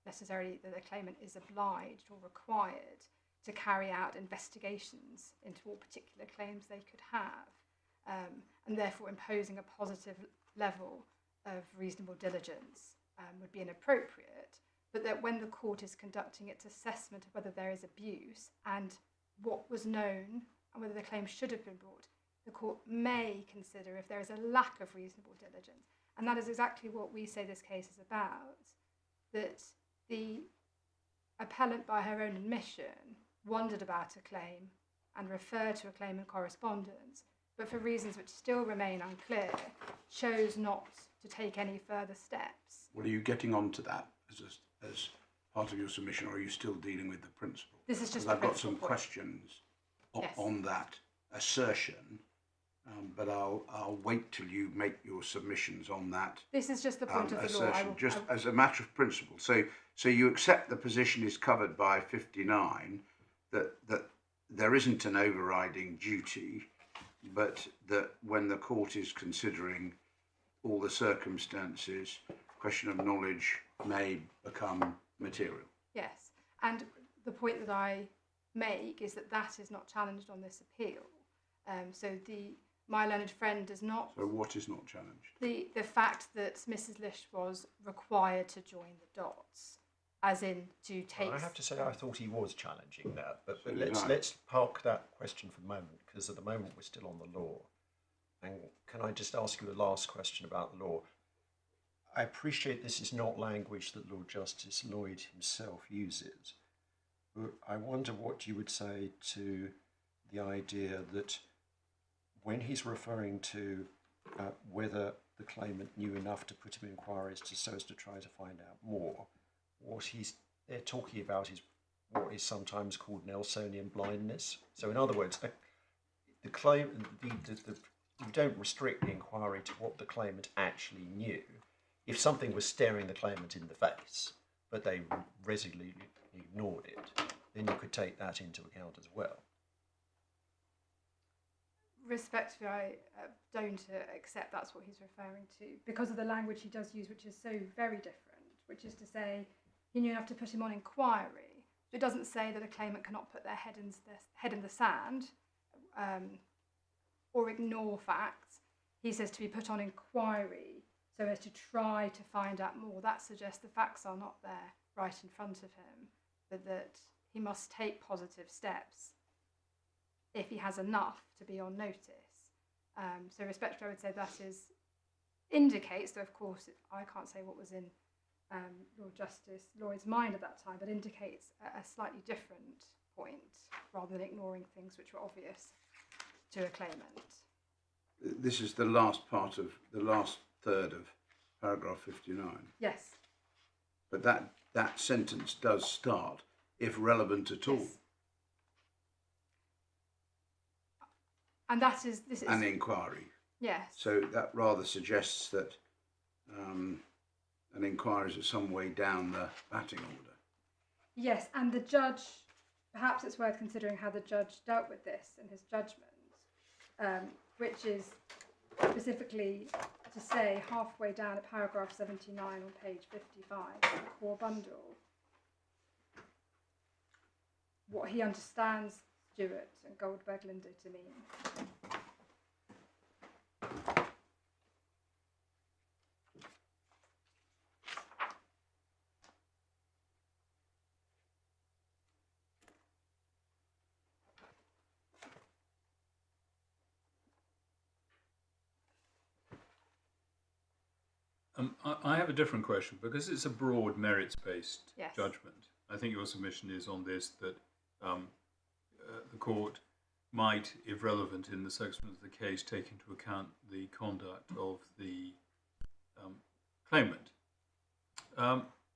necessarily that the claimant is obliged or required to carry out investigations into all particular claims they could have, and therefore imposing a positive level of reasonable diligence would be inappropriate, but that when the court is conducting its assessment of whether there is abuse and what was known and whether the claim should have been brought, the court may consider if there is a lack of reasonable diligence. And that is exactly what we say this case is about, that the appellant, by her own admission, wondered about a claim and referred to a claim in correspondence, but for reasons which still remain unclear, chose not to take any further steps. Well, are you getting onto that as part of your submission, or are you still dealing with the principle? This is just I've got principle some point. questions Yes. on that assertion, but I'll wait till you make your submissions on that This is just the point of the assertion, law. as a matter of principle. So you accept the position is covered by 59, that there isn't an overriding duty, but that when the court is considering all the circumstances, question of knowledge may become material. Yes, and the point that I make is that that is not challenged on this appeal. So my learned friend does not. So what is not challenged? The fact that Mrs. Lish was required to join the dots, as in to take. I have to say, I thought he was challenging that, but So did I. let's park that question for the moment, because at the moment we're still on the law. And can I just ask you a last question about the law? I appreciate this is not language that Lord Justice Lloyd himself uses, but I wonder what you would say to the idea that when he's referring to whether the claimant knew enough to put him in inquiries so as to try to find out more, what they're talking about is what is sometimes called Nelsonian blindness. So in other words, the claim, you don't restrict the inquiry to what the claimant actually knew. If something was staring the claimant in the face, but they resolutely ignored it, then you could take that into account as well. Respectfully, I don't accept that's what he's referring to, because of the language he does use, which is so very different, which is to say he knew enough to put him on inquiry. It doesn't say that a claimant cannot put their head in the sand or ignore facts. He says to be put on inquiry so as to try to find out more. That suggests the facts are not there right in front of him, but that he must take positive steps if he has enough to be on notice. So respectfully, I would say that indicates, though of course I can't say what was in Lord Justice Lloyd's mind at that time, but indicates a slightly different point, rather than ignoring things which were obvious to a claimant. This is the last part of the last third of paragraph 59. Yes. But that sentence does start, if relevant at all. Yes. And this is An inquiry. Yes. So that rather suggests that an inquiry is some way down the batting order. Yes, and the judge, perhaps it's worth considering how the judge dealt with this in his judgment, which is specifically to say halfway down at paragraph 79 on page 55 of the core bundle, what he understands Stewart and Goldberg-Linder to mean. I have a different question, because it's a broad merits-based Yes. judgment. I think your submission is on this, that the court might, if relevant in the section of the case, take into account the conduct of the claimant.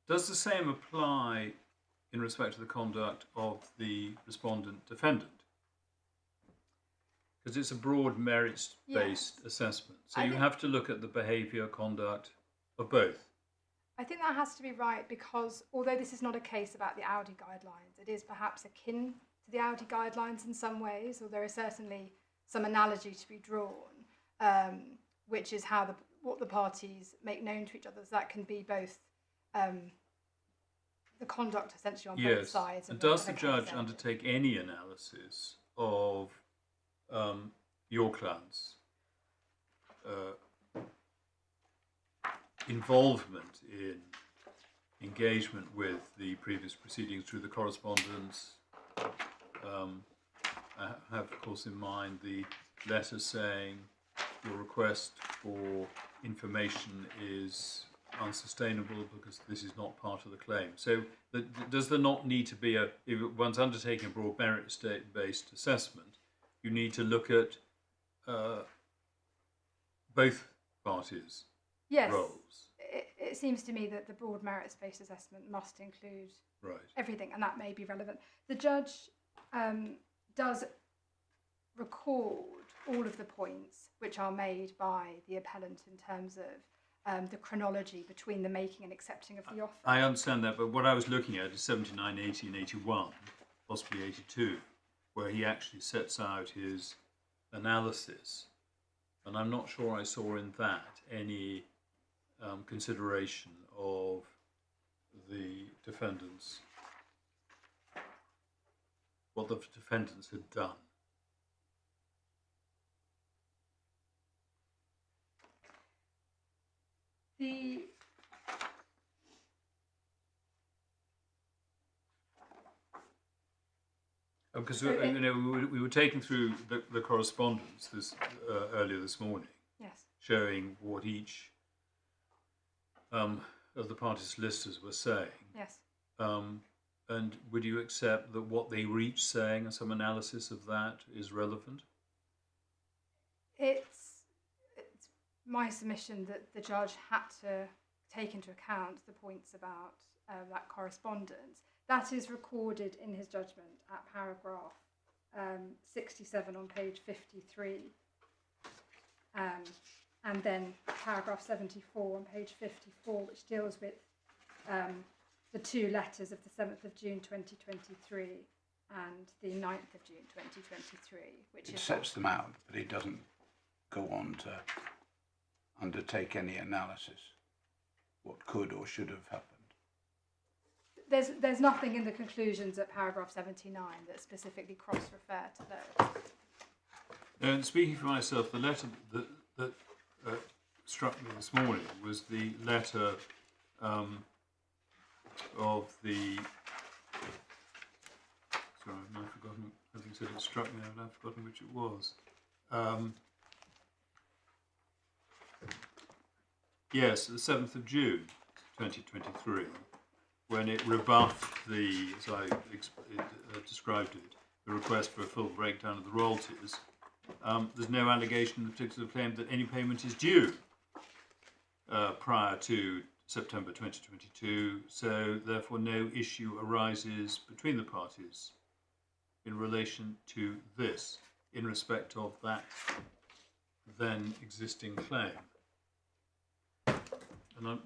Does the same apply in respect to the conduct of the respondent defendant? Because it's a broad merits-based assessment. So you have to look at the behaviour, conduct of both. I think that has to be right, because although this is not a case about the Audi guidelines, it is perhaps akin to the Audi guidelines in some ways, or there is certainly some analogy to be drawn, which is how what the parties make known to each other. So that can be both the conduct essentially on both sides. And does the judge undertake any analysis of your client's involvement in engagement with the previous proceedings through the correspondence? I have, of course, in mind the letter saying your request for information is unsustainable because this is not part of the claim. So does there not need to be if one's undertaking a broad merit-based assessment, you need to look at both parties' roles? It seems to me that the broad merits-based assessment must include everything, and that may be relevant. The judge does record all of the points which are made by the appellant in terms of the chronology between the making and accepting of the offer. I understand that, but what I was looking at is 79, 80 and 81, possibly 82, where he actually sets out his analysis. And I'm not sure I saw in that any consideration of the defendants, what the defendants had done. Because we were taking through the correspondence earlier this morning, showing what each of the party solicitors were saying. Yes. And would you accept that what they were each saying and some analysis of that is relevant? It's my submission that the judge had to take into account the points about that correspondence. That is recorded in his judgment at paragraph 67 on page 53, and then paragraph 74 on page 54, which deals with the two letters of the 7th of June 2023 and the 9th of June 2023. It sets them out, but it doesn't go on to undertake any analysis, what could or should have happened. There's nothing in the conclusions at paragraph 79 that specifically cross-refer to those. And speaking for myself, the letter that struck me this morning was the letter of the... Sorry, I've now forgotten, having said it struck me, I've now forgotten which it was. Yes, the 7th of June 2023, when it rebuffed as I described it, the request for a full breakdown of the royalties. There's no allegation in the particular claim that any payment is due prior to September 2022, so therefore no issue arises between the parties in relation to this, in respect of that then existing claim. And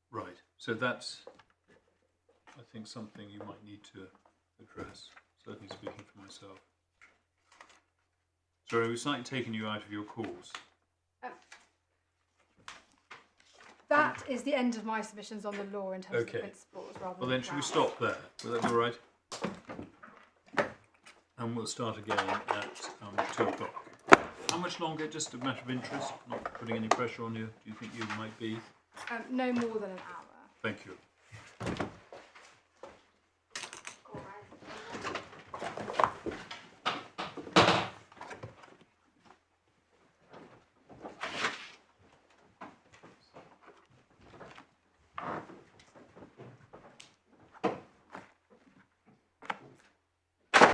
right, so that's, I think, something you might need to address, certainly speaking for myself. Sorry, we're slightly taking you out of your course. That is the end of my submissions on the law in terms of the principles. Well, then should we stop there? Will that be all right? And we'll start again at 2 o'clock. How much longer? Just a matter of interest, not putting any pressure on you. Do you think you might be? No more than an hour. Thank you.